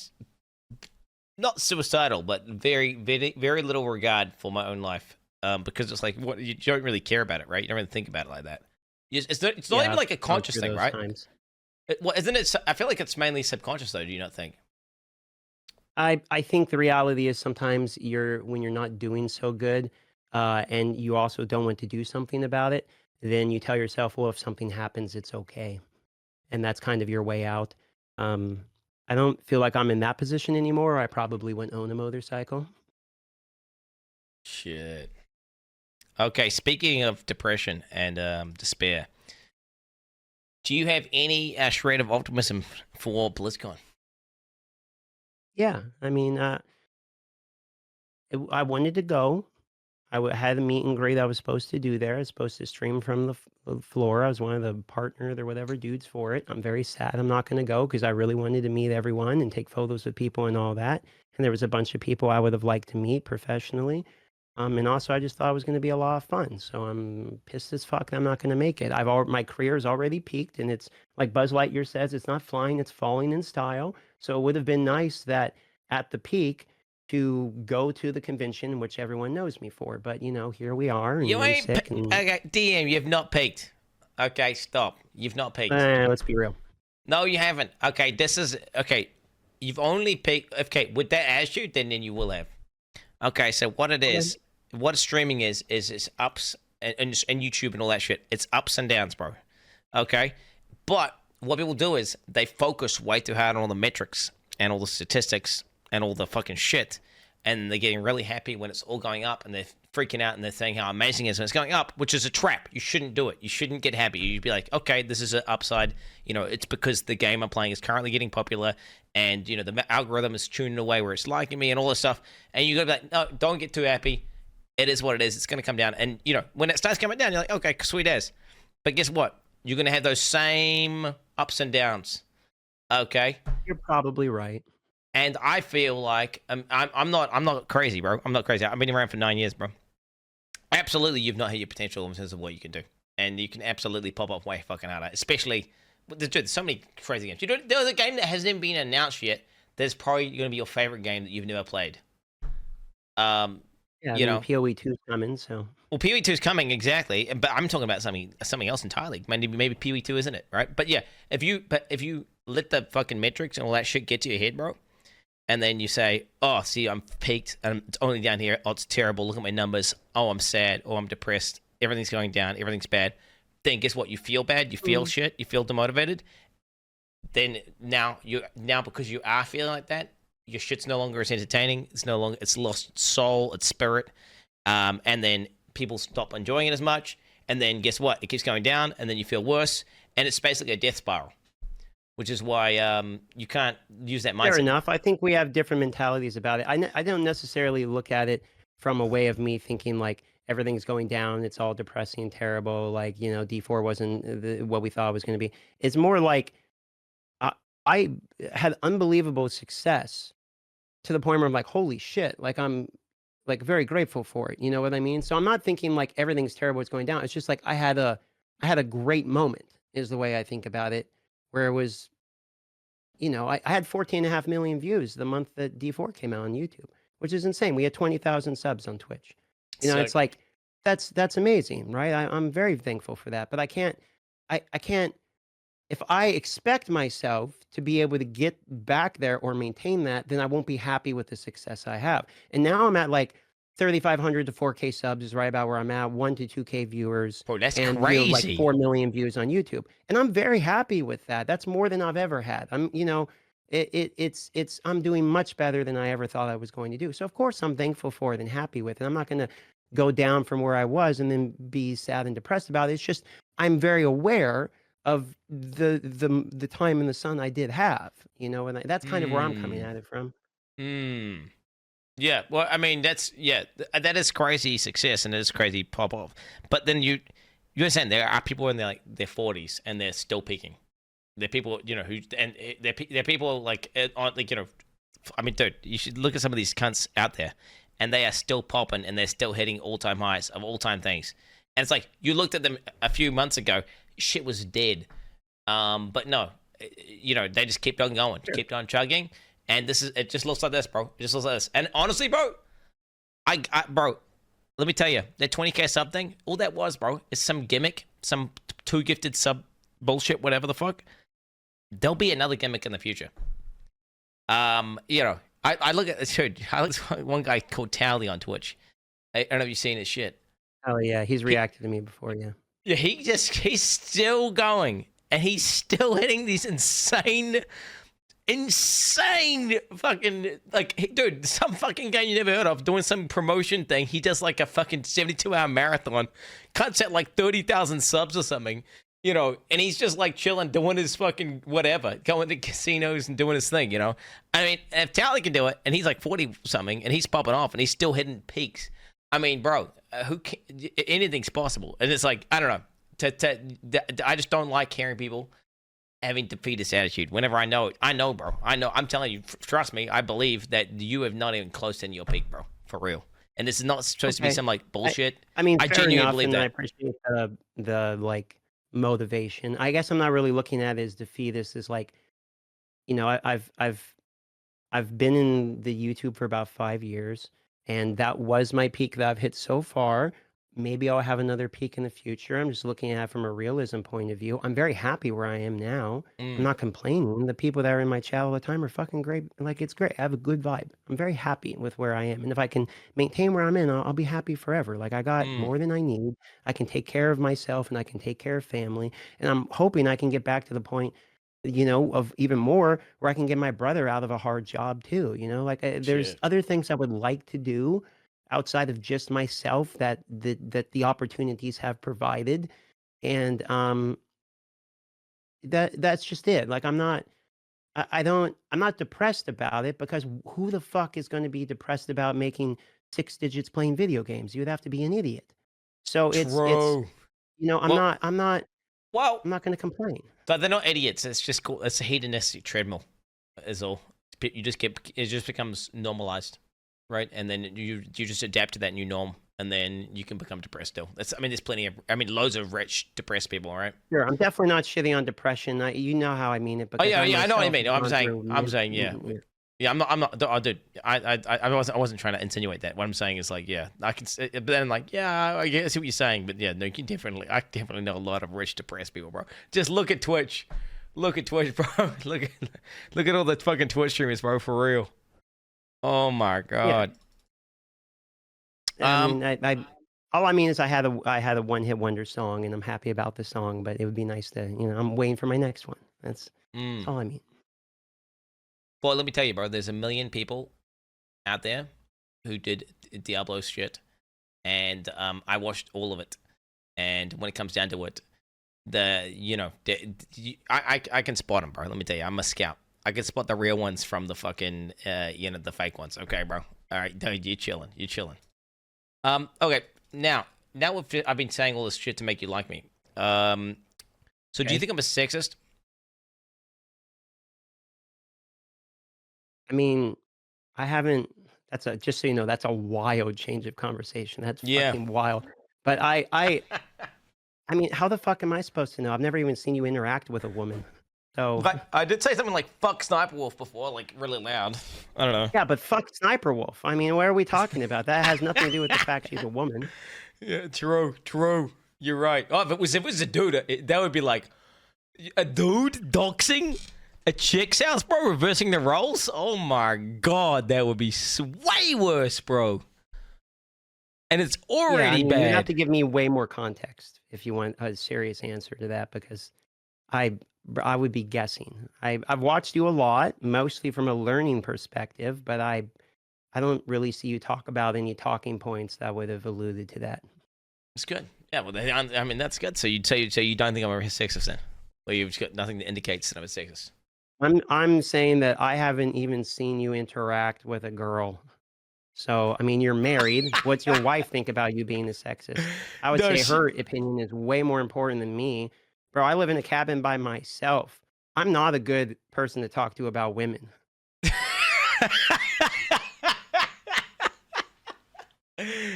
not suicidal, but very little regard for my own life. Because it's like what you don't really care about it, right? You don't really think about it like that. It's not even like a conscious thing, right? Well, isn't it? I feel like it's mainly subconscious, though. Do you not think? I think the reality is sometimes when you're not doing so good, and you also don't want to do something about it, then you tell yourself, well, if something happens, it's okay, and that's kind of your way out. I don't feel like I'm in that position anymore. I probably wouldn't own a motorcycle. Shit. Okay, speaking of depression and despair, do you have any shred of optimism for BlizzCon? Yeah, I mean, I wanted to go. Had a meet and greet I was supposed to do there. I was supposed to stream from the floor. I was one of the partners or whatever dudes for it. I'm very sad I'm not going to go because I really wanted to meet everyone and take photos with people and all that. And there was a bunch of people I would have liked to meet professionally. And also, I just thought it was going to be a lot of fun. So I'm pissed as fuck that I'm not going to make it. My career's already peaked, and it's like Buzz Lightyear says, it's not flying, it's falling in style. So it would have been nice that at the peak to go to the convention, which everyone knows me for. But here we are. And You I'm ain't sick. okay, DM. You've not peaked. Okay, stop. You've not peaked. Let's be real. No, you haven't. Okay, this is okay. You've only peaked. Okay, with that attitude, then you will have. Okay, so what it is, what streaming is it's ups and YouTube and all that shit. It's ups and downs, bro. Okay, but what people do is they focus way too hard on all the metrics and all the statistics and all the fucking shit, and they're getting really happy when it's all going up, and they're freaking out and they're saying how amazing it is when it's going up, which is a trap. You shouldn't do it. You shouldn't get happy. You'd be like, okay, this is an upside. It's because the game I'm playing is currently getting popular, and the algorithm is tuned in a way where it's liking me and all this stuff. And you gotta be like, no, don't get too happy. It is what it is. It's gonna come down, and when it starts coming down, you're like, okay, sweet as. But guess what? You're gonna have those same ups and downs. Okay. You're probably right. And I feel like I'm not crazy, bro. I'm not crazy. I've been around for 9 years, bro. Absolutely, you've not hit your potential in terms of what you can do, and you can absolutely pop up way fucking harder. Especially, there's so many crazy games. There's a game that hasn't even been announced yet. There's probably going to be your favorite game that you've never played. Yeah, PoE 2 is coming, so. Well, PoE 2 is coming, exactly. But I'm talking about something else entirely. Maybe PoE 2 isn't it, right? But yeah, if you let the fucking metrics and all that shit get to your head, bro. And then you say, oh, see, I'm peaked, and it's only down here. Oh, it's terrible. Look at my numbers. Oh, I'm sad. Oh, I'm depressed. Everything's going down. Everything's bad. Then guess what? You feel bad. You feel shit. You feel demotivated. Then now because you are feeling like that, your shit's no longer as entertaining. It's lost soul, its spirit. And then people stop enjoying it as much. And then guess what? It keeps going down, and then you feel worse. And it's basically a death spiral. Which is why you can't use that mindset. Fair enough. I think we have different mentalities about it. I don't necessarily look at it from a way of me thinking like everything's going down. It's all depressing and terrible. Like, D4 wasn't what we thought it was going to be. It's more like I had unbelievable success to the point where I'm like, holy shit. Like I'm like very grateful for it. You know what I mean? So I'm not thinking like everything's terrible. It's going down. It's just like I had a great moment is the way I think about it. Where it was, I had 14.5 million views the month that D4 came out on YouTube, which is insane. We had 20,000 subs on Twitch. It's like, that's amazing, right? I'm very thankful for that, but I can't, if I expect myself to be able to get back there or maintain that, then I won't be happy with the success I have. And now I'm at like 3,500 to 4K subs is right about where I'm at. 1 to 2K viewers. Bro, that's and like crazy. 4 million views on YouTube. And I'm very happy with that. That's more than I've ever had. I'm doing much better than I ever thought I was going to do. So of course I'm thankful for it and happy with it. I'm not going to go down from where I was and then be sad and depressed about it. It's just I'm very aware of the time in the sun I did have, and that's kind of where I'm coming at it from. Yeah, well, I mean, that is crazy success and it is crazy pop off. But then you understand there are people in their 40s and they're still peaking. They're people, they're people like I mean, dude, you should look at some of these cunts out there, and they are still popping and they're still hitting all-time highs of all-time things. And it's like you looked at them a few months ago, shit was dead. But no, they just kept on going, kept on chugging. And it just looks like this, bro. It just looks like this. And honestly, bro, bro, let me tell you, that 20K sub thing, all that was, bro, is some gimmick, some two gifted sub bullshit, whatever the fuck. There'll be another gimmick in the future. I look at dude. I look at one guy called Tally on Twitch. I don't know if you've seen his shit. Oh yeah, he's reacted to me before, yeah. Yeah, he's still going, and he's still hitting these insane fucking, like, dude, some fucking guy you never heard of doing some promotion thing. He does like a fucking 72-hour marathon, cuts at like 30,000 subs or something, and he's just like chilling, doing his fucking whatever, going to casinos and doing his thing, I mean, if Tally can do it, and he's like 40 something, and he's popping off, and he's still hitting peaks. I mean, bro, anything's possible. And it's like, I don't know. I just don't like hearing people having defeatist attitude. Whenever I know, bro. I'm telling you, trust me, I believe that you have not even close to your peak, bro. For real. And this is not supposed to be some like bullshit. I mean, I genuinely believe that. I appreciate the like motivation. I guess I'm not really looking at it as defeatist. As like, I've been in the YouTube for about 5 years, and that was my peak that I've hit so far. Maybe I'll have another peak in the future. I'm just looking at it from a realism point of view. I'm very happy where I am now. I'm not complaining. The people that are in my chat all the time are fucking great. Like, it's great. I have a good vibe. I'm very happy with where I am. And if I can maintain where I'm in, I'll be happy forever. Like, I got more than I need. I can take care of myself and I can take care of family. And I'm hoping I can get back to the point, of even more where I can get my brother out of a hard job too. Like there's other things I would like to do outside of just myself that the opportunities have provided. And that's just it. Like I'm not depressed about it, because who the fuck is going to be depressed about making 6 digits playing video games? You would have to be an idiot. So it's I'm not going to complain. But they're not idiots. It's just cool. It's a hedonistic treadmill, is all. It just becomes normalized, right? And then you just adapt to that new norm, and then you can become depressed still. There's loads of rich depressed people, right? Sure, I'm definitely not shitting on depression. You know how I mean it. Oh yeah, I know what you mean. I'm saying, yeah. Yeah, I'm not. Oh, dude, I wasn't trying to insinuate that. What I'm saying is like, yeah, I can. But then like, yeah, I see what you're saying. But yeah, no, I definitely know a lot of rich depressed people, bro. Just look at Twitch, bro. look at all the fucking Twitch streamers, bro. For real. Oh my god. Yeah. All I mean is I had a one-hit wonder song, and I'm happy about the song. But it would be nice to, I'm waiting for my next one. That's all I mean. Well, let me tell you, bro, there's a million people out there who did Diablo shit, and I watched all of it. And when it comes down to it, I can spot them, bro. Let me tell you, I'm a scout. I can spot the real ones from the fucking, the fake ones. Okay, bro. All right, dude, you're chilling. Okay, now I've been saying all this shit to make you like me. So do you think I'm a sexist? I mean, I haven't. Just so you know, that's a wild change of conversation. That's fucking wild. But I mean, how the fuck am I supposed to know? I've never even seen you interact with a woman. So but I did say something like "fuck Sniper Wolf" before, like really loud. I don't know. Yeah, but fuck Sniper Wolf. I mean, what are we talking about? That has nothing to do with the fact she's a woman. Yeah, true. You're right. Oh, if it was a dude, that would be like a dude doxing a chick's house, bro, reversing the roles? Oh my god, that would be way worse, bro. and it's Yeah, I already mean, you have bad. to give me way more context if you want a serious answer to that, because I I would be guessing. I've watched you a lot, mostly from a learning perspective, but I don't really see you talk about any talking points that would have alluded to that. It's good. Yeah, well, I mean, that's good. So you don't think I'm a sexist then? Well, you've got nothing that indicates that I'm a sexist. I'm saying that I haven't even seen you interact with a girl. So, I mean, you're married. What's your wife think about you being a sexist? I would No, say she. her opinion is way more important than me. Bro, I live in a cabin by myself. I'm not a good person to talk to about women.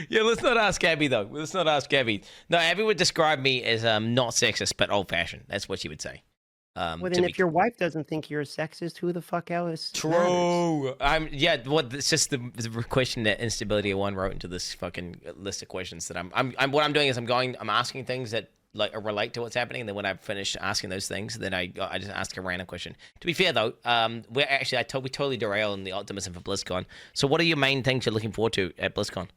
Yeah, let's not ask Abby though. Let's not ask Abby. No, Abby would describe me as not sexist but old fashioned. That's what she would say. Well, To then be if your wife doesn't think you're a sexist, who the fuck else matters? true. Yeah. What? It's just the question that Instability One wrote into this fucking list of questions that what I'm doing is I'm asking things that like relate to what's happening, and then when I finish asking those things, then I just ask a random question. To be fair though, we're actually we totally derail on the optimism for BlizzCon. So what are your main things you're looking forward to at BlizzCon?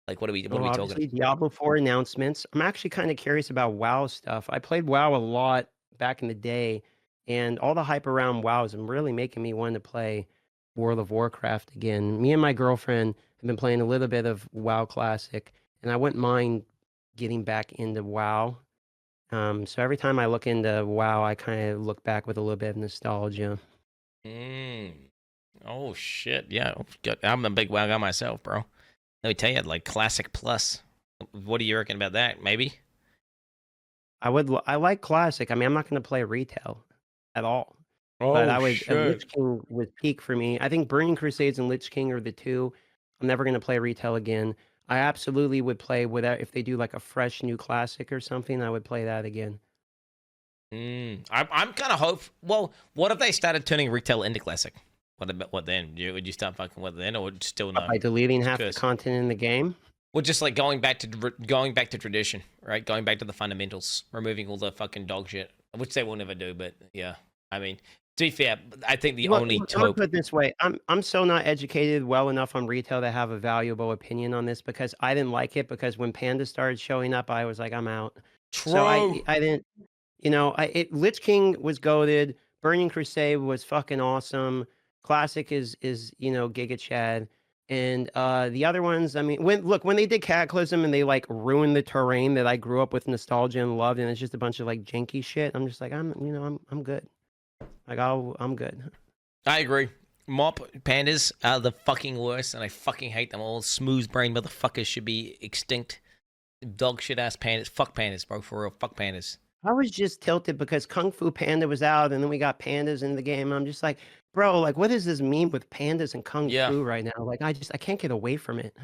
Like what are So we talking? obviously Diablo 4 announcements. I'm actually kind of curious about WoW stuff. I played WoW a lot back in the day, and all the hype around WoW is really making me want to play World of Warcraft again. Me and my girlfriend have been playing a little bit of WoW Classic, and I wouldn't mind getting back into WoW. So every time I look into WoW, I kind of look back with a little bit of nostalgia. Mm. Oh shit! Yeah, I'm a big WoW guy myself, bro. Let me tell you, like Classic Plus. What do you reckon about that? Maybe. I like Classic. I mean, I'm not going to play retail at all. But Oh I would shit! Lich King would peak for me. I think Burning Crusades and Lich King are the two. I'm never gonna play retail again. I absolutely would play without if they do like a fresh new classic or something, I would play that again. I'm kind of hope. Well, what if they started turning retail into classic? What then? Would you start fucking with it then, or still no? By deleting It's a half the curse. content in the game. Well, just like going back to tradition, right? Going back to the fundamentals, removing all the fucking dog shit, which they will never do. But yeah, I mean, to be fair, I think the Look, only let me hope. put it this way. I'm so not educated well enough on retail to have a valuable opinion on this because I didn't like it because when Panda started showing up, I was like, I'm out. So True. I didn't. Lich King was goated. Burning Crusade was fucking awesome. Classic is Giga Chad. And the other ones, I mean, when they did Cataclysm and they like ruined the terrain that I grew up with nostalgia and loved, and it's just a bunch of like janky shit. I'm just like, I'm good. Like I'm good. I agree. Mop pandas are the fucking worst, and I fucking hate them all. Smooth brain motherfuckers should be extinct. Dog shit ass pandas. Fuck pandas, bro. For real. Fuck pandas. I was just tilted because Kung Fu Panda was out, and then we got pandas in the game. I'm just like, bro, like, what does this mean with pandas and Kung Yeah. Fu right now? Like, I can't get away from it.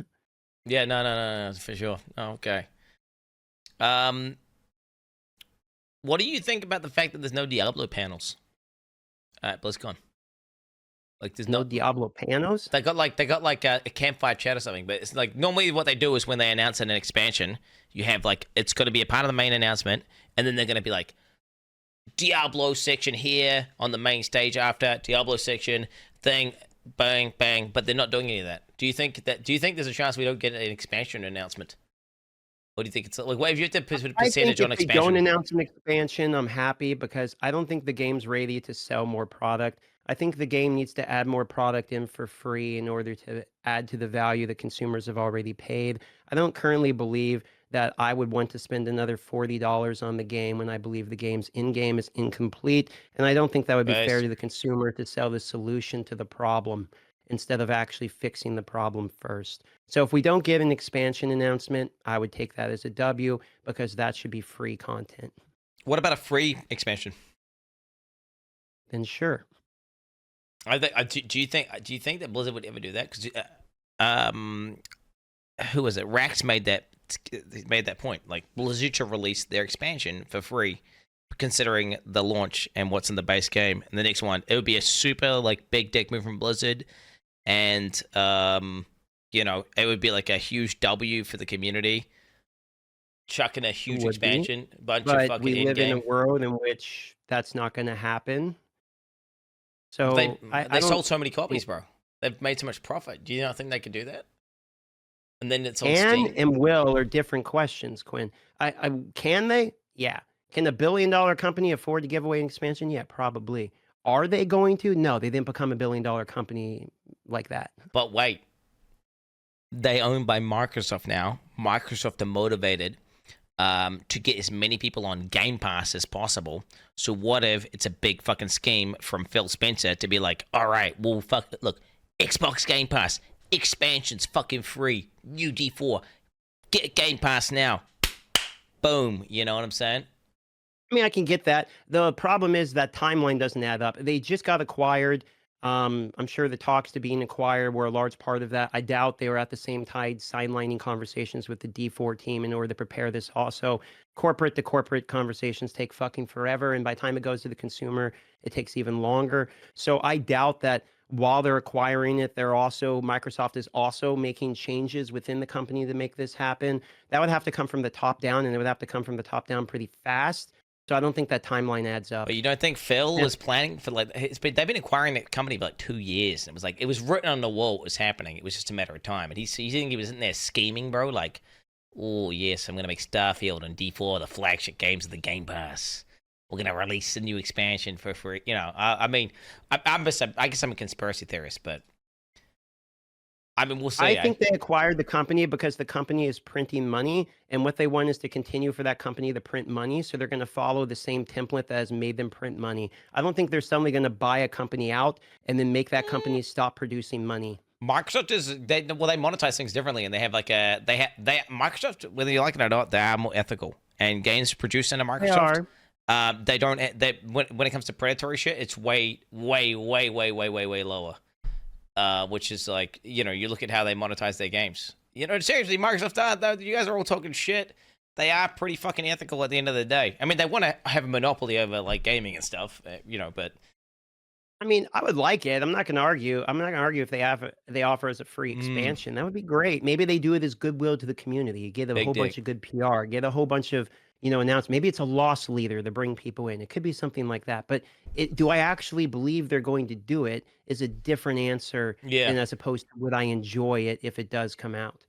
Yeah, no, for sure. Oh, okay. Um, what do you think about the fact that there's no Diablo panels at BlizzCon? Like, there's No not. Diablo Panos? They got like a campfire chat or something. But it's like normally what they do is when they announce an expansion, you have like it's going to be a part of the main announcement, and then they're going to be like Diablo section here on the main stage after Diablo section thing, bang bang. But they're not doing any of that. Do you think there's a chance we don't get an expansion announcement? What do you think it's like? What if you have to put a I think percentage on if they don't expansion? announce an expansion, I'm happy because I don't think the game's ready to sell more product. I think the game needs to add more product in for free in order to add to the value that consumers have already paid. I don't currently believe that I would want to spend another $40 on the game when I believe the game's in-game is incomplete. And I don't think that would be fair Based. to the consumer to sell the solution to the problem instead of actually fixing the problem first. So if we don't get an expansion announcement, I would take that as a W because that should be free content. What about a free expansion? Then sure. Do you think that Blizzard would ever do that? Because um, who was it? Rax made that point. Like Blizzard should release their expansion for free, considering the launch and what's in the base game. And the next one, it would be a super like big dick move from Blizzard, and it would be like a huge W for the community. Chucking a It huge would be. expansion, bunch of But fucking we in live in a game. world in which that's not going to happen. They So I they don't sold so many think copies, bro. They've made so much profit. Do you not think they could do that? And then it's on Can Steam. and will are different questions, Quinn. Can they? Yeah. Can a billion-dollar company afford to give away an expansion? Yeah, probably. Are they going to? No, they didn't become a billion-dollar company like that. But wait, they owned by Microsoft now. Microsoft are motivated to get as many people on Game Pass as possible. So what if it's a big fucking scheme from Phil Spencer to be like, all right, well, look, Xbox Game Pass, expansions fucking free, UD4, get Game Pass now. Boom, you know what I'm saying? I mean, I can get that. The problem is that timeline doesn't add up. They just got acquired. I'm sure the talks to being acquired were a large part of that. I doubt they were at the same time sidelining conversations with the D4 team in order to prepare this. Also, corporate to corporate conversations take fucking forever, and by the time it goes to the consumer, it takes even longer. So I doubt that while they're acquiring it, Microsoft is also making changes within the company to make this happen. That would have to come from the top down, and it would have to come from the top down pretty fast. So I don't think that timeline adds up. But you don't think Phil Yeah. was planning for they've been acquiring that company for like 2 years. And it was written on the wall what was happening. It was just a matter of time. And he think he was in there scheming, bro. Like, oh yes, I'm gonna make Starfield and D4 the flagship games of the Game Pass. We're gonna release a new expansion for free. You know, I guess I'm a conspiracy theorist, but I mean, we'll see. I think they acquired the company because the company is printing money, and what they want is to continue for that company to print money. So they're going to follow the same template that has made them print money. I don't think they're suddenly going to buy a company out and then make that company stop producing money. Microsoft they monetize things differently, and they have like Microsoft, whether you like it or not, they are more ethical. And games produced under Microsoft, they don't. When it comes to predatory shit, it's way lower. Which is like, you know, you look at how they monetize their games. You know, seriously, Microsoft, you guys are all talking shit. They are pretty fucking ethical at the end of the day. I mean, they want to have a monopoly over like gaming and stuff, you know, but I mean, I would like it. I'm not going to argue. I'm not going to argue if they offer as a free expansion. That would be great. Maybe they do it as goodwill to the community. Get a whole bunch of good PR. Get a whole bunch of announcements. Maybe it's a loss leader to bring people in. It could be something like that. But do I actually believe they're going to do it? Is a different answer. yeah. And as opposed to would I enjoy it if it does come out?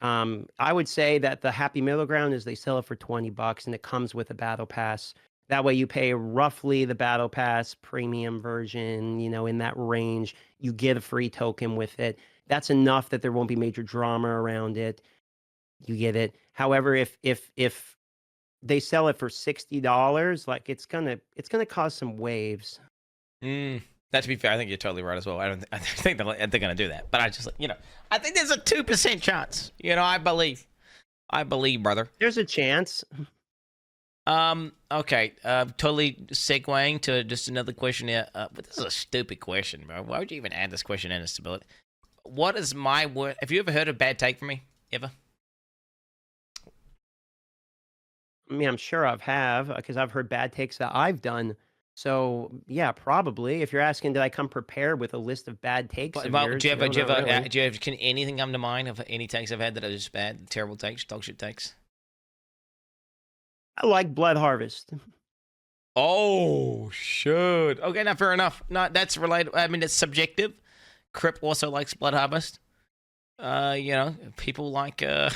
I would say that the happy middle ground is they sell it for $20 and it comes with a battle pass. That way you pay roughly the battle pass premium version, in that range. You get a free token with it. That's enough that there won't be major drama around it. You get it. However, if they sell it for $60, like it's gonna cause some waves. That to be fair, I think you're totally right as well. I think they're gonna do that, but I just I think there's a 2% chance. I believe, brother. There's a chance. Okay. Totally segueing to just another question here. But this is a stupid question, bro. Why would you even add this question in, stability? What is my word? Have you ever heard a bad take from me? Ever? I mean, I'm sure because I've heard bad takes that I've done. So yeah, probably. If you're asking, did I come prepared with a list of bad takes of yours? Do you have can anything come to mind of any takes I've had that are just bad, terrible takes, dog shit takes? I like Blood Harvest. Oh, shoot. Okay, now fair enough. No, that's related. I mean, it's subjective. Crip also likes Blood Harvest. People like to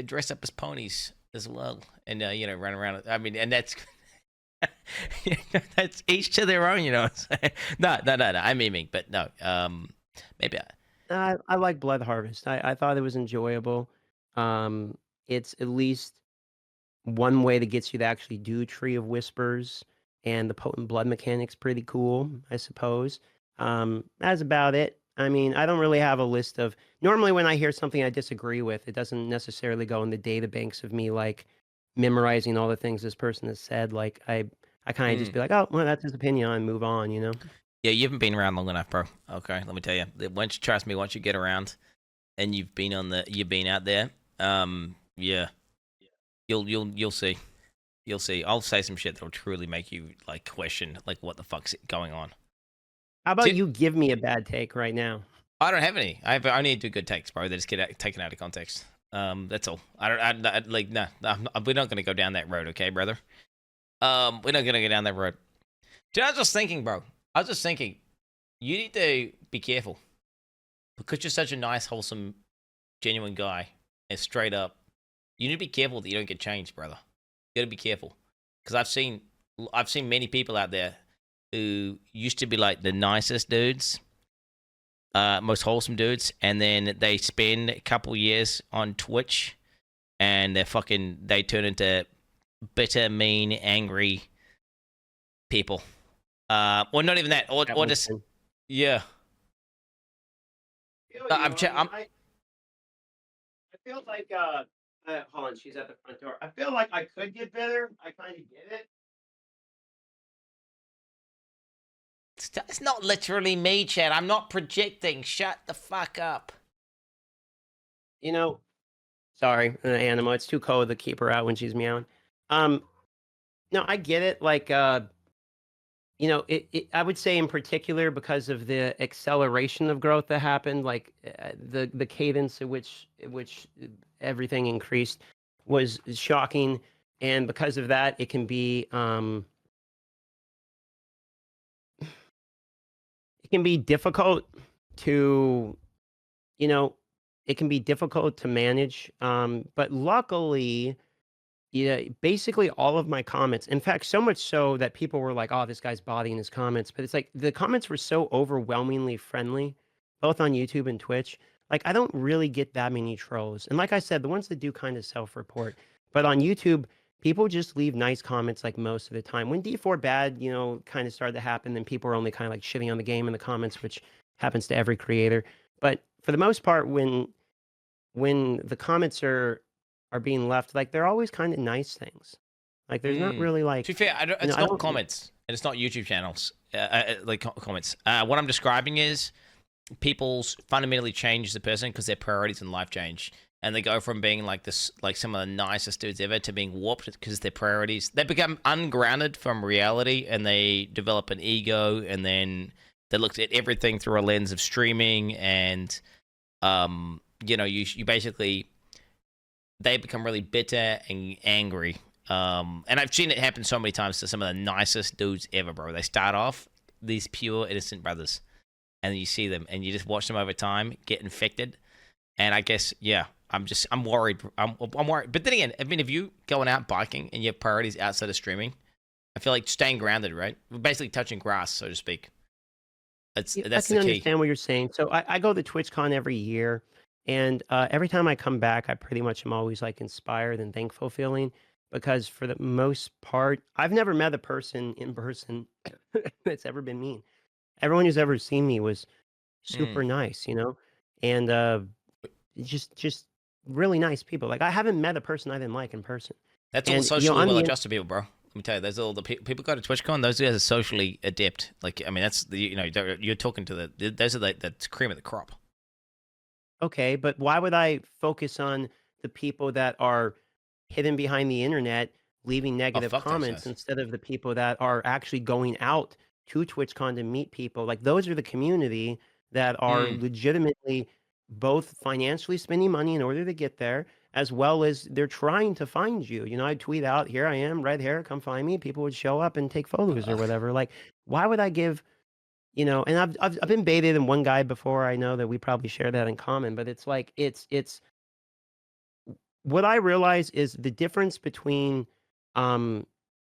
dress up as ponies as well, and run around. I mean, and that's that's each to their own. No. I'm memeing, but no. Maybe I like Blood Harvest. I thought it was enjoyable. It's at least one way that gets you to actually do Tree of Whispers, and the potent blood mechanic's pretty cool, I suppose. That's about it. I mean, I don't really have a list of. Normally, when I hear something I disagree with, it doesn't necessarily go in the databanks of me like memorizing all the things this person has said. Like I kind of just be like, oh, well, that's his opinion, and move on. Yeah, you haven't been around long enough, bro. Okay, let me tell you. Trust me, once you get around, and you've been out there, yeah. You'll see. You'll see. I'll say some shit that'll truly make you like question like what the fuck's going on. How about you give me a bad take right now? I don't have any. I only do good takes, bro. They just get taken out of context. That's all. We're not gonna go down that road, okay, brother? We're not gonna go down that road. Dude, I was just thinking, bro. You need to be careful because you're such a nice, wholesome genuine guy, and straight up, you need to be careful that you don't get changed, brother. You gotta be careful, because I've seen many people out there who used to be like the nicest dudes, most wholesome dudes, and then they spend a couple years on Twitch, and they turn into bitter, mean, angry people. Or not even that, or just yeah. I feel like hold on, she's at the front door. I feel like I could get better. I kind of get it. It's not literally me, Chad. I'm not projecting. Shut the fuck up. You know, sorry, an animal. It's too cold to keep her out when she's meowing. No, I get it. Like, you know, I would say in particular because of the acceleration of growth that happened, like the cadence at which everything increased was shocking, and because of that, it can be difficult to, you know, it can be difficult to manage. But luckily, yeah, basically all of my comments, in fact, so much so that people were like, "Oh, this guy's bodying his comments." But it's like the comments were so overwhelmingly friendly, both on YouTube and Twitch. Like, I don't really get that many trolls. And like I said, the ones that do kind of self-report. But on YouTube, people just leave nice comments like most of the time. When D4 bad, you know, kind of started to happen, then people are only kind of like shitting on the game in the comments, which happens to every creator. But for the most part, when the comments are being left, like, they're always kind of nice things. Like, there's not really like, To be fair, you know, it's not comments, and it's not YouTube channels. Like comments. What I'm describing is people's fundamentally change as a person because their priorities in life change, and they go from being like this, like some of the nicest dudes ever, to being warped because their priorities. They become ungrounded from reality, and they develop an ego, and then they look at everything through a lens of streaming, and you know, you basically, they become really bitter and angry. And I've seen it happen so many times to some of the nicest dudes ever, bro. They start off these pure, innocent brothers, and then you see them, and you just watch them over time get infected. And I guess, yeah, I'm worried. I'm worried. But then again, I mean, if you going out biking and you have priorities outside of streaming, I feel like staying grounded, right? We're basically touching grass, so to speak. That's I the can key. understand what you're saying. So I go to TwitchCon every year, and every time I come back, I pretty much am always like inspired and thankful feeling, because for the most part, I've never met a person in person that's ever been mean. Everyone who's ever seen me was super nice, you know, and just really nice people. Like, I haven't met a person I didn't like in person. That's all the And you know, socially I'm well the adjusted people, bro. Let me tell you, there's all the people go to TwitchCon. Those guys are socially adept. Like, I mean, that's the, you know, you're talking to those are the cream of the crop. okay, but why would I focus on the people that are hidden behind the internet, leaving Oh, negative fuck those comments, guys. instead of the people that are actually going out to TwitchCon to meet people? Like, those are the community that are legitimately both financially spending money in order to get there, as well as they're trying to find you. You know, I'd tweet out, "Here I am, red hair, come find me." People would show up and take photos or whatever. Like, why would I give, you know? And I've been baited in one guy before. I know that we probably share that in common, but it's like, it's what I realize is the difference between um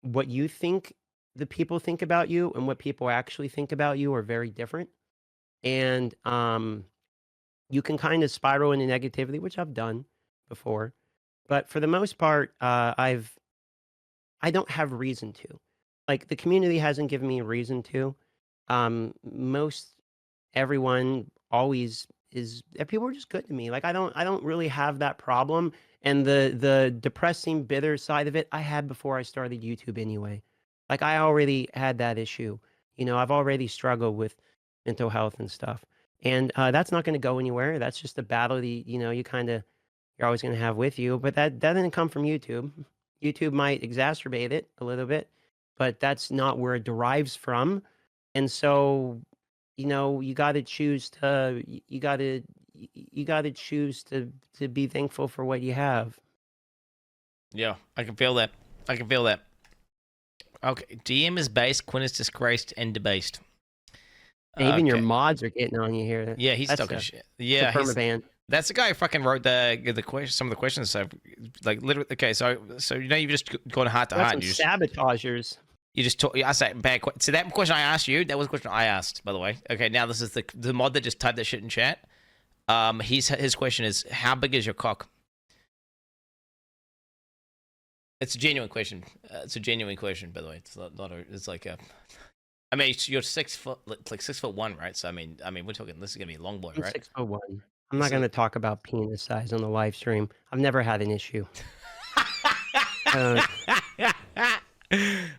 what you think the people think about you and what people actually think about you are very different. And you can kind of spiral into negativity, which I've done before. But for the most part, I don't have reason to. Like, the community hasn't given me a reason to. Most everyone always is, people are just good to me. Like, I don't really have that problem. And the depressing, bitter side of it, I had before I started YouTube anyway. Like, I already had that issue. You know, I've already struggled with mental health and stuff. And that's not going to go anywhere. That's just a battle that, you know, you're always going to have with you. But that didn't come from YouTube. YouTube might exacerbate it a little bit, but that's not where it derives from. And so, you know, you got to choose to you got to choose to be thankful for what you have. Yeah, I can feel that. I can feel that. Okay, DM is based. Quin is disgraced and debased. And even your Okay. mods are getting on you here. Yeah, he's That's talking a, shit. it's a Yeah, he's permaban. That's the guy who fucking wrote the question, some of the questions. So, like, literally, okay, so you know, you've just gone heart to Got heart. some You just sabotagers. talk. I say bad. So that question I asked you, that was a question I asked, by the way. Okay, now this is the mod that just typed that shit in chat. His question is, how big is your cock? It's a genuine question. It's a genuine question, by the way. It's not a. It's like a. I mean, you're 6 foot, like 6'1", right? So I mean, we're talking. This is gonna be a long boy, I'm right? 6'1". I'm not going to talk about penis size on the live stream. I've never had an issue.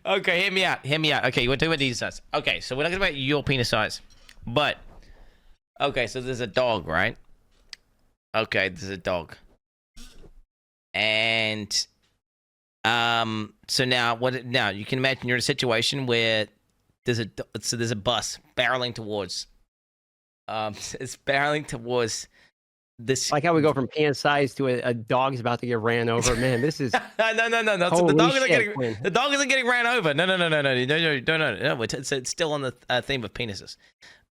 Okay, hear me out. Hear me out. Okay, we're talking about these size. Okay, so we're not talking about your penis size, but okay, so there's a dog, right? Okay, there's a dog, and so now what? Now you can imagine you're in a situation where there's a bus barreling towards, it's barreling towards this. Like how we go from penis size to a dog's about to get ran over. Man, this is no. So holy the dog isn't shit, getting Quinn. the dog isn't getting ran over. No. It's still on the theme of penises.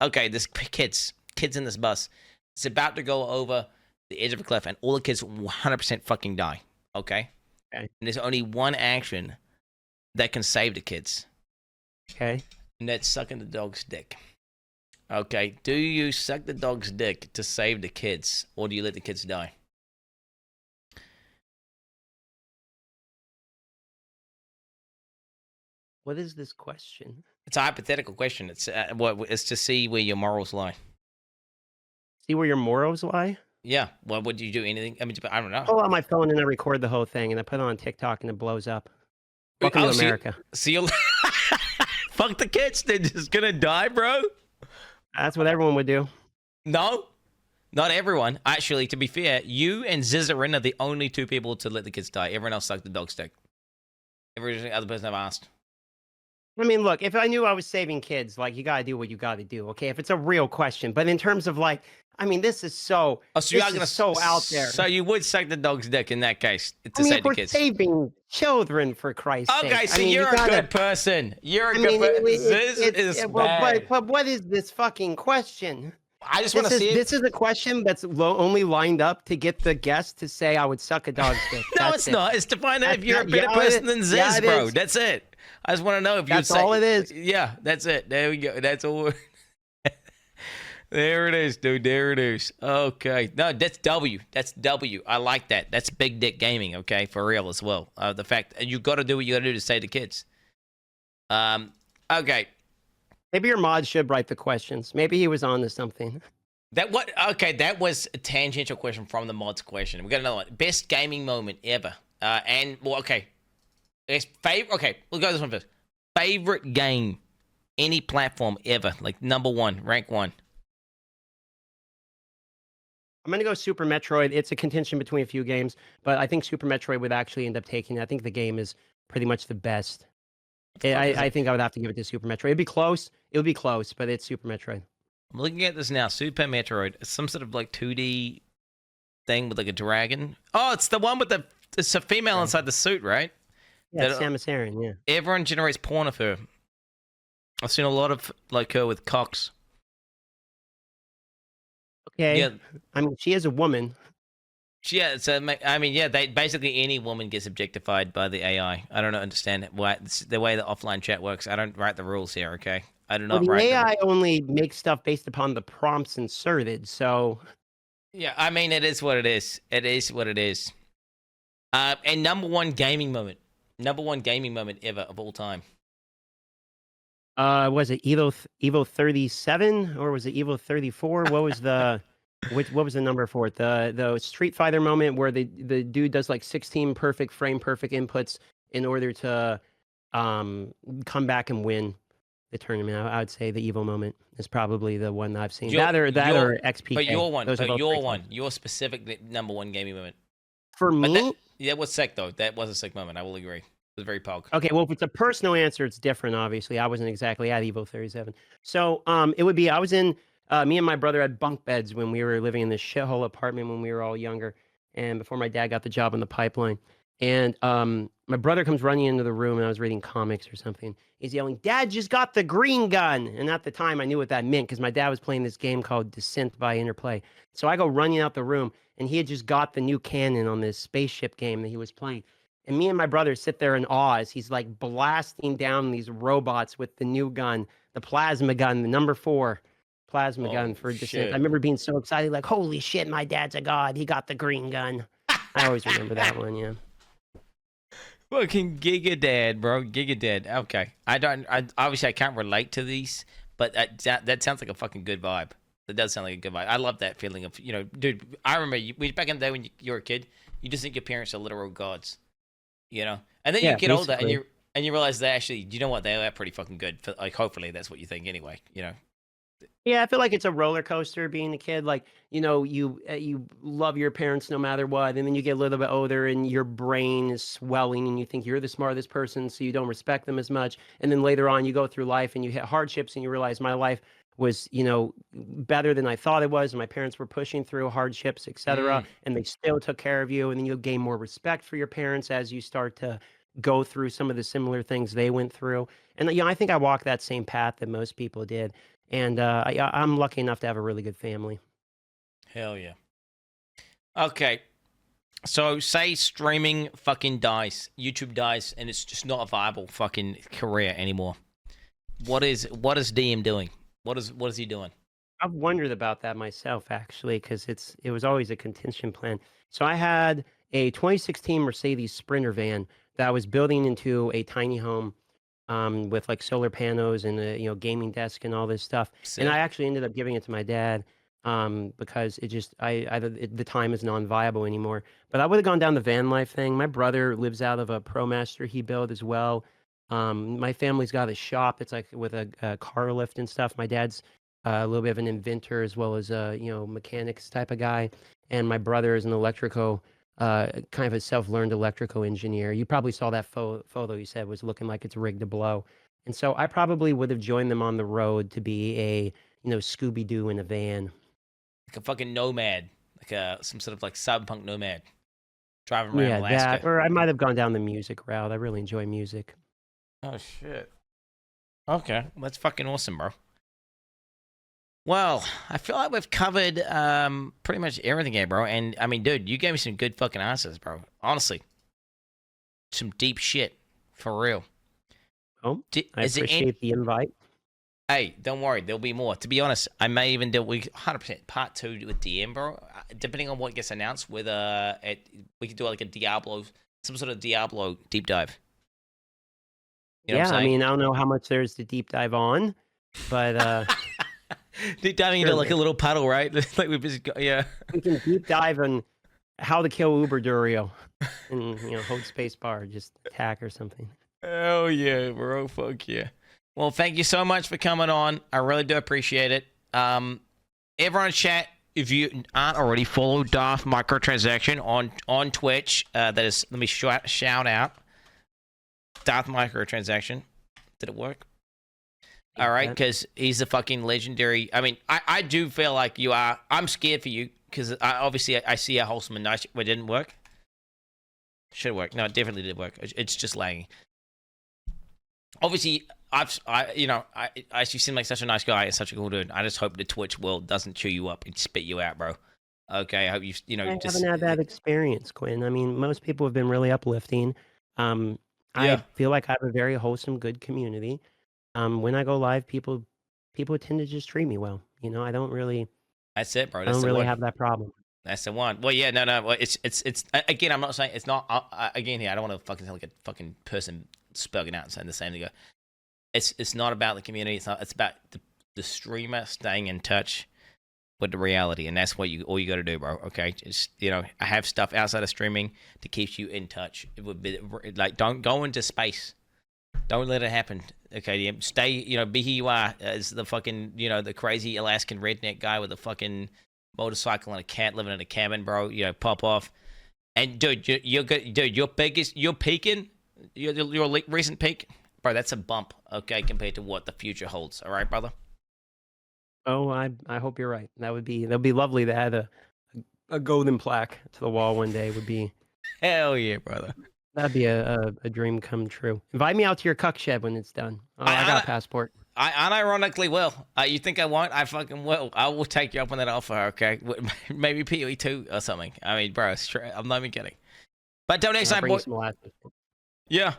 Okay, this kids in this bus. It's about to go over the edge of a cliff, and all the kids 100% fucking die. Okay. Okay. And there's only one action that can save the kids, Okay. and that's sucking the dog's dick. Okay, do you suck the dog's dick to save the kids, or do you let the kids die? What is this question? It's a hypothetical question. It's it's to see where your morals lie. See where your morals lie? Yeah. Well, would you do anything? I mean, I don't know. Pull out my phone and I record the whole thing and I put it on TikTok and it blows up. Welcome to America. So you fuck the kids. They're just gonna die, bro. That's what everyone would do. No, not everyone. Actually, to be fair, you and Zizarin are the only two people to let the kids die. Everyone else sucked the dog's dick. Every other person I've asked. I mean, look, if I knew I was saving kids, like, you got to do what you got to do, okay? If it's a real question. But in terms of, like, I mean, this is so, so you are so out there. So you would suck the dog's dick in that case to I mean, save if the we're kids. saving children, for Christ's sake. Okay, so I mean, you're you a good person. You're a good person. This is bad. But what is this fucking question? I just want to see it. This is a question that's only lined up to get the guest to say I would suck a dog's dick. No, it's not. It's to find out if you're a better person than Ziz, bro. That's it. I just want to know if you're. That's all it is. Yeah, that's it. There we go. That's all. There it is, dude. There it is. Okay. No, that's W. That's W. I like that. That's big dick gaming. Okay, for real as well. The fact you got to do what you got to do to save the kids. Okay. Maybe your mod should write the questions. Maybe he was on to something. Okay, that was a tangential question from the mods question. We got another one. Best gaming moment ever. Okay. Okay, we'll go this one first. Favorite game, any platform ever, like number one, rank one. I'm going to go Super Metroid. It's a contention between a few games, but I think Super Metroid would actually end up taking it. I think the game is pretty much the best. I think I would have to give it to Super Metroid. It'd be close. It would be close, but it's Super Metroid. I'm looking at this now. Super Metroid. It's some sort of like 2D thing with like a dragon. Oh, it's the one with it's a female inside the suit, right? Yeah, Samus Aran, yeah. Everyone generates porn of her. I've seen a lot of like her with cocks. Okay. Yeah. I mean, she is a woman. Yeah, so I mean, yeah, basically any woman gets objectified by the AI. I don't understand why the way the offline chat works. I don't write the rules here, okay? I do not the write AI only makes stuff based upon the prompts inserted, so yeah, I mean, it is what it is. It is what it is. And number one gaming moment ever of all time. Was it Evo 37 or was it Evo 34? What was the what was the number for it? The Street Fighter moment where the dude does like 16 frame perfect inputs in order to come back and win the tournament. I would say the Evo moment is probably the one that I've seen. That or XPK. But your specific number one gaming moment. For me? That was sick though. That was a sick moment. I will agree. It was very pog. Okay, well, if it's a personal answer, it's different, obviously. I wasn't exactly at Evo 37. So it would be, I was in, me and my brother had bunk beds when we were living in this shithole apartment when we were all younger and before my dad got the job in the pipeline. And my brother comes running into the room, and I was reading comics or something. He's yelling, "Dad just got the green gun!" And at the time, I knew what that meant because my dad was playing this game called Descent by Interplay. So I go running out the room, and he had just got the new cannon on this spaceship game that he was playing. And me and my brother sit there in awe as he's like blasting down these robots with the new gun, the plasma gun, the number 4 plasma gun for Descent. shit. I remember being so excited, like, "Holy shit, my dad's a god. He got the green gun." I always remember that one, yeah. Fucking Giga Dad, bro. Giga Dad. Okay. Obviously I can't relate to these, but that sounds like a fucking good vibe. That does sound like a good vibe. I love that feeling of, dude, I remember back in the day when you were a kid, you just think your parents are literal gods, And then Yeah, you get older basically. and you realize they actually, you know what, they are pretty fucking good. Like, hopefully that's what you think anyway, Yeah, I feel like it's a roller coaster being a kid. Like, you love your parents no matter what, and then you get a little bit older, and your brain is swelling, and you think you're the smartest person, so you don't respect them as much. And then later on, you go through life, and you hit hardships, and you realize my life was, better than I thought it was. And my parents were pushing through hardships, etc., Mm. and they still took care of you. And then you'll gain more respect for your parents as you start to go through some of the similar things they went through. And I think I walked that same path that most people did. And I'm lucky enough to have a really good family. Hell yeah. Okay. So say streaming fucking dies, YouTube dies, and it's just not a viable fucking career anymore. What is DM doing? What is he doing? I've wondered about that myself, actually, because it was always a contention plan. So I had a 2016 Mercedes Sprinter van that I was building into a tiny home, with like solar panels and a gaming desk and all this stuff. And I Sick. actually ended up giving it to my dad, because it just the time is non-viable anymore. But I would have gone down the van life thing. My brother lives out of a ProMaster he built as well. My family's got a shop that's like with a car lift and stuff. My dad's a little bit of an inventor as well as a mechanics type of guy, and my brother is an electrical, kind of a self-learned electrical engineer. You probably saw that photo you said was looking like it's rigged to blow. And so I probably would have joined them on the road to be a, Scooby-Doo in a van. Like a fucking nomad, like some sort of like cyberpunk nomad driving around Yeah, Alaska. that, or I might have gone down the music route. I really enjoy music. Oh shit. Okay, that's fucking awesome, bro. Well, I feel like we've covered pretty much everything here, bro. And I mean, dude, you gave me some good fucking answers, bro. Honestly, some deep shit for real. Oh, I Is it any? appreciate the invite. Hey, don't worry, there'll be more. To be honest, I may even do 100% part 2 with DM, bro. Depending on what gets announced, whether we could do like a Diablo, some sort of Diablo deep dive. You know what Yeah, I I'm saying? mean, I don't know how much there's to deep dive on, but Deep diving into sure, like a little puddle, right? Like we've just got, yeah. we can deep dive on how to kill Uber Durio and hold space bar, just attack or something. Oh yeah, bro. Fuck yeah. Well, thank you so much for coming on. I really do appreciate it. Everyone in chat, if you aren't already, follow Darth Microtransaction on Twitch. That is, let me shout out Darth Microtransaction. Did it work? All right, because he's a fucking legendary. I mean, I do feel like you are. I'm scared for you because obviously I see how Wholesome and nice. It didn't work. Should work. No, it definitely did work. It's just lagging. Obviously, I you seem like such a nice guy and such a cool dude. I just hope the Twitch world doesn't chew you up and spit you out, bro. Okay, I hope I just haven't had that experience, Quinn. I mean, most people have been really uplifting. I yeah. feel like I have a very wholesome, good community. When I go live, people tend to just treat me well. I don't really, That's it, bro. I That's don't the really one. have that problem. That's the one. Well, yeah, no. Well, it's again. I'm not saying it's not. Again, here, I don't want to fucking sound like a fucking person spoken out and saying the same thing. It's not about the community. It's about the streamer staying in touch with the reality, and that's what all you got to do, bro. Okay, just I have stuff outside of streaming to keep you in touch. It would be like, don't go into space. Don't let it happen. Okay, stay. Be who you are as the fucking the crazy Alaskan redneck guy with a fucking motorcycle and a cat living in a cabin, bro. Pop off. And dude, you're good. Dude, you're peaking. Your recent peak, bro. That's a bump. Okay, compared to what the future holds. All right, brother. Oh, I hope you're right. That'd be lovely to add a golden plaque to the wall one day. Would be Hell yeah, brother. That'd be a dream come true. Invite me out to your kShed when it's done. Oh, I got a passport. I unironically will. You think I won't? I fucking will. I will take you up on that offer, okay? Maybe PoE2 or something. I mean, bro, I'm not even kidding. But till next time, boy. Yeah.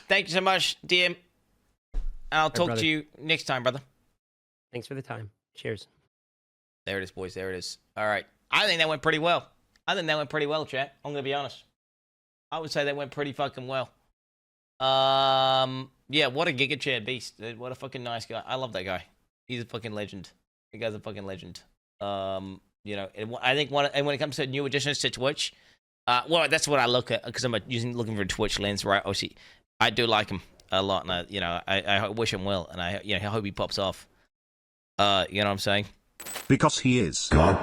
Thank you so much, DM. And I'll talk to you next time, brother. Thanks for the time. Cheers. There it is, boys. There it is. All right. I think that went pretty well. Chat. I'm going to be honest. I would say that went pretty fucking well. Yeah, what a Giga Chad beast, dude. What a fucking nice guy. I love that guy. He's a fucking legend. That guy's a fucking legend. You know, I think when it comes to new additions to Twitch, well, that's what I look at because I'm looking for a Twitch lens, right? Obviously, I do like him a lot, and I wish him well, and I hope he pops off. You know what I'm saying? Because he is God.